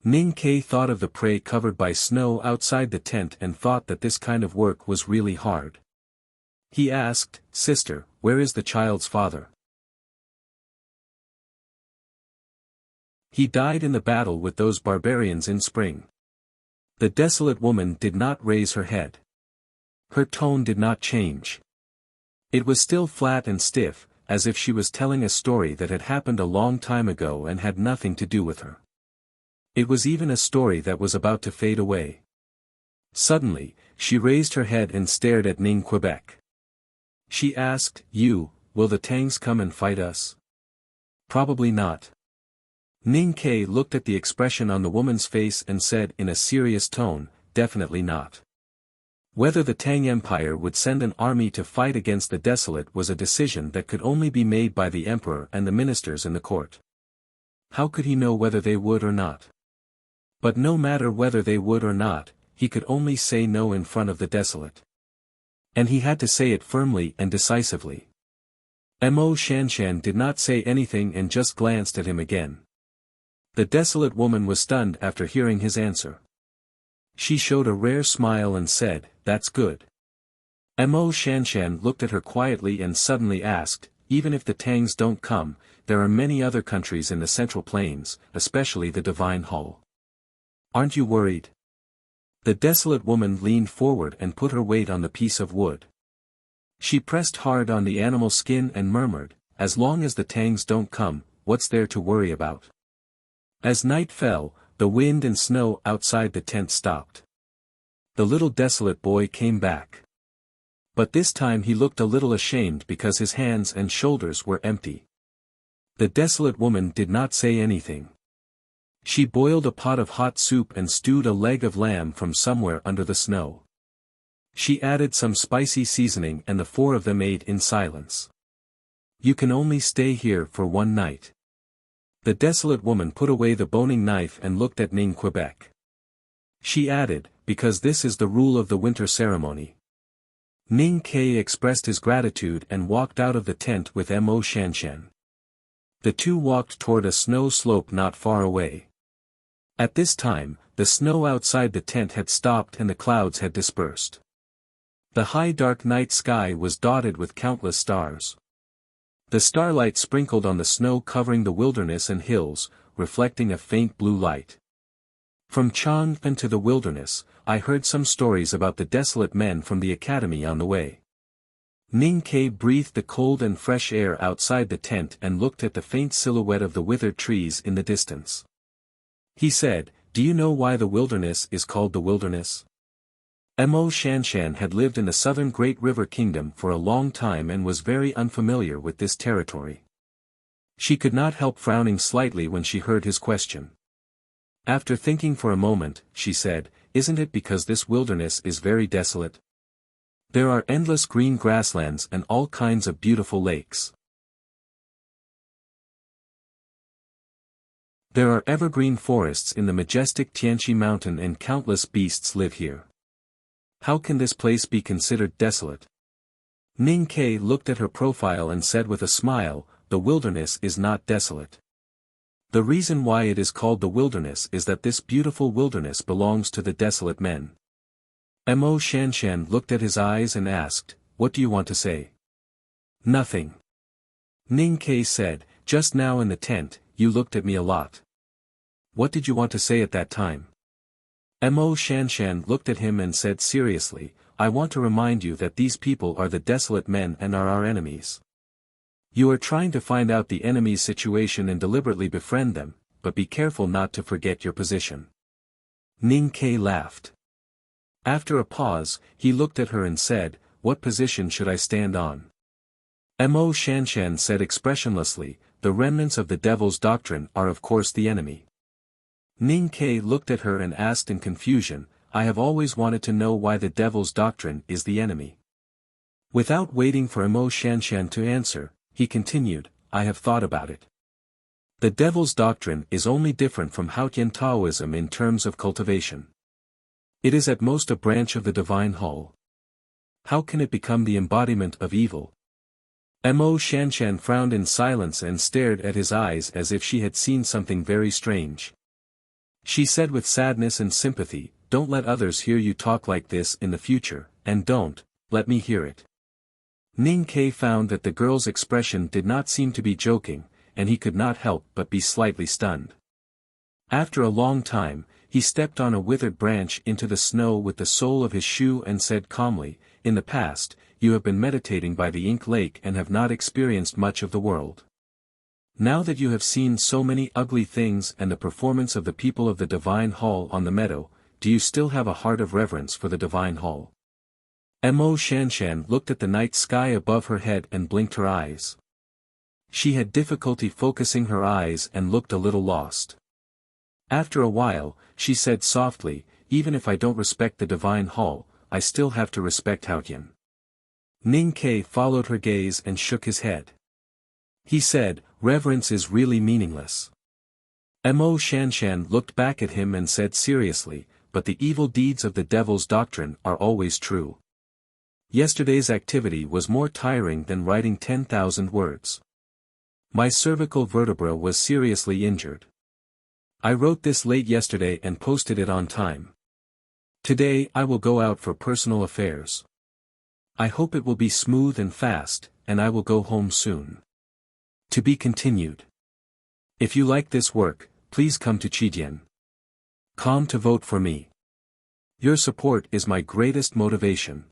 Ning Ke thought of the prey covered by snow outside the tent and thought that this kind of work was really hard. He asked, "Sister, where is the child's father?" "He died in the battle with those barbarians in spring." The desolate woman did not raise her head. Her tone did not change. It was still flat and stiff, as if she was telling a story that had happened a long time ago and had nothing to do with her. It was even a story that was about to fade away. Suddenly, she raised her head and stared at Ning Quebec. She asked, will the Tangs come and fight us? Probably not. Ning Ke looked at the expression on the woman's face and said in a serious tone, definitely not. Whether the Tang Empire would send an army to fight against the Desolate was a decision that could only be made by the emperor and the ministers in the court. How could he know whether they would or not? But no matter whether they would or not, he could only say no in front of the Desolate. And he had to say it firmly and decisively. Mo Shanshan did not say anything and just glanced at him again. The Desolate woman was stunned after hearing his answer. She showed a rare smile and said, "That's good." Mo Shanshan looked at her quietly and suddenly asked, "Even if the Tangs don't come, there are many other countries in the Central Plains, especially the Divine Hall. Aren't you worried?" The Desolate woman leaned forward and put her weight on the piece of wood. She pressed hard on the animal skin and murmured, "As long as the Tangs don't come, what's there to worry about?" As night fell, the wind and snow outside the tent stopped. The little Desolate boy came back. But this time he looked a little ashamed because his hands and shoulders were empty. The Desolate woman did not say anything. She boiled a pot of hot soup and stewed a leg of lamb from somewhere under the snow. She added some spicy seasoning and the four of them ate in silence. "You can only stay here for one night." The Desolate woman put away the boning knife and looked at Ning Quebec. She added, "Because this is the rule of the winter ceremony." Ning Ke expressed his gratitude and walked out of the tent with Mo Shanshan. The two walked toward a snow slope not far away. At this time, the snow outside the tent had stopped and the clouds had dispersed. The high dark night sky was dotted with countless stars. The starlight sprinkled on the snow covering the wilderness and hills, reflecting a faint blue light. From Chang'an to the wilderness, I heard some stories about the Desolate men from the academy on the way. Ning Ke breathed the cold and fresh air outside the tent and looked at the faint silhouette of the withered trees in the distance. He said, "Do you know why the wilderness is called the wilderness?" Mo Shanshan had lived in the southern Great River Kingdom for a long time and was very unfamiliar with this territory. She could not help frowning slightly when she heard his question. After thinking for a moment, she said, "Isn't it because this wilderness is very desolate? There are endless green grasslands and all kinds of beautiful lakes. There are evergreen forests in the majestic Tianqi Mountain and countless beasts live here. How can this place be considered desolate?" Ning Ke looked at her profile and said with a smile, "The wilderness is not desolate. The reason why it is called the wilderness is that this beautiful wilderness belongs to the Desolate men." Mo Shanshan looked at his eyes and asked, "What do you want to say?" "Nothing." Ning Ke said, "Just now in the tent, you looked at me a lot. What did you want to say at that time?" Mo Shanshan looked at him and said seriously, "I want to remind you that these people are the Desolate men and are our enemies. You are trying to find out the enemy's situation and deliberately befriend them, but be careful not to forget your position." Ning Ke laughed. After a pause, he looked at her and said, "What position should I stand on?" Mo Shanshan said expressionlessly, "The remnants of the devil's doctrine are of course the enemy." Ning Ke looked at her and asked in confusion, "I have always wanted to know why the devil's doctrine is the enemy." Without waiting for Mo Shanshan to answer, he continued, "I have thought about it. The devil's doctrine is only different from Haotian Taoism in terms of cultivation. It is at most a branch of the Divine Hall. How can it become the embodiment of evil?" Mo Shanshan frowned in silence and stared at his eyes as if she had seen something very strange. She said with sadness and sympathy, "Don't let others hear you talk like this in the future, and don't let me hear it." Ning Ke found that the girl's expression did not seem to be joking, and he could not help but be slightly stunned. After a long time, he stepped on a withered branch into the snow with the sole of his shoe and said calmly, "In the past, you have been meditating by the Ink Lake and have not experienced much of the world. Now that you have seen so many ugly things and the performance of the people of the Divine Hall on the meadow, do you still have a heart of reverence for the divine hall? Mo Shanshan looked at the night sky above her head and blinked her eyes. She had difficulty focusing her eyes and looked a little lost. After a while, she said softly, even if I don't respect the divine hall, I still have to respect Haotian. Ning Ke followed her gaze and shook his head. He said, reverence is really meaningless. Mo Shanshan looked back at him and said seriously, but the evil deeds of the devil's doctrine are always true. Yesterday's activity was more tiring than writing 10,000 words. My cervical vertebra was seriously injured. I wrote this late yesterday and posted it on time. Today I will go out for personal affairs. I hope it will be smooth and fast, and I will go home soon. To be continued. If you like this work, please come to Chidian.com to vote for me. Your support is my greatest motivation.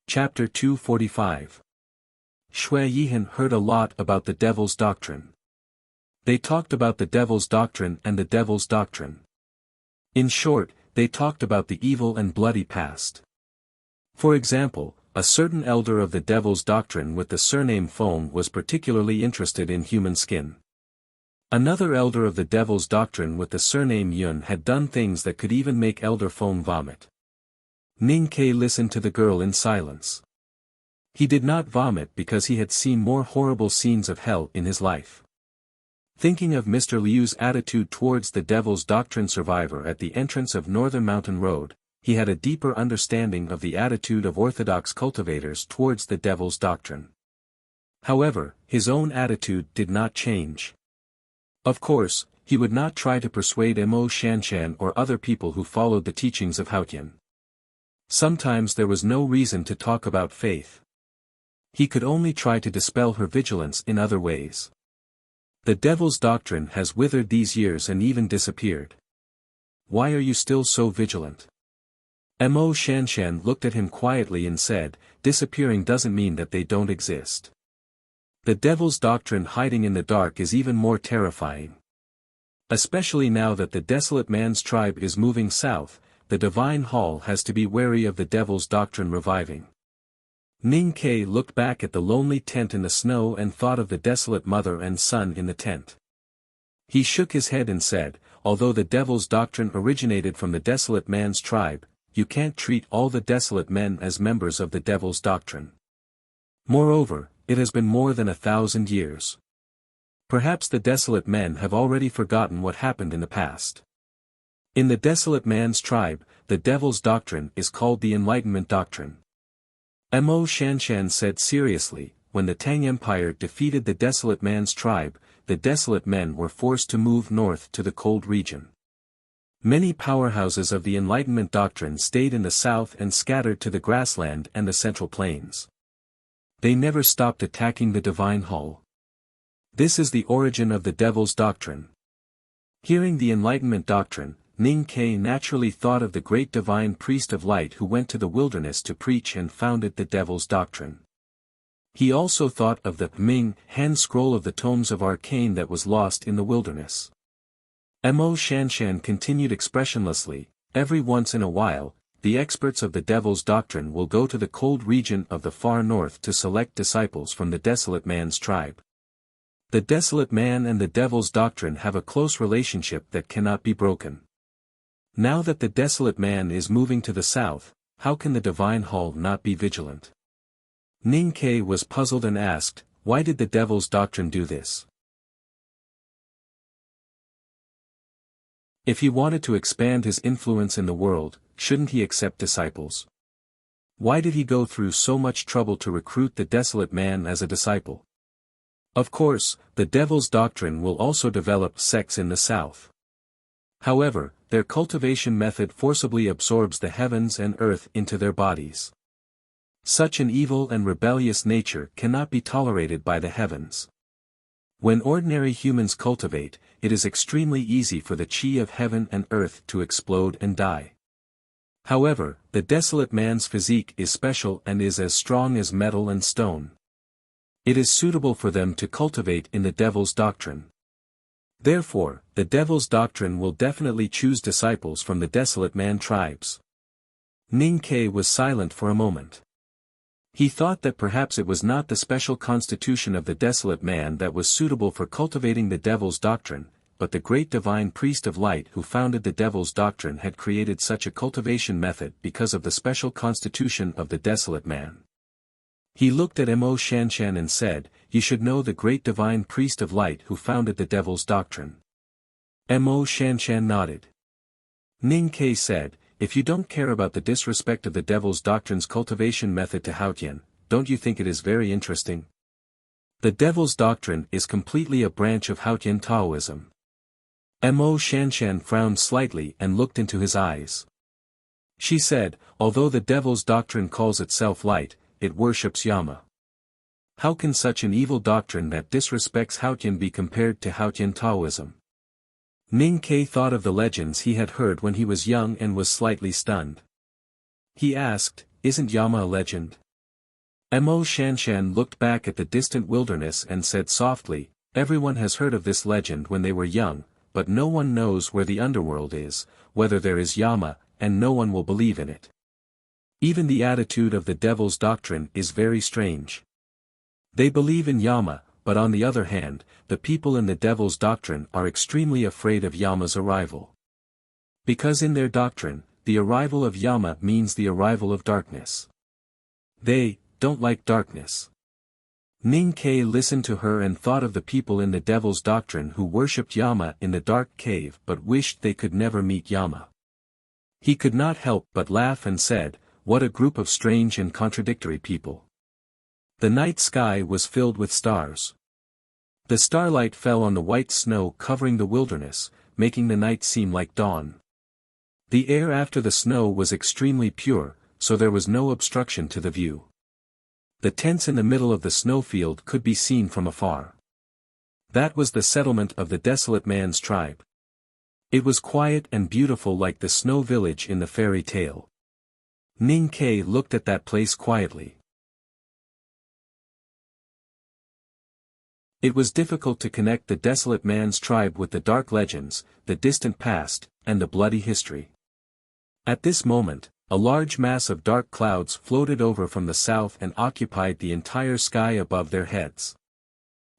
Chapter 245. Shui Yihan heard a lot about the devil's doctrine. They talked about the devil's doctrine and the devil's doctrine. In short, they talked about the evil and bloody past. For example, a certain elder of the devil's doctrine with the surname Feng was particularly interested in human skin. Another elder of the devil's doctrine with the surname Yun had done things that could even make Elder Feng vomit. Ning Ke listened to the girl in silence. He did not vomit because he had seen more horrible scenes of hell in his life. Thinking of Mr. Liu's attitude towards the devil's doctrine survivor at the entrance of Northern Mountain Road, he had a deeper understanding of the attitude of orthodox cultivators towards the devil's doctrine. However, his own attitude did not change. Of course, he would not try to persuade Mo Shanshan or other people who followed the teachings of Haotian. Sometimes there was no reason to talk about faith. He could only try to dispel her vigilance in other ways. The devil's doctrine has withered these years and even disappeared. Why are you still so vigilant? Mo Shanshan looked at him quietly and said, disappearing doesn't mean that they don't exist. The devil's doctrine hiding in the dark is even more terrifying. Especially now that the desolate man's tribe is moving south, the divine hall has to be wary of the devil's doctrine reviving. Ning Ke looked back at the lonely tent in the snow and thought of the desolate mother and son in the tent. He shook his head and said, although the devil's doctrine originated from the desolate man's tribe, you can't treat all the desolate men as members of the devil's doctrine. Moreover, it has been more than 1,000 years. Perhaps the desolate men have already forgotten what happened in the past. In the desolate man's tribe, the devil's doctrine is called the Enlightenment Doctrine. Mo Shanshan said seriously, when the Tang Empire defeated the desolate man's tribe, the desolate men were forced to move north to the cold region. Many powerhouses of the Enlightenment Doctrine stayed in the south and scattered to the grassland and the central plains. They never stopped attacking the divine hall. This is the origin of the devil's doctrine. Hearing the Enlightenment Doctrine, Ning Ke naturally thought of the great divine priest of light who went to the wilderness to preach and founded the devil's doctrine. He also thought of the Ming hand scroll of the tomes of arcane that was lost in the wilderness. Mo Shanshan continued expressionlessly, every once in a while, the experts of the devil's doctrine will go to the cold region of the far north to select disciples from the desolate man's tribe. The desolate man and the devil's doctrine have a close relationship that cannot be broken. Now that the desolate man is moving to the south, how can the divine hall not be vigilant? Ning Ke was puzzled and asked, why did the devil's doctrine do this? If he wanted to expand his influence in the world, shouldn't he accept disciples? Why did he go through so much trouble to recruit the desolate man as a disciple? Of course, the devil's doctrine will also develop sects in the south. However, their cultivation method forcibly absorbs the heavens and earth into their bodies. Such an evil and rebellious nature cannot be tolerated by the heavens. When ordinary humans cultivate, it is extremely easy for the chi of heaven and earth to explode and die. However, the desolate man's physique is special and is as strong as metal and stone. It is suitable for them to cultivate in the devil's doctrine. Therefore, the devil's doctrine will definitely choose disciples from the desolate man tribes. Ning Ke was silent for a moment. He thought that perhaps it was not the special constitution of the desolate man that was suitable for cultivating the devil's doctrine, but the great divine priest of light who founded the devil's doctrine had created such a cultivation method because of the special constitution of the desolate man. He looked at Mo Shanshan and said, "You should know the great divine priest of light who founded the devil's doctrine." Mo Shanshan nodded. Ning Ke said, "If you don't care about the disrespect of the devil's doctrine's cultivation method to Haotian, don't you think it is very interesting? The devil's doctrine is completely a branch of Haotian Taoism." Mo Shanshan frowned slightly and looked into his eyes. She said, "Although the devil's doctrine calls itself light, it worships Yama. How can such an evil doctrine that disrespects Haotian be compared to Haotian Taoism?" Ning Ke thought of the legends he had heard when he was young and was slightly stunned. He asked, "Isn't Yama a legend?" Mo Shanshan looked back at the distant wilderness and said softly, "Everyone has heard of this legend when they were young, but no one knows where the underworld is, whether there is Yama, and no one will believe in it. Even the attitude of the devil's doctrine is very strange. They believe in Yama, but on the other hand, the people in the devil's doctrine are extremely afraid of Yama's arrival. Because in their doctrine, the arrival of Yama means the arrival of darkness. They don't like darkness." Ning Ke listened to her and thought of the people in the devil's doctrine who worshipped Yama in the dark cave but wished they could never meet Yama. He could not help but laugh and said, "What a group of strange and contradictory people." The night sky was filled with stars. The starlight fell on the white snow covering the wilderness, making the night seem like dawn. The air after the snow was extremely pure, so there was no obstruction to the view. The tents in the middle of the snowfield could be seen from afar. That was the settlement of the desolate man's tribe. It was quiet and beautiful like the snow village in the fairy tale. Ning Ke looked at that place quietly. It was difficult to connect the desolate man's tribe with the dark legends, the distant past, and the bloody history. At this moment, a large mass of dark clouds floated over from the south and occupied the entire sky above their heads.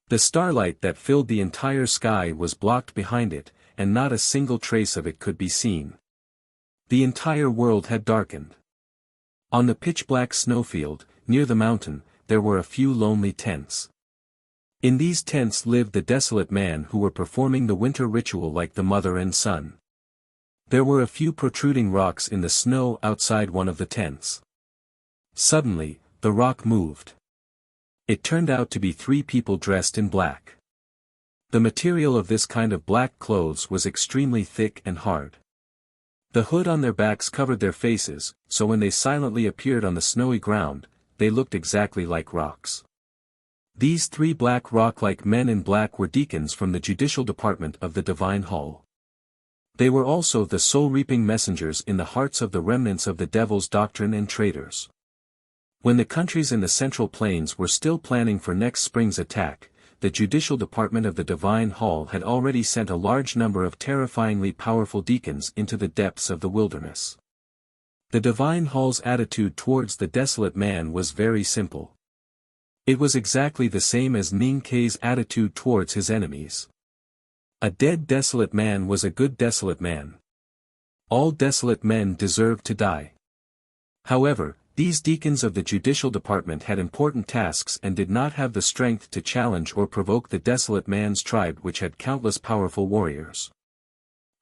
The starlight that filled the entire sky was blocked behind it, and not a single trace of it could be seen. The entire world had darkened. On the pitch-black snowfield, near the mountain, there were a few lonely tents. In these tents lived the desolate man who were performing the winter ritual like the mother and son. There were a few protruding rocks in the snow outside one of the tents. Suddenly, the rock moved. It turned out to be 3 people dressed in black. The material of this kind of black clothes was extremely thick and hard. The hood on their backs covered their faces, so when they silently appeared on the snowy ground, they looked exactly like rocks. These 3 black rock-like men in black were deacons from the judicial department of the Divine Hall. They were also the soul-reaping messengers in the hearts of the remnants of the devil's doctrine and traitors. When the countries in the Central Plains were still planning for next spring's attack, the judicial department of the Divine Hall had already sent a large number of terrifyingly powerful deacons into the depths of the wilderness. The Divine Hall's attitude towards the desolate man was very simple. It was exactly the same as Ning Ke's attitude towards his enemies. A dead desolate man was a good desolate man. All desolate men deserved to die. However, these deacons of the judicial department had important tasks and did not have the strength to challenge or provoke the desolate man's tribe, which had countless powerful warriors.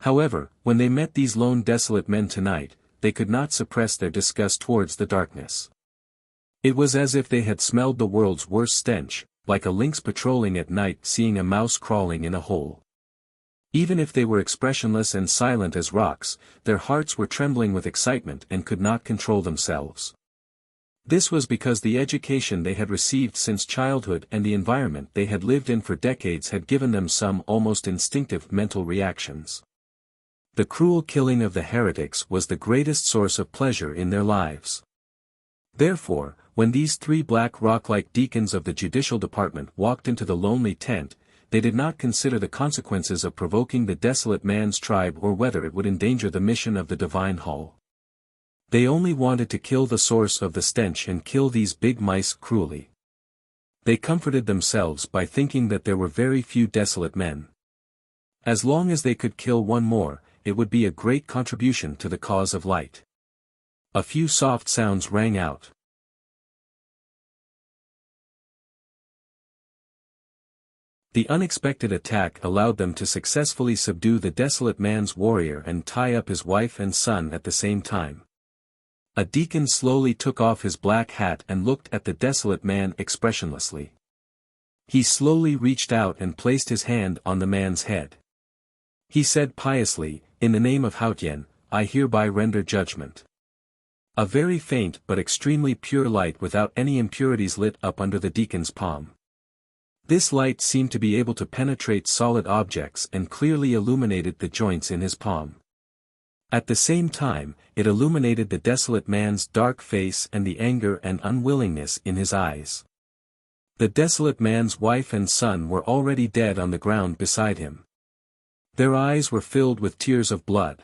However, when they met these lone desolate men tonight, they could not suppress their disgust towards the darkness. It was as if they had smelled the world's worst stench, like a lynx patrolling at night seeing a mouse crawling in a hole. Even if they were expressionless and silent as rocks, their hearts were trembling with excitement and could not control themselves. This was because the education they had received since childhood and the environment they had lived in for decades had given them some almost instinctive mental reactions. The cruel killing of the heretics was the greatest source of pleasure in their lives. Therefore, When these three black rock-like deacons of the judicial department walked into the lonely tent, they did not consider the consequences of provoking the desolate man's tribe or whether it would endanger the mission of the divine hall. They only wanted to kill the source of the stench and kill these big mice cruelly. They comforted themselves by thinking that there were very few desolate men. As long as they could kill one more, it would be a great contribution to the cause of light. A few soft sounds rang out. The unexpected attack allowed them to successfully subdue the desolate man's warrior and tie up his wife and son at the same time. A deacon slowly took off his black hat and looked at the desolate man expressionlessly. He slowly reached out and placed his hand on the man's head. He said piously, "In the name of Haotian, I hereby render judgment." A very faint but extremely pure light without any impurities lit up under the deacon's palm. This light seemed to be able to penetrate solid objects and clearly illuminated the joints in his palm. At the same time, it illuminated the desolate man's dark face and the anger and unwillingness in his eyes. The desolate man's wife and son were already dead on the ground beside him. Their eyes were filled with tears of blood.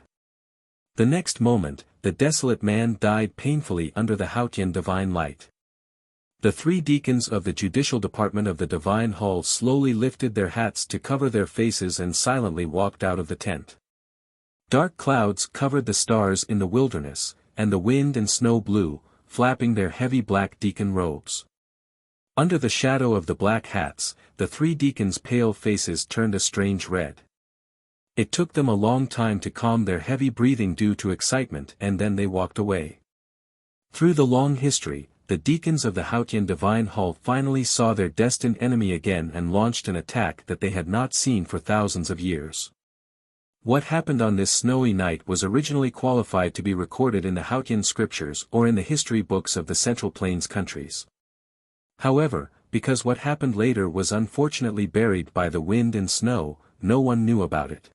The next moment, the desolate man died painfully under the Haotian divine light. The three deacons of the judicial department of the divine hall slowly lifted their hats to cover their faces and silently walked out of the tent. Dark clouds covered the stars in the wilderness, and the wind and snow blew, flapping their heavy black deacon robes. Under the shadow of the black hats, the three deacons' pale faces turned a strange red. It took them a long time to calm their heavy breathing due to excitement, and then they walked away. Through the long history, the deacons of the Haotian Divine Hall finally saw their destined enemy again and launched an attack that they had not seen for thousands of years. What happened on this snowy night was originally qualified to be recorded in the Haotian scriptures or in the history books of the Central Plains countries. However, because what happened later was unfortunately buried by the wind and snow, no one knew about it.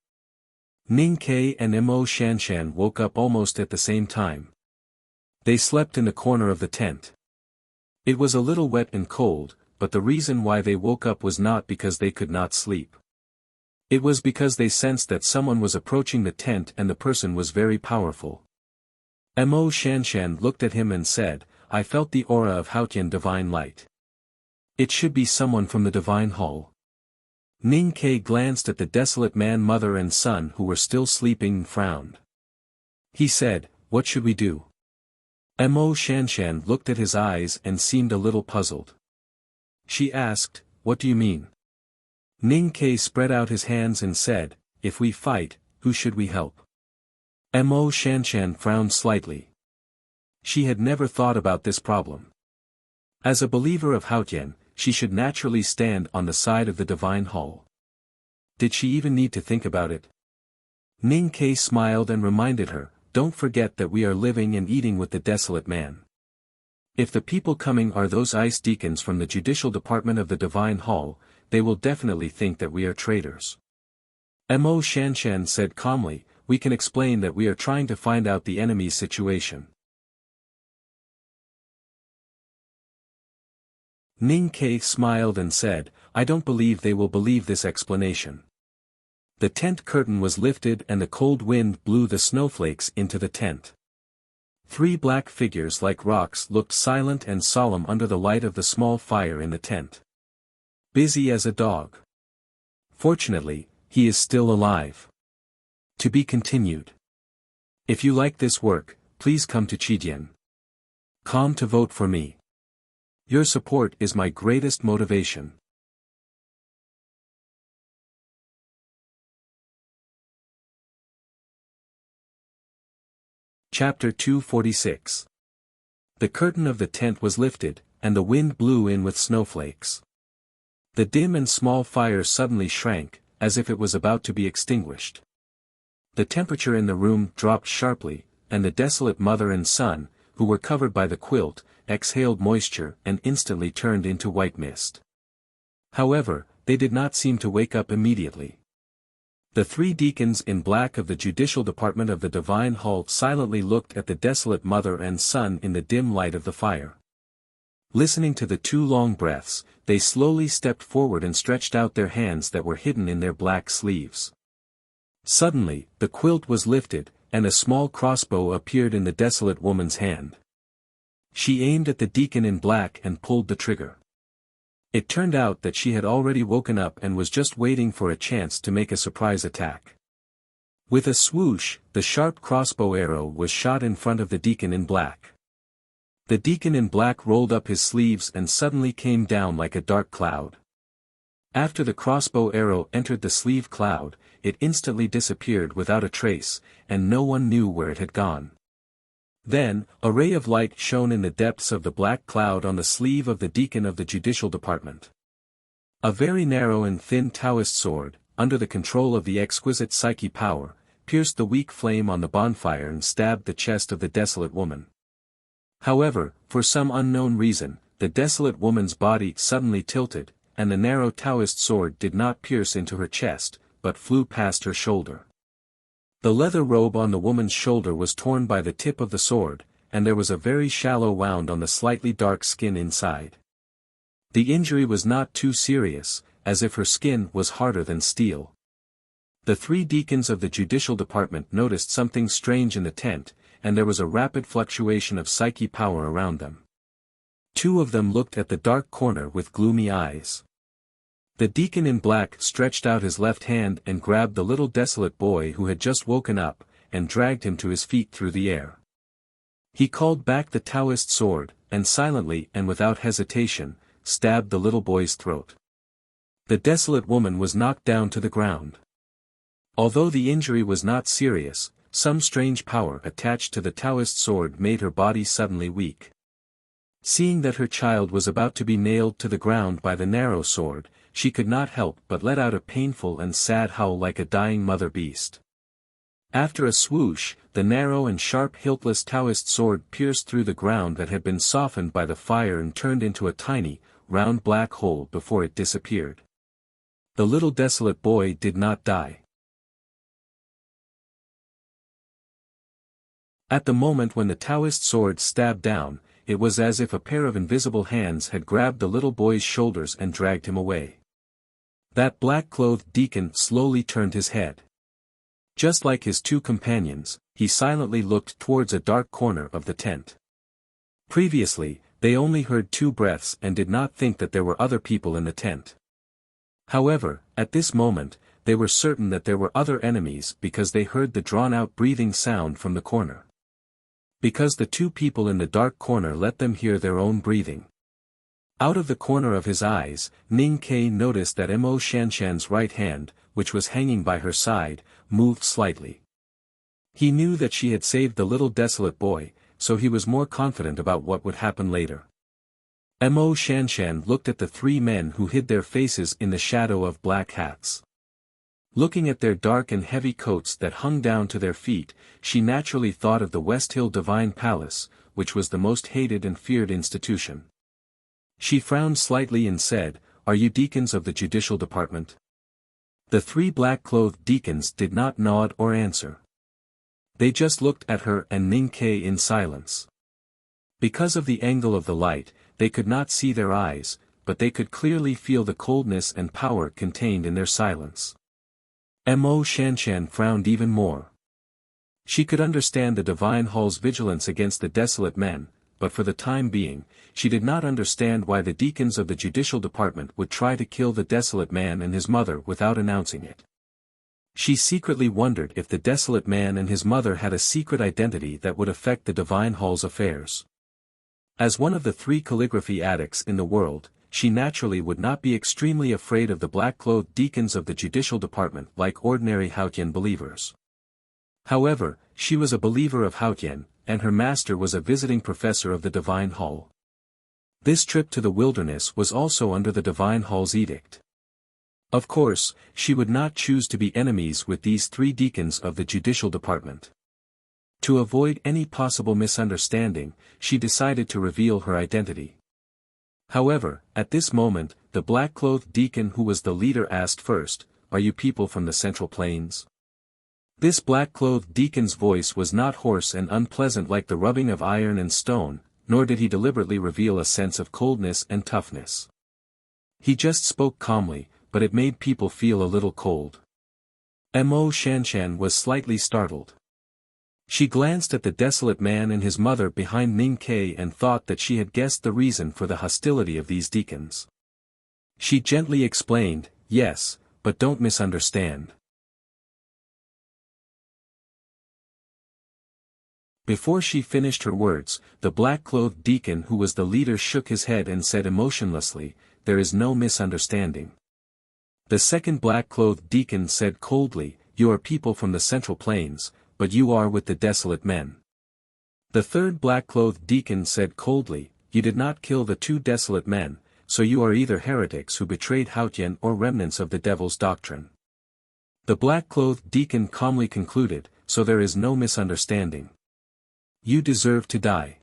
Ning Ke and Mo Shanshan woke up almost at the same time. They slept in the corner of the tent. It was a little wet and cold, but the reason why they woke up was not because they could not sleep. It was because they sensed that someone was approaching the tent and the person was very powerful. Mo Shanshan looked at him and said, "I felt the aura of Haotian divine light. It should be someone from the divine hall." Ning Ke glanced at the desolate man, mother and son who were still sleeping and frowned. He said, "What should we do?" Mo Shanshan looked at his eyes and seemed a little puzzled. She asked, "What do you mean?" Ning Ke spread out his hands and said, "If we fight, who should we help?" Mo Shanshan frowned slightly. She had never thought about this problem. As a believer of Haotian, she should naturally stand on the side of the divine hall. Did she even need to think about it? Ning Ke smiled and reminded her, "Don't forget that we are living and eating with the desolate man. If the people coming are those ice deacons from the judicial department of the divine hall, they will definitely think that we are traitors." Mo Shanshan said calmly, "We can explain that we are trying to find out the enemy's situation." Ning Ke smiled and said, "I don't believe they will believe this explanation." The tent curtain was lifted and the cold wind blew the snowflakes into the tent. Three black figures like rocks looked silent and solemn under the light of the small fire in the tent. Busy as a dog. Fortunately, he is still alive. To be continued. If you like this work, please come to Chidian.com to vote for me. Your support is my greatest motivation. Chapter 246. The curtain of the tent was lifted, and the wind blew in with snowflakes. The dim and small fire suddenly shrank, as if it was about to be extinguished. The temperature in the room dropped sharply, and the desolate mother and son, who were covered by the quilt, exhaled moisture and instantly turned into white mist. However, they did not seem to wake up immediately. The three deacons in black of the judicial department of the divine hall silently looked at the desolate mother and son in the dim light of the fire. Listening to the 2 long breaths, they slowly stepped forward and stretched out their hands that were hidden in their black sleeves. Suddenly, the quilt was lifted, and a small crossbow appeared in the desolate woman's hand. She aimed at the deacon in black and pulled the trigger. It turned out that she had already woken up and was just waiting for a chance to make a surprise attack. With a swoosh, the sharp crossbow arrow was shot in front of the deacon in black. The deacon in black rolled up his sleeves and suddenly came down like a dark cloud. After the crossbow arrow entered the sleeve cloud, it instantly disappeared without a trace, and no one knew where it had gone. Then, a ray of light shone in the depths of the black cloud on the sleeve of the deacon of the judicial department. A very narrow and thin Taoist sword, under the control of the exquisite psyche power, pierced the weak flame on the bonfire and stabbed the chest of the desolate woman. However, for some unknown reason, the desolate woman's body suddenly tilted, and the narrow Taoist sword did not pierce into her chest, but flew past her shoulder. The leather robe on the woman's shoulder was torn by the tip of the sword, and there was a very shallow wound on the slightly dark skin inside. The injury was not too serious, as if her skin was harder than steel. The 3 deacons of the judicial department noticed something strange in the tent, and there was a rapid fluctuation of psyche power around them. 2 of them looked at the dark corner with gloomy eyes. The deacon in black stretched out his left hand and grabbed the little desolate boy who had just woken up, and dragged him to his feet through the air. He called back the Taoist sword, and silently and without hesitation, stabbed the little boy's throat. The desolate woman was knocked down to the ground. Although the injury was not serious, some strange power attached to the Taoist sword made her body suddenly weak. Seeing that her child was about to be nailed to the ground by the narrow sword, she could not help but let out a painful and sad howl like a dying mother beast. After a swoosh, the narrow and sharp hiltless Taoist sword pierced through the ground that had been softened by the fire and turned into a tiny, round black hole before it disappeared. The little desolate boy did not die. At the moment when the Taoist sword stabbed down, it was as if a pair of invisible hands had grabbed the little boy's shoulders and dragged him away. That black-clothed deacon slowly turned his head. Just like his 2 companions, he silently looked towards a dark corner of the tent. Previously, they only heard 2 breaths and did not think that there were other people in the tent. However, at this moment, they were certain that there were other enemies because they heard the drawn-out breathing sound from the corner. Because the 2 people in the dark corner let them hear their own breathing. Out of the corner of his eyes, Ning Ke noticed that Mo Shanshan's right hand, which was hanging by her side, moved slightly. He knew that she had saved the little desolate boy, so he was more confident about what would happen later. Mo Shanshan looked at the 3 men who hid their faces in the shadow of black hats. Looking at their dark and heavy coats that hung down to their feet, she naturally thought of the West Hill Divine Palace, which was the most hated and feared institution. She frowned slightly and said, "Are you deacons of the judicial department?" The 3 black-clothed deacons did not nod or answer. They just looked at her and Ning Ke in silence. Because of the angle of the light, they could not see their eyes, but they could clearly feel the coldness and power contained in their silence. Mo Shanshan frowned even more. She could understand the Divine Hall's vigilance against the desolate men, but for the time being, she did not understand why the deacons of the judicial department would try to kill the desolate man and his mother without announcing it. She secretly wondered if the desolate man and his mother had a secret identity that would affect the Divine Hall's affairs. As one of the 3 calligraphy addicts in the world, she naturally would not be extremely afraid of the black-clothed deacons of the judicial department like ordinary Haotian believers. However, she was a believer of Haotian, and her master was a visiting professor of the Divine Hall. This trip to the wilderness was also under the Divine Hall's edict. Of course, she would not choose to be enemies with these 3 deacons of the judicial department. To avoid any possible misunderstanding, she decided to reveal her identity. However, at this moment, the black-clothed deacon who was the leader asked first, "Are you people from the Central Plains?" This black-clothed deacon's voice was not hoarse and unpleasant like the rubbing of iron and stone, nor did he deliberately reveal a sense of coldness and toughness. He just spoke calmly, but it made people feel a little cold. Mo Shanshan was slightly startled. She glanced at the desolate man and his mother behind Ning Kai and thought that she had guessed the reason for the hostility of these deacons. She gently explained, "Yes, but don't misunderstand." Before she finished her words, the black-clothed deacon who was the leader shook his head and said emotionlessly, "There is no misunderstanding." The second black-clothed deacon said coldly, "You are people from the Central Plains, but you are with the desolate men." The third black-clothed deacon said coldly, "You did not kill the two desolate men, so you are either heretics who betrayed Haotian or remnants of the devil's doctrine." The black-clothed deacon calmly concluded, "So there is no misunderstanding. You deserve to die."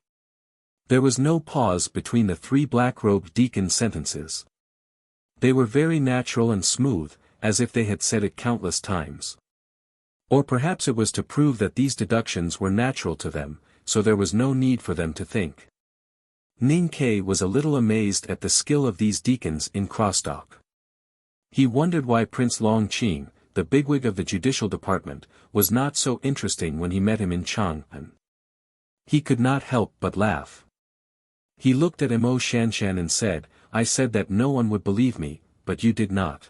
There was no pause between the three black-robed deacons' sentences. They were very natural and smooth, as if they had said it countless times. Or perhaps it was to prove that these deductions were natural to them, so there was no need for them to think. Ning Kai was a little amazed at the skill of these deacons in crosstalk. He wondered why Prince Long Qing, the bigwig of the judicial department, was not so interesting when he met him in Chang'an. He could not help but laugh. He looked at Mo Shanshan and said, "I said that no one would believe me, but you did not."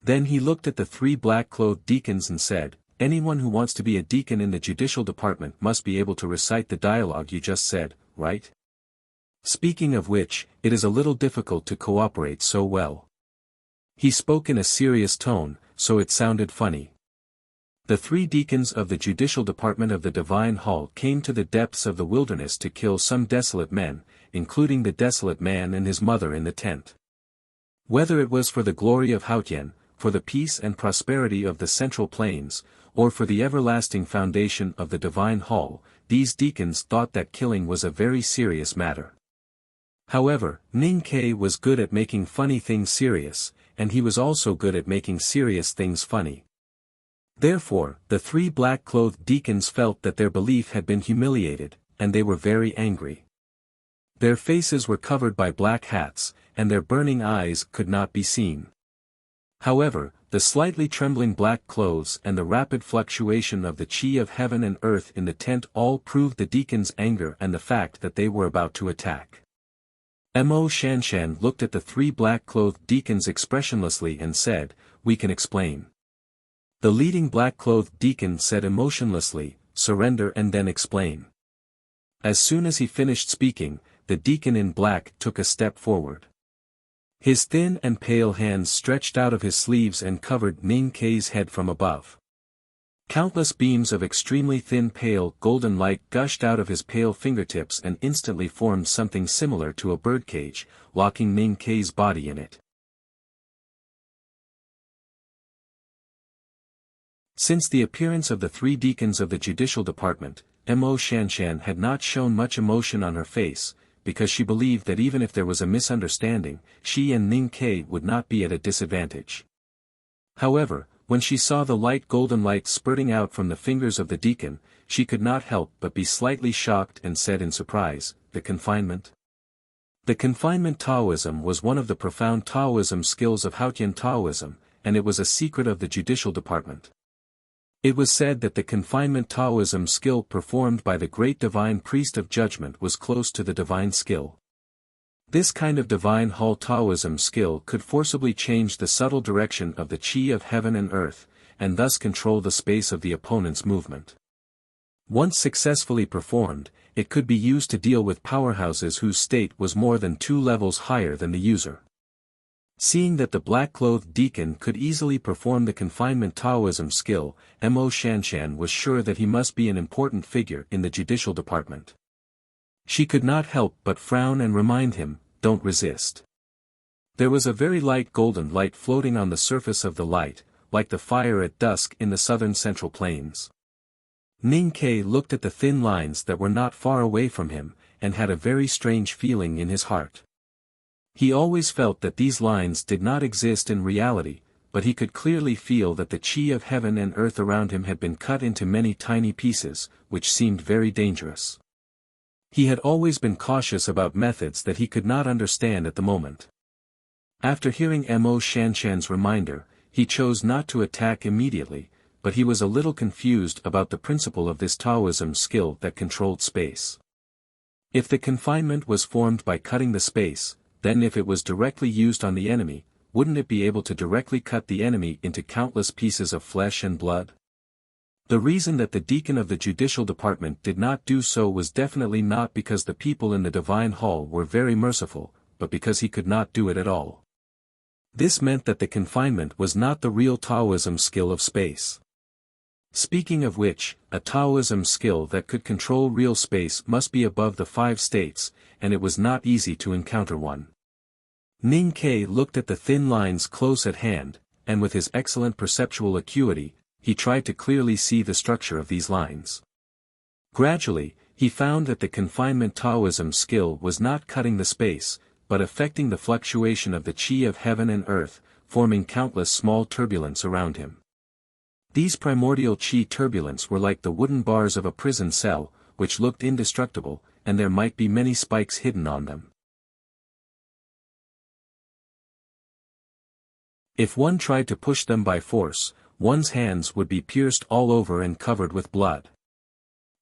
Then he looked at the three black-clothed deacons and said, "Anyone who wants to be a deacon in the judicial department must be able to recite the dialogue you just said, right? Speaking of which, it is a little difficult to cooperate so well." He spoke in a serious tone, so it sounded funny. The three deacons of the judicial department of the Divine Hall came to the depths of the wilderness to kill some desolate men, including the desolate man and his mother in the tent. Whether it was for the glory of Haotian, for the peace and prosperity of the Central Plains, or for the everlasting foundation of the Divine Hall, these deacons thought that killing was a very serious matter. However, Ning Kai was good at making funny things serious, and he was also good at making serious things funny. Therefore, the three black-clothed deacons felt that their belief had been humiliated, and they were very angry. Their faces were covered by black hats, and their burning eyes could not be seen. However, the slightly trembling black clothes and the rapid fluctuation of the chi of heaven and earth in the tent all proved the deacons' anger and the fact that they were about to attack. Mo Shanshan looked at the three black-clothed deacons expressionlessly and said, "We can explain." The leading black-clothed deacon said emotionlessly, "Surrender and then explain." As soon as he finished speaking, the deacon in black took a step forward. His thin and pale hands stretched out of his sleeves and covered Ning Kai's head from above. Countless beams of extremely thin pale golden light gushed out of his pale fingertips and instantly formed something similar to a birdcage, locking Ning Kai's body in it. Since the appearance of the three deacons of the judicial department, Mo Shanshan had not shown much emotion on her face, because she believed that even if there was a misunderstanding, she and Ning Kai would not be at a disadvantage. However, when she saw the golden light spurting out from the fingers of the deacon, she could not help but be slightly shocked and said in surprise, "The confinement?" The confinement Taoism was one of the profound Taoism skills of Haotian Taoism, and it was a secret of the judicial department. It was said that the confinement Taoism skill performed by the great divine priest of judgment was close to the divine skill. This kind of divine hall Taoism skill could forcibly change the subtle direction of the chi of heaven and earth, and thus control the space of the opponent's movement. Once successfully performed, it could be used to deal with powerhouses whose state was more than 2 levels higher than the user. Seeing that the black-clothed deacon could easily perform the confinement Taoism skill, Mo Shanshan was sure that he must be an important figure in the judicial department. She could not help but frown and remind him, "Don't resist." There was a very light golden light floating on the surface of the light, like the fire at dusk in the southern Central Plains. Ning Kai looked at the thin lines that were not far away from him, and had a very strange feeling in his heart. He always felt that these lines did not exist in reality, but he could clearly feel that the chi of heaven and earth around him had been cut into many tiny pieces, which seemed very dangerous. He had always been cautious about methods that he could not understand at the moment. After hearing Mo Shanshan's reminder, he chose not to attack immediately, but he was a little confused about the principle of this Taoism skill that controlled space. If the confinement was formed by cutting the space, then if it was directly used on the enemy, wouldn't it be able to directly cut the enemy into countless pieces of flesh and blood? The reason that the deacon of the judicial department did not do so was definitely not because the people in the divine hall were very merciful, but because he could not do it at all. This meant that the confinement was not the real Taoism skill of space. Speaking of which, a Taoism skill that could control real space must be above the 5 states, and it was not easy to encounter one. Ning Ke looked at the thin lines close at hand, and with his excellent perceptual acuity, he tried to clearly see the structure of these lines. Gradually, he found that the confinement Taoism skill was not cutting the space, but affecting the fluctuation of the qi of heaven and earth, forming countless small turbulence around him. These primordial qi turbulence were like the wooden bars of a prison cell, which looked indestructible, and there might be many spikes hidden on them. If one tried to push them by force, one's hands would be pierced all over and covered with blood.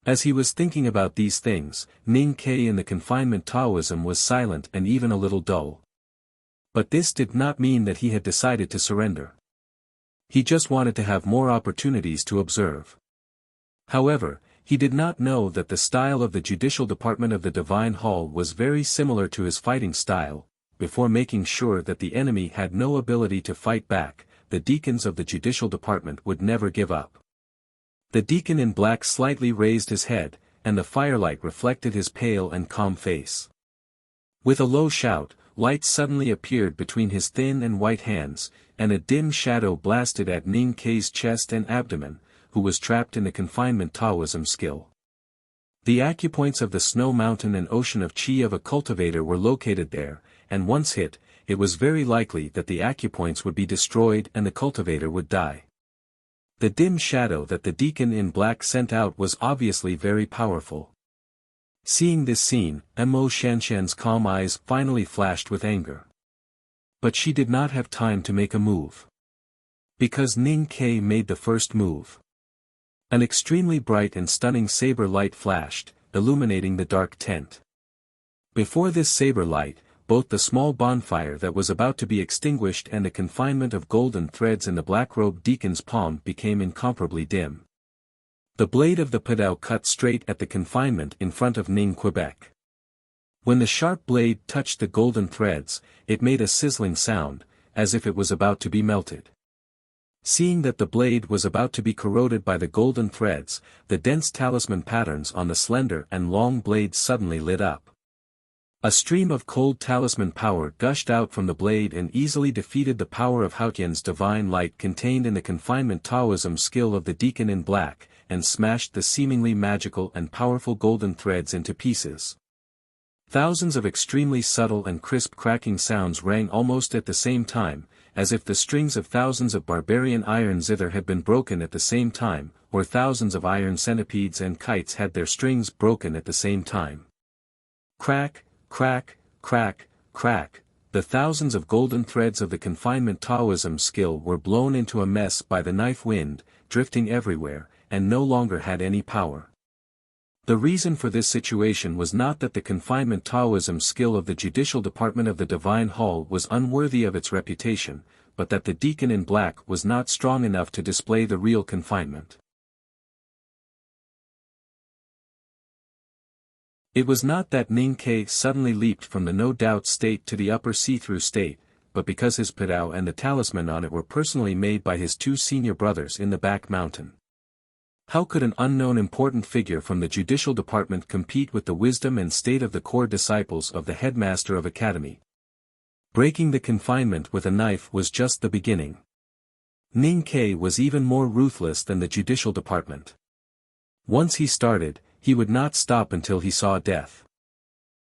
As he was thinking about these things, Ning Ke in the confinement Taoism was silent and even a little dull. But this did not mean that he had decided to surrender. He just wanted to have more opportunities to observe. However, he did not know that the style of the judicial department of the Divine Hall was very similar to his fighting style. Before making sure that the enemy had no ability to fight back, the deacons of the judicial department would never give up. The deacon in black slightly raised his head, and the firelight reflected his pale and calm face. With a low shout, light suddenly appeared between his thin and white hands, and a dim shadow blasted at Ning Ke's chest and abdomen, who was trapped in the confinement Taoism skill. The acupoints of the snow mountain and ocean of qi of a cultivator were located there, and once hit, it was very likely that the acupoints would be destroyed and the cultivator would die. The dim shadow that the deacon in black sent out was obviously very powerful. Seeing this scene, Mo Shanshan's calm eyes finally flashed with anger. But she did not have time to make a move. Because Ning Ke made the first move. An extremely bright and stunning saber light flashed, illuminating the dark tent. Before this saber light, both the small bonfire that was about to be extinguished and the confinement of golden threads in the black-robed deacon's palm became incomparably dim. The blade of the padao cut straight at the confinement in front of Ning Quebec. When the sharp blade touched the golden threads, it made a sizzling sound, as if it was about to be melted. Seeing that the blade was about to be corroded by the golden threads, the dense talisman patterns on the slender and long blade suddenly lit up. A stream of cold talisman power gushed out from the blade and easily defeated the power of Haotian's divine light contained in the confinement Taoism skill of the deacon in black, and smashed the seemingly magical and powerful golden threads into pieces. Thousands of extremely subtle and crisp cracking sounds rang almost at the same time, as if the strings of thousands of barbarian iron zither had been broken at the same time, or thousands of iron centipedes and kites had their strings broken at the same time. Crack, crack, crack, crack, the thousands of golden threads of the confinement Taoism skill were blown into a mess by the knife wind, drifting everywhere, and no longer had any power. The reason for this situation was not that the confinement Taoism skill of the judicial department of the Divine Hall was unworthy of its reputation, but that the deacon in black was not strong enough to display the real confinement. It was not that Ning Ke suddenly leaped from the no-doubt state to the upper see-through state, but because his padao and the talisman on it were personally made by his 2 senior brothers in the back mountain. How could an unknown important figure from the judicial department compete with the wisdom and state of the core disciples of the headmaster of academy? Breaking the confinement with a knife was just the beginning. Ning Ke was even more ruthless than the judicial department. Once he started, he would not stop until he saw death.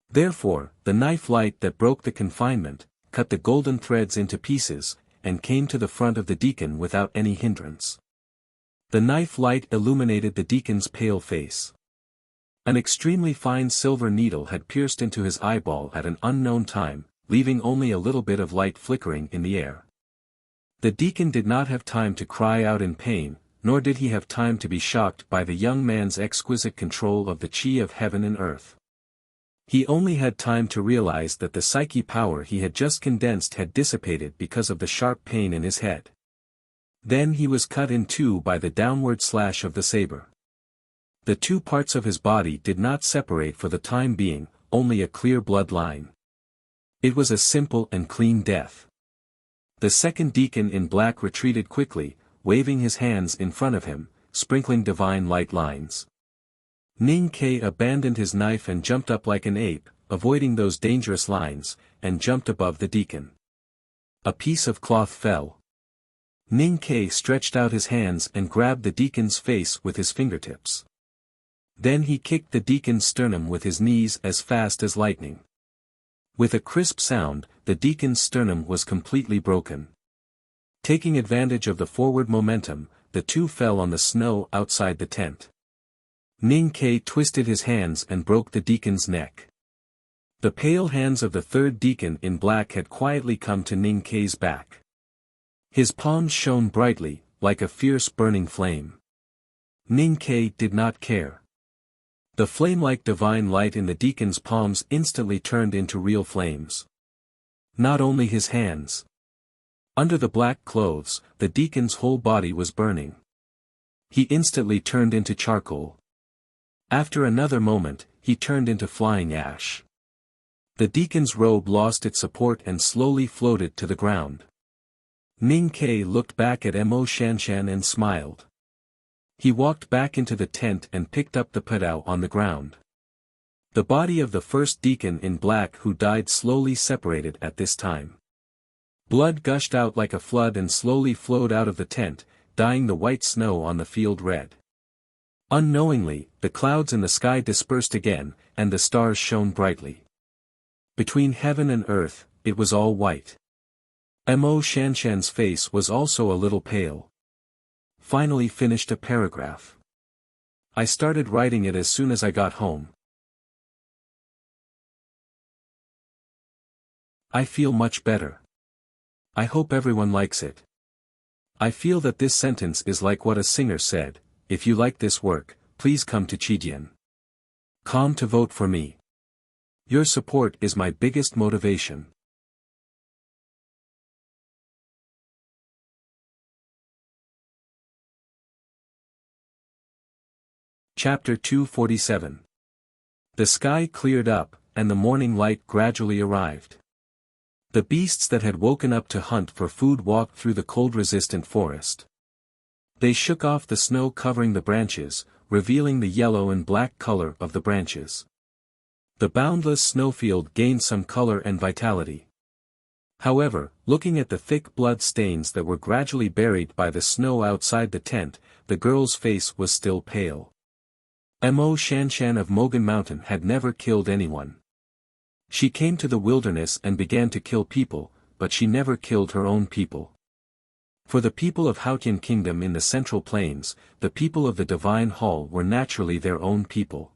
Therefore, the knife light that broke the confinement, cut the golden threads into pieces, and came to the front of the deacon without any hindrance. The knife light illuminated the deacon's pale face. An extremely fine silver needle had pierced into his eyeball at an unknown time, leaving only a little bit of light flickering in the air. The deacon did not have time to cry out in pain, nor did he have time to be shocked by the young man's exquisite control of the chi of heaven and earth. He only had time to realize that the psyche power he had just condensed had dissipated because of the sharp pain in his head. Then he was cut in two by the downward slash of the saber. The two parts of his body did not separate for the time being, only a clear blood line. It was a simple and clean death. The second deacon in black retreated quickly, waving his hands in front of him, sprinkling divine light lines. Ning Ke abandoned his knife and jumped up like an ape, avoiding those dangerous lines, and jumped above the deacon. A piece of cloth fell. Ning Ke stretched out his hands and grabbed the deacon's face with his fingertips. Then he kicked the deacon's sternum with his knees as fast as lightning. With a crisp sound, the deacon's sternum was completely broken. Taking advantage of the forward momentum, the two fell on the snow outside the tent. Ning Ke twisted his hands and broke the deacon's neck. The pale hands of the third deacon in black had quietly come to Ning Ke's back. His palms shone brightly, like a fierce burning flame. Ning Ke did not care. The flame-like divine light in the deacon's palms instantly turned into real flames. Not only his hands. Under the black clothes, the deacon's whole body was burning. He instantly turned into charcoal. After another moment, he turned into flying ash. The deacon's robe lost its support and slowly floated to the ground. Ning Ke looked back at Mo Shanshan and smiled. He walked back into the tent and picked up the padao on the ground. The body of the first deacon in black who died slowly separated at this time. Blood gushed out like a flood and slowly flowed out of the tent, dyeing the white snow on the field red. Unknowingly, the clouds in the sky dispersed again, and the stars shone brightly. Between heaven and earth, it was all white. Mo Shanshan's face was also a little pale. Finally finished a paragraph. I started writing it as soon as I got home. I feel much better. I hope everyone likes it. I feel that this sentence is like what a singer said, if you like this work, please come to Chidian.com to vote for me. Your support is my biggest motivation. Chapter 247. The sky cleared up, and the morning light gradually arrived. The beasts that had woken up to hunt for food walked through the cold-resistant forest. They shook off the snow covering the branches, revealing the yellow and black color of the branches. The boundless snowfield gained some color and vitality. However, looking at the thick blood stains that were gradually buried by the snow outside the tent, the girl's face was still pale. Mo Shanshan of Mogan Mountain had never killed anyone. She came to the wilderness and began to kill people, but she never killed her own people. For the people of Haotian Kingdom in the Central Plains, the people of the Divine Hall were naturally their own people.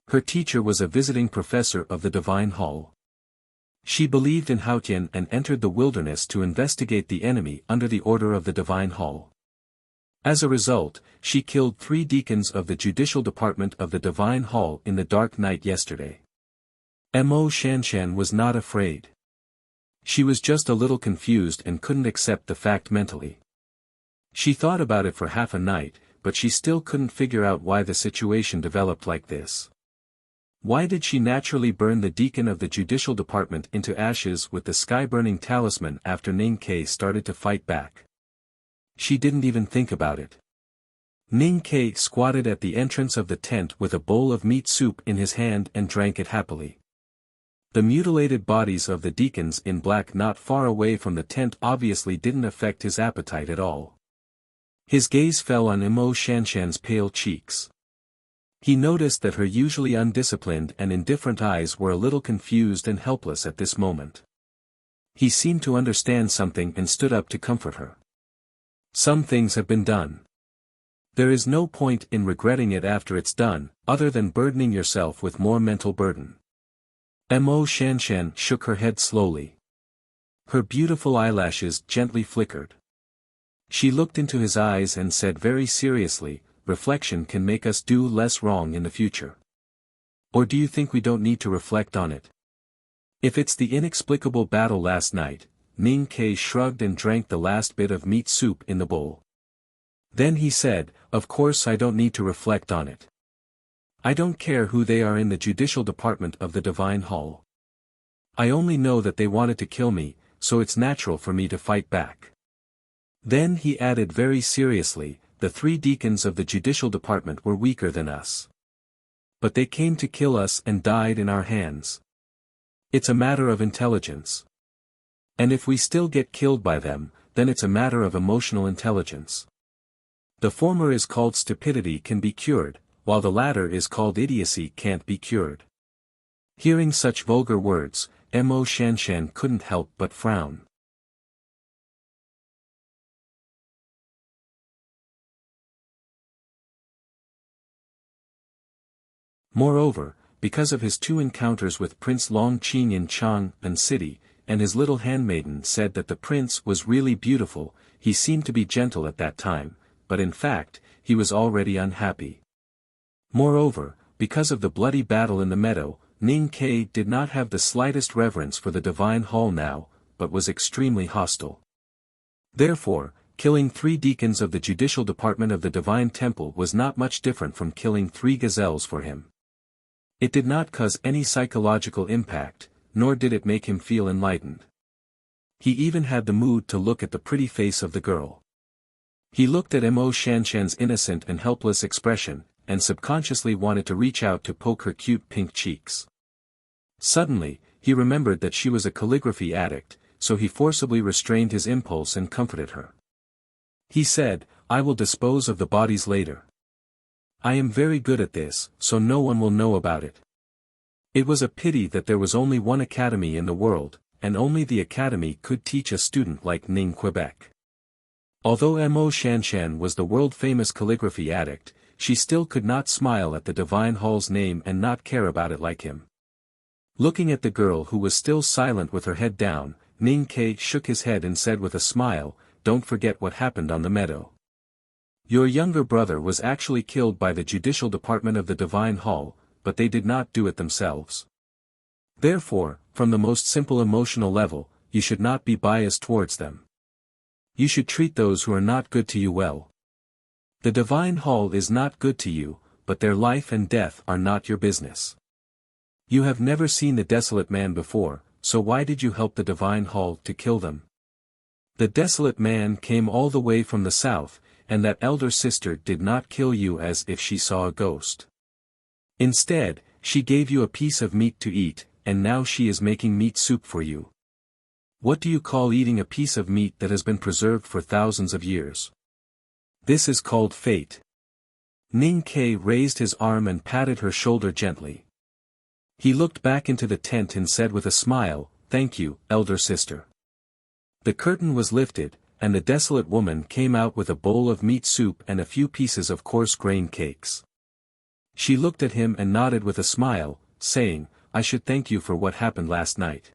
Her teacher was a visiting professor of the Divine Hall. She believed in Haotian and entered the wilderness to investigate the enemy under the order of the Divine Hall. As a result, she killed 3 deacons of the Judicial Department of the Divine Hall in the dark night yesterday. Mo Shanshan was not afraid. She was just a little confused and couldn't accept the fact mentally. She thought about it for half a night, but she still couldn't figure out why the situation developed like this. Why did she naturally burn the deacon of the Judicial Department into ashes with the sky-burning talisman after Ning Ke started to fight back? She didn't even think about it. Ning Ke squatted at the entrance of the tent with a bowl of meat soup in his hand and drank it happily. The mutilated bodies of the deacons in black not far away from the tent obviously didn't affect his appetite at all. His gaze fell on Mo Shanshan's pale cheeks. He noticed that her usually undisciplined and indifferent eyes were a little confused and helpless at this moment. He seemed to understand something and stood up to comfort her. Some things have been done. There is no point in regretting it after it's done, other than burdening yourself with more mental burden. Mo Shanshan shook her head slowly. Her beautiful eyelashes gently flickered. She looked into his eyes and said very seriously, reflection can make us do less wrong in the future. Or do you think we don't need to reflect on it? If it's the inexplicable battle last night, Ning Ke shrugged and drank the last bit of meat soup in the bowl. Then he said, of course I don't need to reflect on it. I don't care who they are in the judicial department of the Divine Hall. I only know that they wanted to kill me, so it's natural for me to fight back. Then he added very seriously, the 3 deacons of the judicial department were weaker than us. But they came to kill us and died in our hands. It's a matter of intelligence. And if we still get killed by them, then it's a matter of emotional intelligence. The former is called stupidity can be cured, while the latter is called idiocy can't be cured. Hearing such vulgar words, Mo Shanshan couldn't help but frown. Moreover, because of his 2 encounters with Prince Long Qing in Chang'an City, and his little handmaiden said that the prince was really beautiful, he seemed to be gentle at that time, but in fact, he was already unhappy. Moreover, because of the bloody battle in the meadow, Ning Ke did not have the slightest reverence for the Divine Hall now, but was extremely hostile. Therefore, killing 3 deacons of the judicial department of the Divine Temple was not much different from killing 3 gazelles for him. It did not cause any psychological impact, nor did it make him feel enlightened. He even had the mood to look at the pretty face of the girl. He looked at Mo Shanshan's innocent and helpless expression, and subconsciously wanted to reach out to poke her cute pink cheeks. Suddenly, he remembered that she was a calligraphy addict, so he forcibly restrained his impulse and comforted her. He said, I will dispose of the bodies later. I am very good at this, so no one will know about it. It was a pity that there was only one academy in the world, and only the academy could teach a student like Ning Quebec. Although Mo Shanshan was the world-famous calligraphy addict, she still could not smile at the Divine Hall's name and not care about it like him. Looking at the girl who was still silent with her head down, Ning Ke shook his head and said with a smile, don't forget what happened on the meadow. Your younger brother was actually killed by the judicial department of the Divine Hall, but they did not do it themselves. Therefore, from the most simple emotional level, you should not be biased towards them. You should treat those who are not good to you well. The Divine Hall is not good to you, but their life and death are not your business. You have never seen the desolate man before, so why did you help the Divine Hall to kill them? The desolate man came all the way from the south, and that elder sister did not kill you as if she saw a ghost. Instead, she gave you a piece of meat to eat, and now she is making meat soup for you. What do you call eating a piece of meat that has been preserved for thousands of years? This is called fate. Ning Ke raised his arm and patted her shoulder gently. He looked back into the tent and said with a smile, thank you, elder sister. The curtain was lifted, and the desolate woman came out with a bowl of meat soup and a few pieces of coarse grain cakes. She looked at him and nodded with a smile, saying, I should thank you for what happened last night.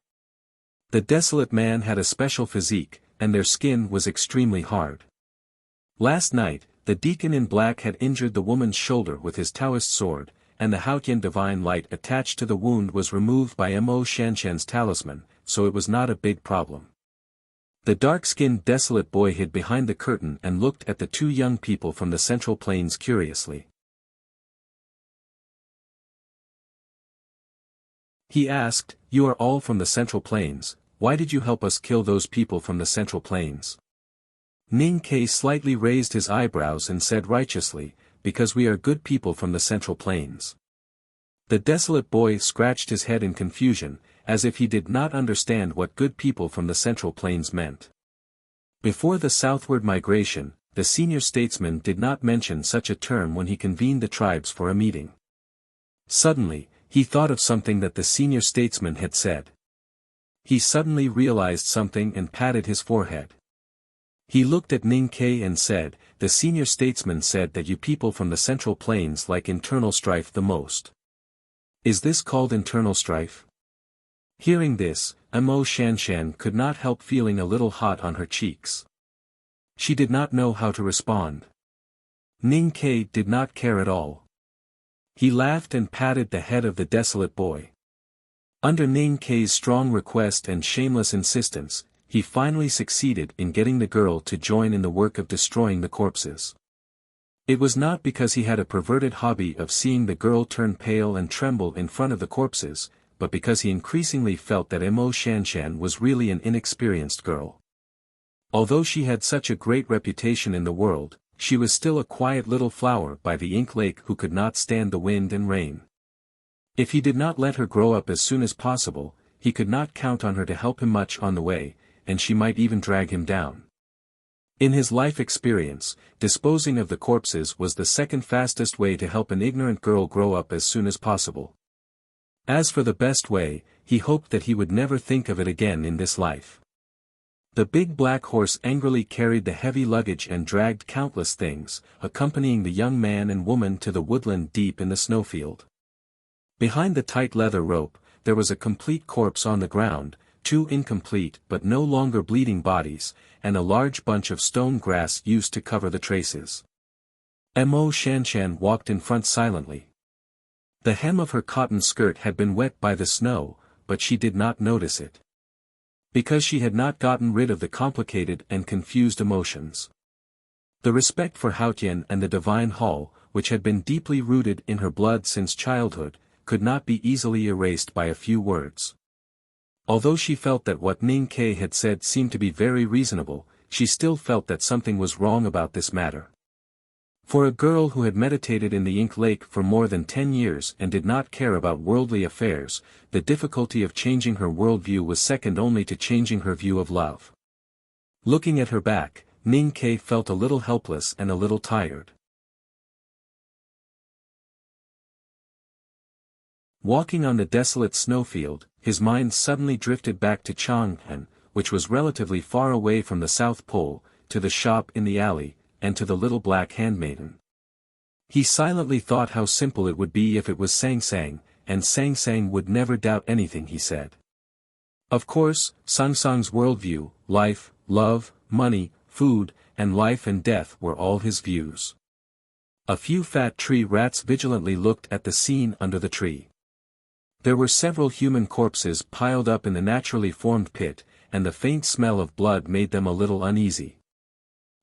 The desolate man had a special physique, and their skin was extremely hard. Last night, the deacon in black had injured the woman's shoulder with his Taoist sword, and the Haotian divine light attached to the wound was removed by Mo Shanshan's talisman, so it was not a big problem. The dark-skinned desolate boy hid behind the curtain and looked at the 2 young people from the Central Plains curiously. He asked, you are all from the Central Plains, why did you help us kill those people from the Central Plains? Ning Ke slightly raised his eyebrows and said righteously, because we are good people from the Central Plains. The desolate boy scratched his head in confusion, as if he did not understand what good people from the Central Plains meant. Before the southward migration, the senior statesman did not mention such a term when he convened the tribes for a meeting. Suddenly, he thought of something that the senior statesman had said. He suddenly realized something and patted his forehead. He looked at Ning Ke and said, "The senior statesman said that you people from the Central Plains like internal strife the most. Is this called internal strife?" Hearing this, Mo Shanshan could not help feeling a little hot on her cheeks. She did not know how to respond. Ning Ke did not care at all. He laughed and patted the head of the desolate boy. Under Ning Ke's strong request and shameless insistence, he finally succeeded in getting the girl to join in the work of destroying the corpses. It was not because he had a perverted hobby of seeing the girl turn pale and tremble in front of the corpses, but because he increasingly felt that Mo Shanshan was really an inexperienced girl. Although she had such a great reputation in the world, she was still a quiet little flower by the ink lake who could not stand the wind and rain. If he did not let her grow up as soon as possible, he could not count on her to help him much on the way, and she might even drag him down. In his life experience, disposing of the corpses was the second fastest way to help an ignorant girl grow up as soon as possible. As for the best way, he hoped that he would never think of it again in this life. The big black horse angrily carried the heavy luggage and dragged countless things, accompanying the young man and woman to the woodland deep in the snowfield. Behind the tight leather rope, there was a complete corpse on the ground, 2 incomplete but no longer bleeding bodies, and a large bunch of stone grass used to cover the traces. Mo Shanshan walked in front silently. The hem of her cotton skirt had been wet by the snow, but she did not notice it. Because she had not gotten rid of the complicated and confused emotions. The respect for Haotian and the Divine Hall, which had been deeply rooted in her blood since childhood, could not be easily erased by a few words. Although she felt that what Ning Ke had said seemed to be very reasonable, she still felt that something was wrong about this matter. For a girl who had meditated in the ink lake for more than 10 years and did not care about worldly affairs, the difficulty of changing her worldview was second only to changing her view of love. Looking at her back, Ning Ke felt a little helpless and a little tired. Walking on the desolate snowfield, his mind suddenly drifted back to Chang'an, which was relatively far away from the South Pole, to the shop in the alley, and to the little black handmaiden. He silently thought how simple it would be if it was Sang Sang, and Sang Sang would never doubt anything he said. Of course, Sang Sang's worldview, life, love, money, food, and life and death were all his views. A few fat tree rats vigilantly looked at the scene under the tree. There were several human corpses piled up in the naturally formed pit, and the faint smell of blood made them a little uneasy.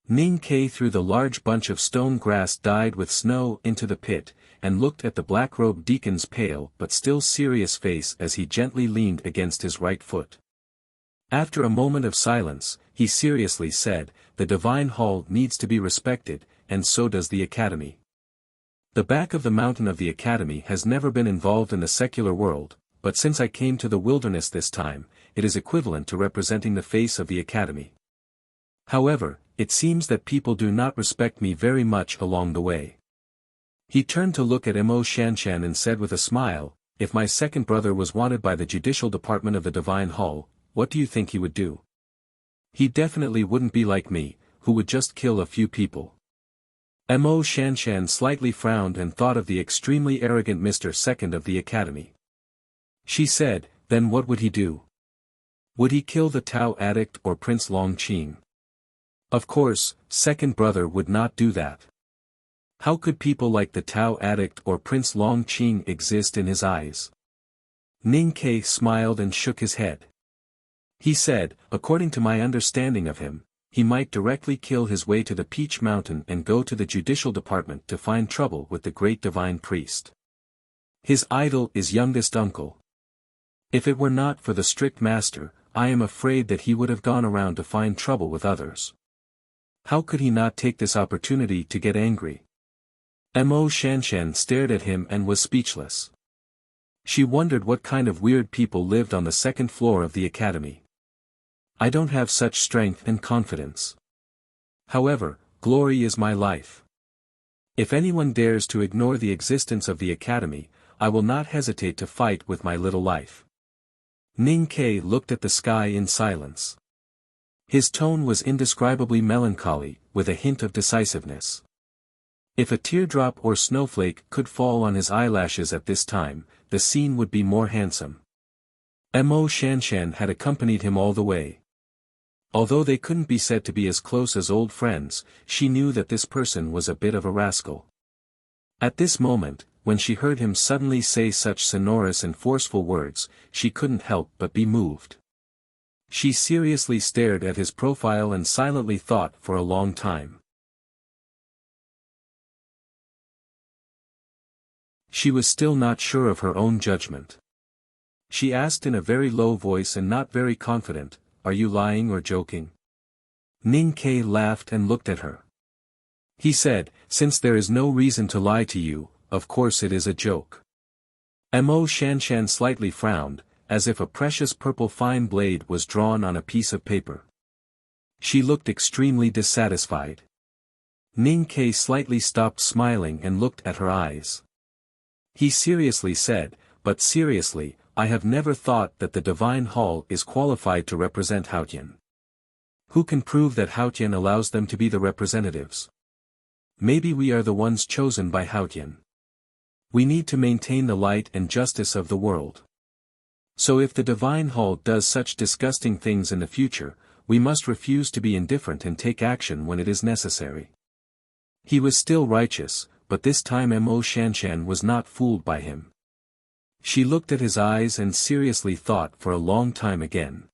Ning Ke threw the large bunch of stone grass dyed with snow into the pit, and looked at the black-robed deacon's pale but still serious face as he gently leaned against his right foot. After a moment of silence, he seriously said, "The Divine Hall needs to be respected, and so does the Academy. The back of the mountain of the Academy has never been involved in the secular world, but since I came to the wilderness this time, it is equivalent to representing the face of the Academy. However, it seems that people do not respect me very much along the way." He turned to look at Mo Shanshan and said with a smile, "If my second brother was wanted by the Judicial Department of the Divine Hall, what do you think he would do? He definitely wouldn't be like me, who would just kill a few people." Mo Shanshan slightly frowned and thought of the extremely arrogant Mr. Second of the Academy. She said, "Then what would he do? Would he kill the Tao addict or Prince Longqing?" Of course, second brother would not do that. How could people like the Tao addict or Prince Longqing exist in his eyes? Ning Ke smiled and shook his head. He said, "According to my understanding of him, he might directly kill his way to the Peach Mountain and go to the Judicial Department to find trouble with the great divine priest. His idol is youngest uncle. If it were not for the strict master, I am afraid that he would have gone around to find trouble with others. How could he not take this opportunity to get angry?" Mo Shanshan stared at him and was speechless. She wondered what kind of weird people lived on the second floor of the Academy. "I don't have such strength and confidence. However, glory is my life. If anyone dares to ignore the existence of the Academy, I will not hesitate to fight with my little life." Ning Ke looked at the sky in silence. His tone was indescribably melancholy, with a hint of decisiveness. If a teardrop or snowflake could fall on his eyelashes at this time, the scene would be more handsome. Mo Shanshan had accompanied him all the way. Although they couldn't be said to be as close as old friends, she knew that this person was a bit of a rascal. At this moment, when she heard him suddenly say such sonorous and forceful words, she couldn't help but be moved. She seriously stared at his profile and silently thought for a long time. She was still not sure of her own judgment. She asked in a very low voice and not very confident, "Are you lying or joking?" Ning Kei laughed and looked at her. He said, "Since there is no reason to lie to you, of course it is a joke." Mo Shanshan slightly frowned, as if a precious purple fine blade was drawn on a piece of paper. She looked extremely dissatisfied. Ning Kei slightly stopped smiling and looked at her eyes. He seriously said, "But seriously, I have never thought that the Divine Hall is qualified to represent Haotian. Who can prove that Haotian allows them to be the representatives? Maybe we are the ones chosen by Haotian. We need to maintain the light and justice of the world. So if the Divine Hall does such disgusting things in the future, we must refuse to be indifferent and take action when it is necessary." He was still righteous, but this time Mo Shanshan was not fooled by him. She looked at his eyes and seriously thought for a long time again.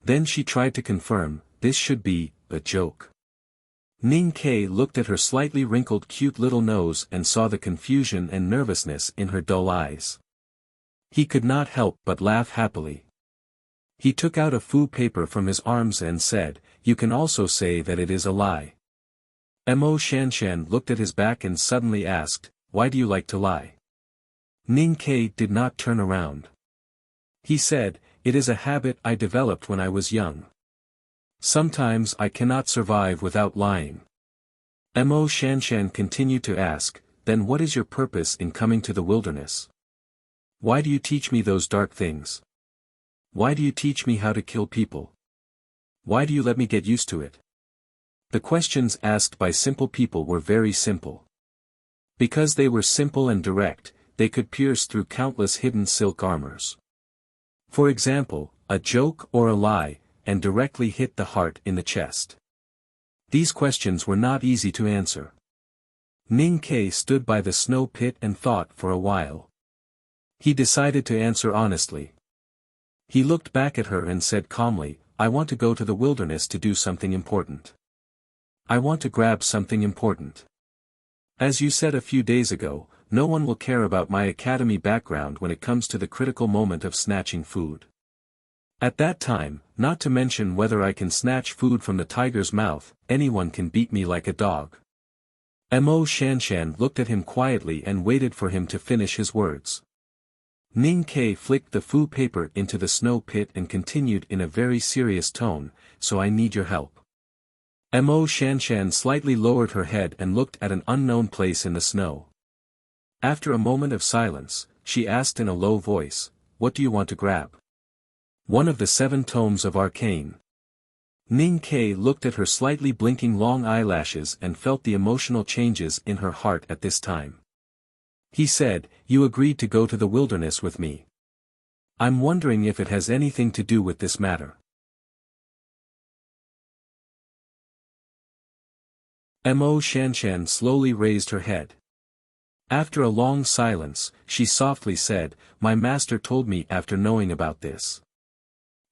Then she tried to confirm, this should be a joke. Ning Kei looked at her slightly wrinkled cute little nose and saw the confusion and nervousness in her dull eyes. He could not help but laugh happily. He took out a fu paper from his arms and said, "You can also say that it is a lie." Mo Shanshan looked at his back and suddenly asked, "Why do you like to lie?" Ning Kei did not turn around. He said, "It is a habit I developed when I was young. Sometimes I cannot survive without lying." Mo Shanshan continued to ask, "Then what is your purpose in coming to the wilderness? Why do you teach me those dark things? Why do you teach me how to kill people? Why do you let me get used to it?" The questions asked by simple people were very simple. Because they were simple and direct, they could pierce through countless hidden silk armors. For example, a joke or a lie, and directly hit the heart in the chest. These questions were not easy to answer. Ning Kei stood by the snow pit and thought for a while. He decided to answer honestly. He looked back at her and said calmly, "I want to go to the wilderness to do something important. I want to grab something important. As you said a few days ago, no one will care about my academy background when it comes to the critical moment of snatching food. At that time, not to mention whether I can snatch food from the tiger's mouth, anyone can beat me like a dog." Mo Shanshan looked at him quietly and waited for him to finish his words. Ning Kei flicked the fu paper into the snow pit and continued in a very serious tone, "So I need your help." Mo Shanshan slightly lowered her head and looked at an unknown place in the snow. After a moment of silence, she asked in a low voice, "What do you want to grab?" "One of the 7 tomes of Arcane." Ning Kei looked at her slightly blinking long eyelashes and felt the emotional changes in her heart at this time. He said, "You agreed to go to the wilderness with me. I'm wondering if it has anything to do with this matter." Mo Shanshan slowly raised her head. After a long silence, she softly said, "My master told me after knowing about this.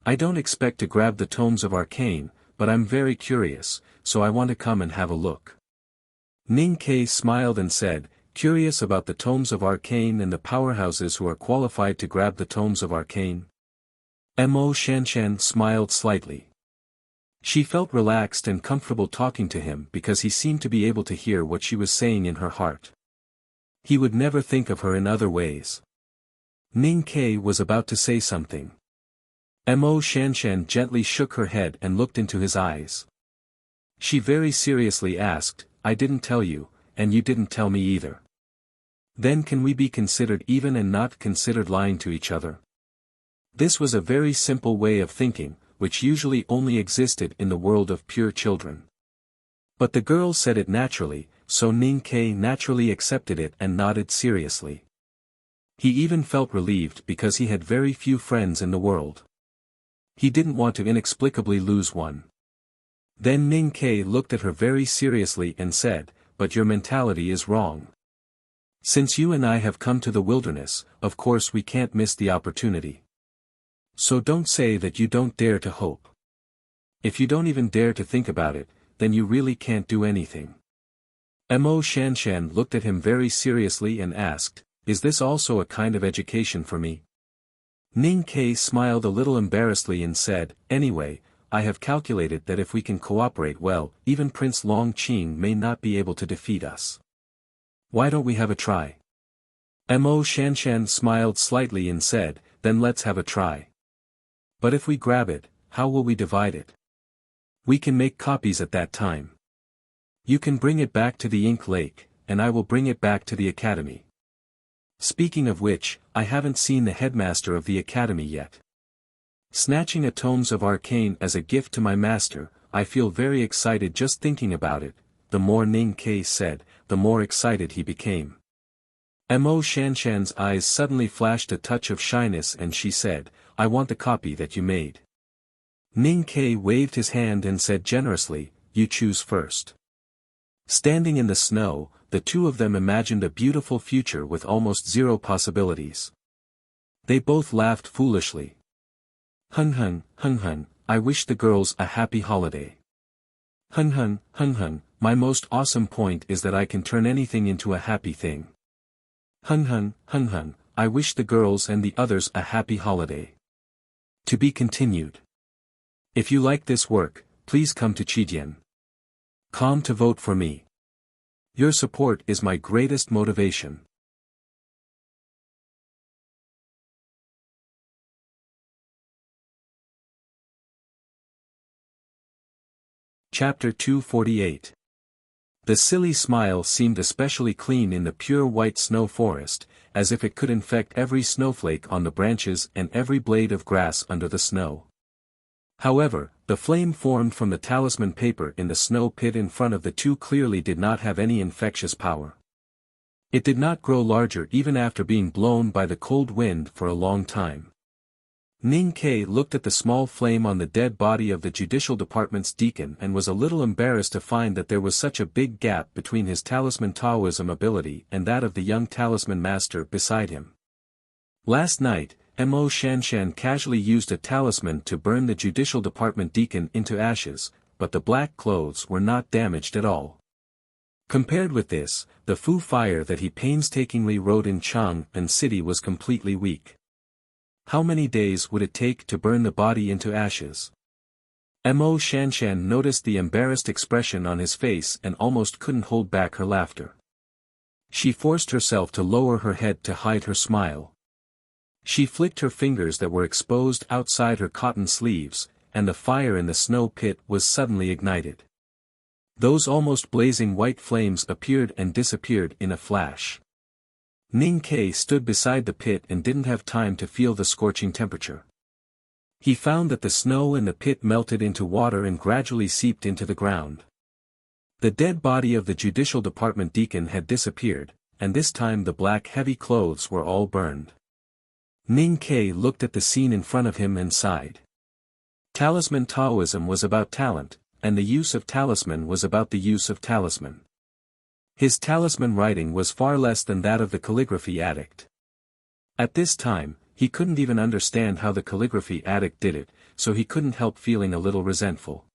I don't expect to grab the tomes of Arcane, but I'm very curious, so I want to come and have a look." Ning Kei smiled and said, "Curious about the tomes of Arcane and the powerhouses who are qualified to grab the tomes of Arcane?" Mo Shanshan smiled slightly. She felt relaxed and comfortable talking to him because he seemed to be able to hear what she was saying in her heart. He would never think of her in other ways. Ning Kei was about to say something. Mo Shanshan gently shook her head and looked into his eyes. She very seriously asked, "I didn't tell you, and you didn't tell me either. Then can we be considered even and not considered lying to each other?" This was a very simple way of thinking, which usually only existed in the world of pure children. But the girl said it naturally, so Ning Ke naturally accepted it and nodded seriously. He even felt relieved because he had very few friends in the world. He didn't want to inexplicably lose one. Then Ning Ke looked at her very seriously and said, "But your mentality is wrong. Since you and I have come to the wilderness, of course we can't miss the opportunity. So don't say that you don't dare to hope. If you don't even dare to think about it, then you really can't do anything." Mo Shanshan looked at him very seriously and asked, "Is this also a kind of education for me?" Ning Ke smiled a little embarrassedly and said, "Anyway, I have calculated that if we can cooperate well, even Prince Long Qing may not be able to defeat us. Why don't we have a try?" Mo Shanshan smiled slightly and said, "Then let's have a try. But if we grab it, how will we divide it? We can make copies at that time. You can bring it back to the Ink Lake, and I will bring it back to the academy. Speaking of which, I haven't seen the headmaster of the academy yet. Snatching a tomes of arcane as a gift to my master, I feel very excited just thinking about it." The more Ning Ke said, the more excited he became. Mo Shanshan's eyes suddenly flashed a touch of shyness and she said, "I want the copy that you made." Ning Ke waved his hand and said generously, "You choose first." Standing in the snow, the two of them imagined a beautiful future with almost zero possibilities. They both laughed foolishly. "Hun hun, hun hun, I wish the girls a happy holiday. Hun hun, hun hun, my most awesome point is that I can turn anything into a happy thing. Hun hun, hun hun, I wish the girls and the others a happy holiday." To be continued. If you like this work, please come to Chidian.com to vote for me. Your support is my greatest motivation. Chapter 248. The silly smile seemed especially clean in the pure white snow forest, as if it could infect every snowflake on the branches and every blade of grass under the snow. However, the flame formed from the talisman paper in the snow pit in front of the two clearly did not have any infectious power. It did not grow larger even after being blown by the cold wind for a long time. Ning Ke looked at the small flame on the dead body of the judicial department's deacon and was a little embarrassed to find that there was such a big gap between his talisman Taoism ability and that of the young talisman master beside him. Last night, Mo Shanshan casually used a talisman to burn the judicial department deacon into ashes, but the black clothes were not damaged at all. Compared with this, the Fu fire that he painstakingly wrote in Chang'an City was completely weak. How many days would it take to burn the body into ashes? Mo Shanshan noticed the embarrassed expression on his face and almost couldn't hold back her laughter. She forced herself to lower her head to hide her smile. She flicked her fingers that were exposed outside her cotton sleeves, and the fire in the snow pit was suddenly ignited. Those almost blazing white flames appeared and disappeared in a flash. Ning Ke stood beside the pit and didn't have time to feel the scorching temperature. He found that the snow in the pit melted into water and gradually seeped into the ground. The dead body of the judicial department deacon had disappeared, and this time the black heavy clothes were all burned. Ning Ke looked at the scene in front of him and sighed. Talisman Taoism was about talent, and the use of talisman was about the use of talisman. His talisman writing was far less than that of the calligraphy addict. At this time, he couldn't even understand how the calligraphy addict did it, so he couldn't help feeling a little resentful.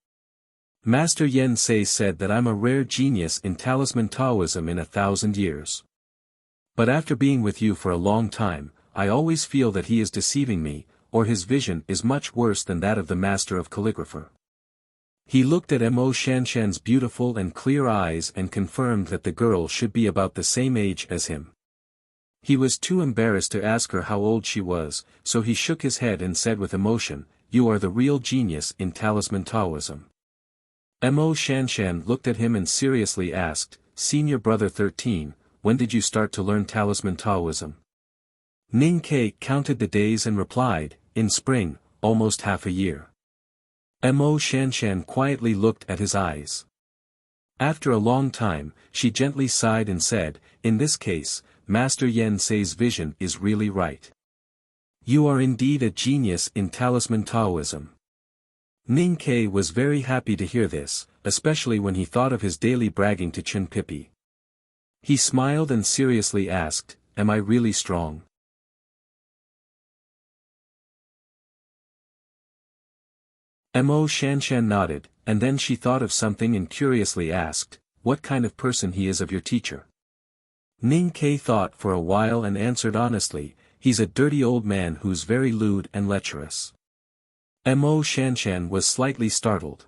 Master Yen Sei said that I'm a rare genius in talisman Taoism in 1,000 years. But after being with you for a long time, I always feel that he is deceiving me, or his vision is much worse than that of the master of calligrapher. He looked at Mo Shanshan's beautiful and clear eyes and confirmed that the girl should be about the same age as him. He was too embarrassed to ask her how old she was, so he shook his head and said with emotion, "You are the real genius in talisman Taoism." Mo Shanshan looked at him and seriously asked, "Senior brother 13, when did you start to learn talisman Taoism?" Ning Ke counted the days and replied, "In spring, almost half a year." Mo Shanshan quietly looked at his eyes. After a long time, she gently sighed and said, "In this case, Master Yen Sei's vision is really right. You are indeed a genius in talisman Taoism." Ning Ke was very happy to hear this, especially when he thought of his daily bragging to Chen Pipi. He smiled and seriously asked, "Am I really strong?" Mo Shanshan nodded, and then she thought of something and curiously asked, "What kind of person he is of your teacher?" Ning Ke thought for a while and answered honestly, "He's a dirty old man who's very lewd and lecherous." Mo Shanshan was slightly startled.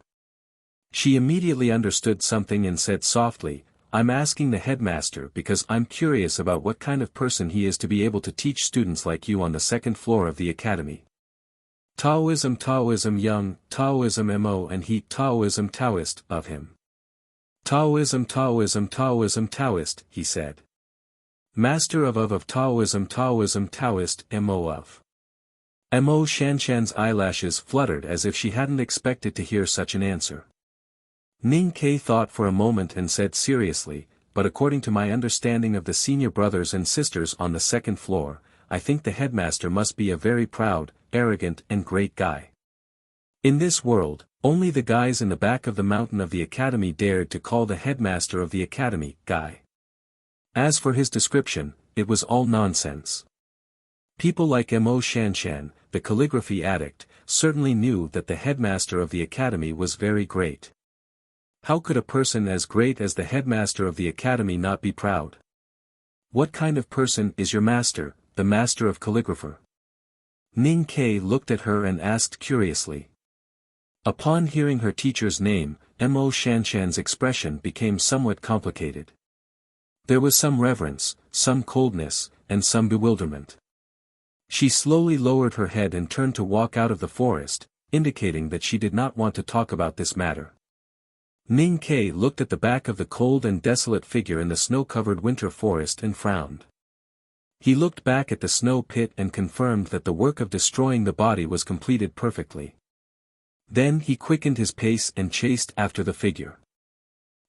She immediately understood something and said softly, "I'm asking the headmaster because I'm curious about what kind of person he is to be able to teach students like you on the second floor of the academy." Taoism young, Taoism Mo and he Taoism Taoist of him. Taoism Taoist, he said. Master of Taoism Taoist Mo of. Mo Shanshan's eyelashes fluttered as if she hadn't expected to hear such an answer. Ning Ke thought for a moment and said seriously, "But according to my understanding of the senior brothers and sisters on the second floor, I think the headmaster must be a very proud, arrogant and great guy. In this world, only the guys in the back of the mountain of the academy dared to call the headmaster of the academy, guy. As for his description, it was all nonsense. People like Mo Shanshan, the calligraphy addict, certainly knew that the headmaster of the academy was very great. How could a person as great as the headmaster of the academy not be proud? What kind of person is your master, the master of calligrapher?" Ning Ke looked at her and asked curiously. Upon hearing her teacher's name, Mo Shanshan's expression became somewhat complicated. There was some reverence, some coldness, and some bewilderment. She slowly lowered her head and turned to walk out of the forest, indicating that she did not want to talk about this matter. Ning Ke looked at the back of the cold and desolate figure in the snow-covered winter forest and frowned. He looked back at the snow pit and confirmed that the work of destroying the body was completed perfectly. Then he quickened his pace and chased after the figure.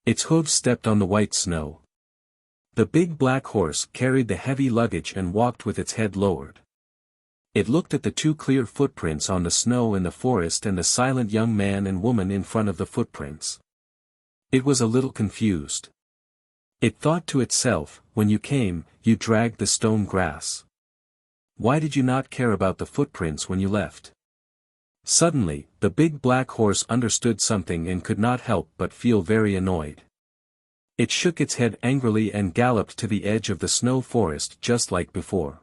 Its hooves stepped on the white snow. The big black horse carried the heavy luggage and walked with its head lowered. It looked at the two clear footprints on the snow in the forest and the silent young man and woman in front of the footprints. It was a little confused. It thought to itself, "When you came, you dragged the stone grass. Why did you not care about the footprints when you left?" Suddenly, the big black horse understood something and could not help but feel very annoyed. It shook its head angrily and galloped to the edge of the snow forest just like before.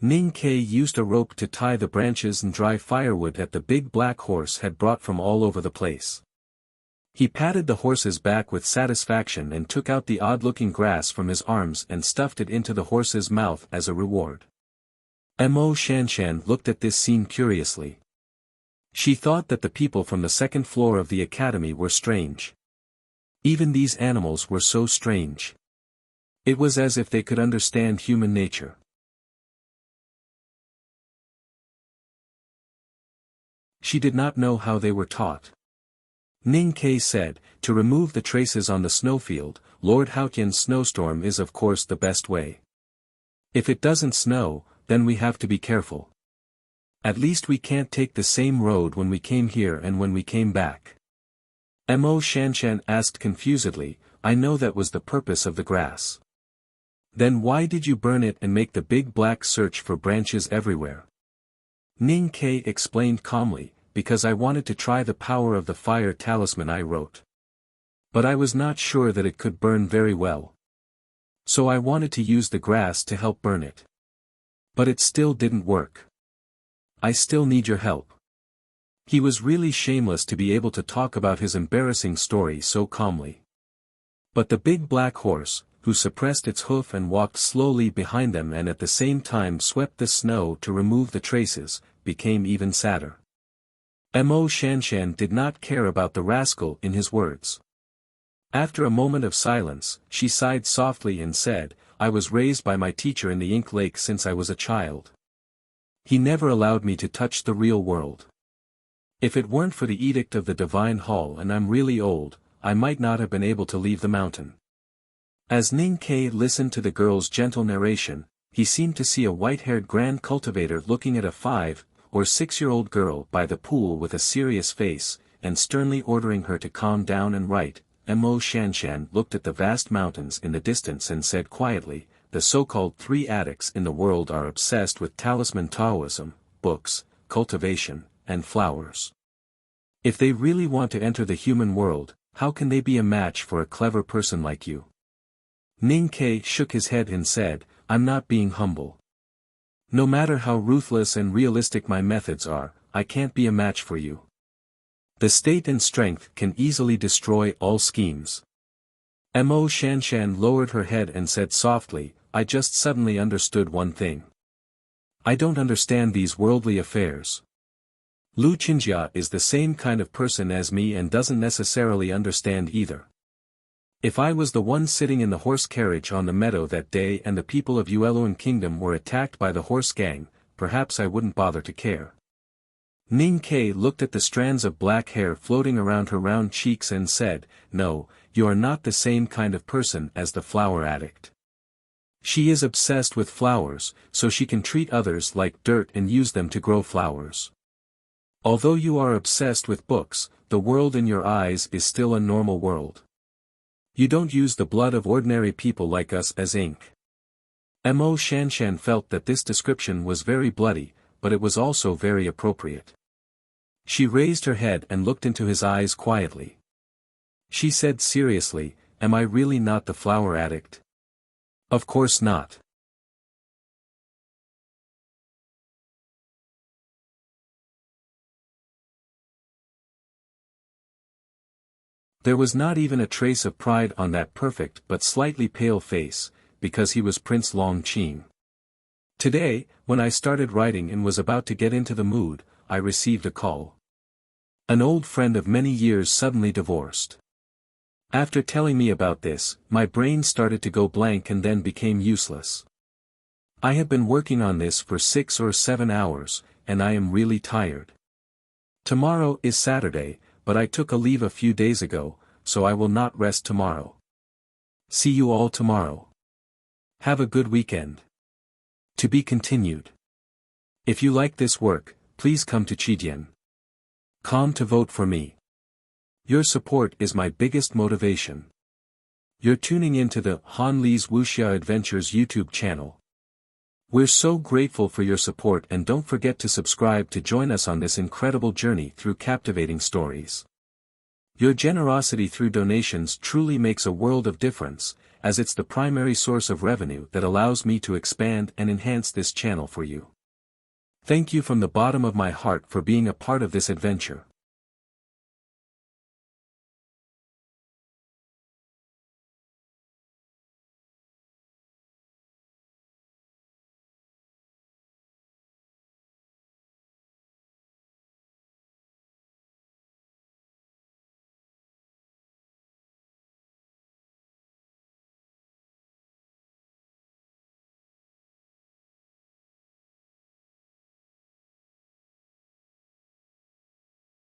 Ning Ke used a rope to tie the branches and dry firewood that the big black horse had brought from all over the place. He patted the horse's back with satisfaction and took out the odd-looking grass from his arms and stuffed it into the horse's mouth as a reward. Mo Shanshan looked at this scene curiously. She thought that the people from the second floor of the academy were strange. Even these animals were so strange. It was as if they could understand human nature. She did not know how they were taught. Ning Ke said, "To remove the traces on the snowfield, Lord Haotian's snowstorm is of course the best way. If it doesn't snow, then we have to be careful. At least we can't take the same road when we came here and when we came back." Mo Shanshan asked confusedly, "I know that was the purpose of the grass. Then why did you burn it and make the big black search for branches everywhere?" Ning Ke explained calmly, "Because I wanted to try the power of the fire talisman I wrote. But I was not sure that it could burn very well. So I wanted to use the grass to help burn it. But it still didn't work. I still need your help." He was really shameless to be able to talk about his embarrassing story so calmly. But the big black horse, who suppressed its hoof and walked slowly behind them and at the same time swept the snow to remove the traces, became even sadder. Mo Shanshan did not care about the rascal in his words. After a moment of silence, she sighed softly and said, "I was raised by my teacher in the Ink Lake since I was a child. He never allowed me to touch the real world. If it weren't for the edict of the Divine Hall and I'm really old, I might not have been able to leave the mountain. As Ning Ke listened to the girl's gentle narration, he seemed to see a white-haired grand cultivator looking at a 5 or 6-year-old girl by the pool with a serious face, and sternly ordering her to calm down and write. Mo Shanshan looked at the vast mountains in the distance and said quietly, the so-called 3 addicts in the world are obsessed with talisman Taoism, books, cultivation, and flowers. If they really want to enter the human world, how can they be a match for a clever person like you? Ning Ke shook his head and said, I'm not being humble. No matter how ruthless and realistic my methods are, I can't be a match for you. The state and strength can easily destroy all schemes. Mo Shanshan lowered her head and said softly, I just suddenly understood one thing. I don't understand these worldly affairs. Lu Qinjia is the same kind of person as me and doesn't necessarily understand either. If I was the one sitting in the horse carriage on the meadow that day and the people of Yueluan Kingdom were attacked by the horse gang, perhaps I wouldn't bother to care. Ning Ke looked at the strands of black hair floating around her round cheeks and said, no, you are not the same kind of person as the flower addict. She is obsessed with flowers, so she can treat others like dirt and use them to grow flowers. Although you are obsessed with books, the world in your eyes is still a normal world. You don't use the blood of ordinary people like us as ink. Mo Shanshan felt that this description was very bloody, but it was also very appropriate. She raised her head and looked into his eyes quietly. She said seriously, am I really not the flower addict? Of course not. There was not even a trace of pride on that perfect but slightly pale face, because he was Prince Long Qing. Today, when I started writing and was about to get into the mood, I received a call. An old friend of many years suddenly divorced. After telling me about this, my brain started to go blank and then became useless. I have been working on this for 6 or 7 hours, and I am really tired. Tomorrow is Saturday, but I took a leave a few days ago, so I will not rest tomorrow. See you all tomorrow. Have a good weekend. To be continued. If you like this work, please come to Chidian.com to vote for me. Your support is my biggest motivation. You're tuning into the Han Li's Wuxia Adventures YouTube channel. We're so grateful for your support, and don't forget to subscribe to join us on this incredible journey through captivating stories. Your generosity through donations truly makes a world of difference, as it's the primary source of revenue that allows me to expand and enhance this channel for you. Thank you from the bottom of my heart for being a part of this adventure.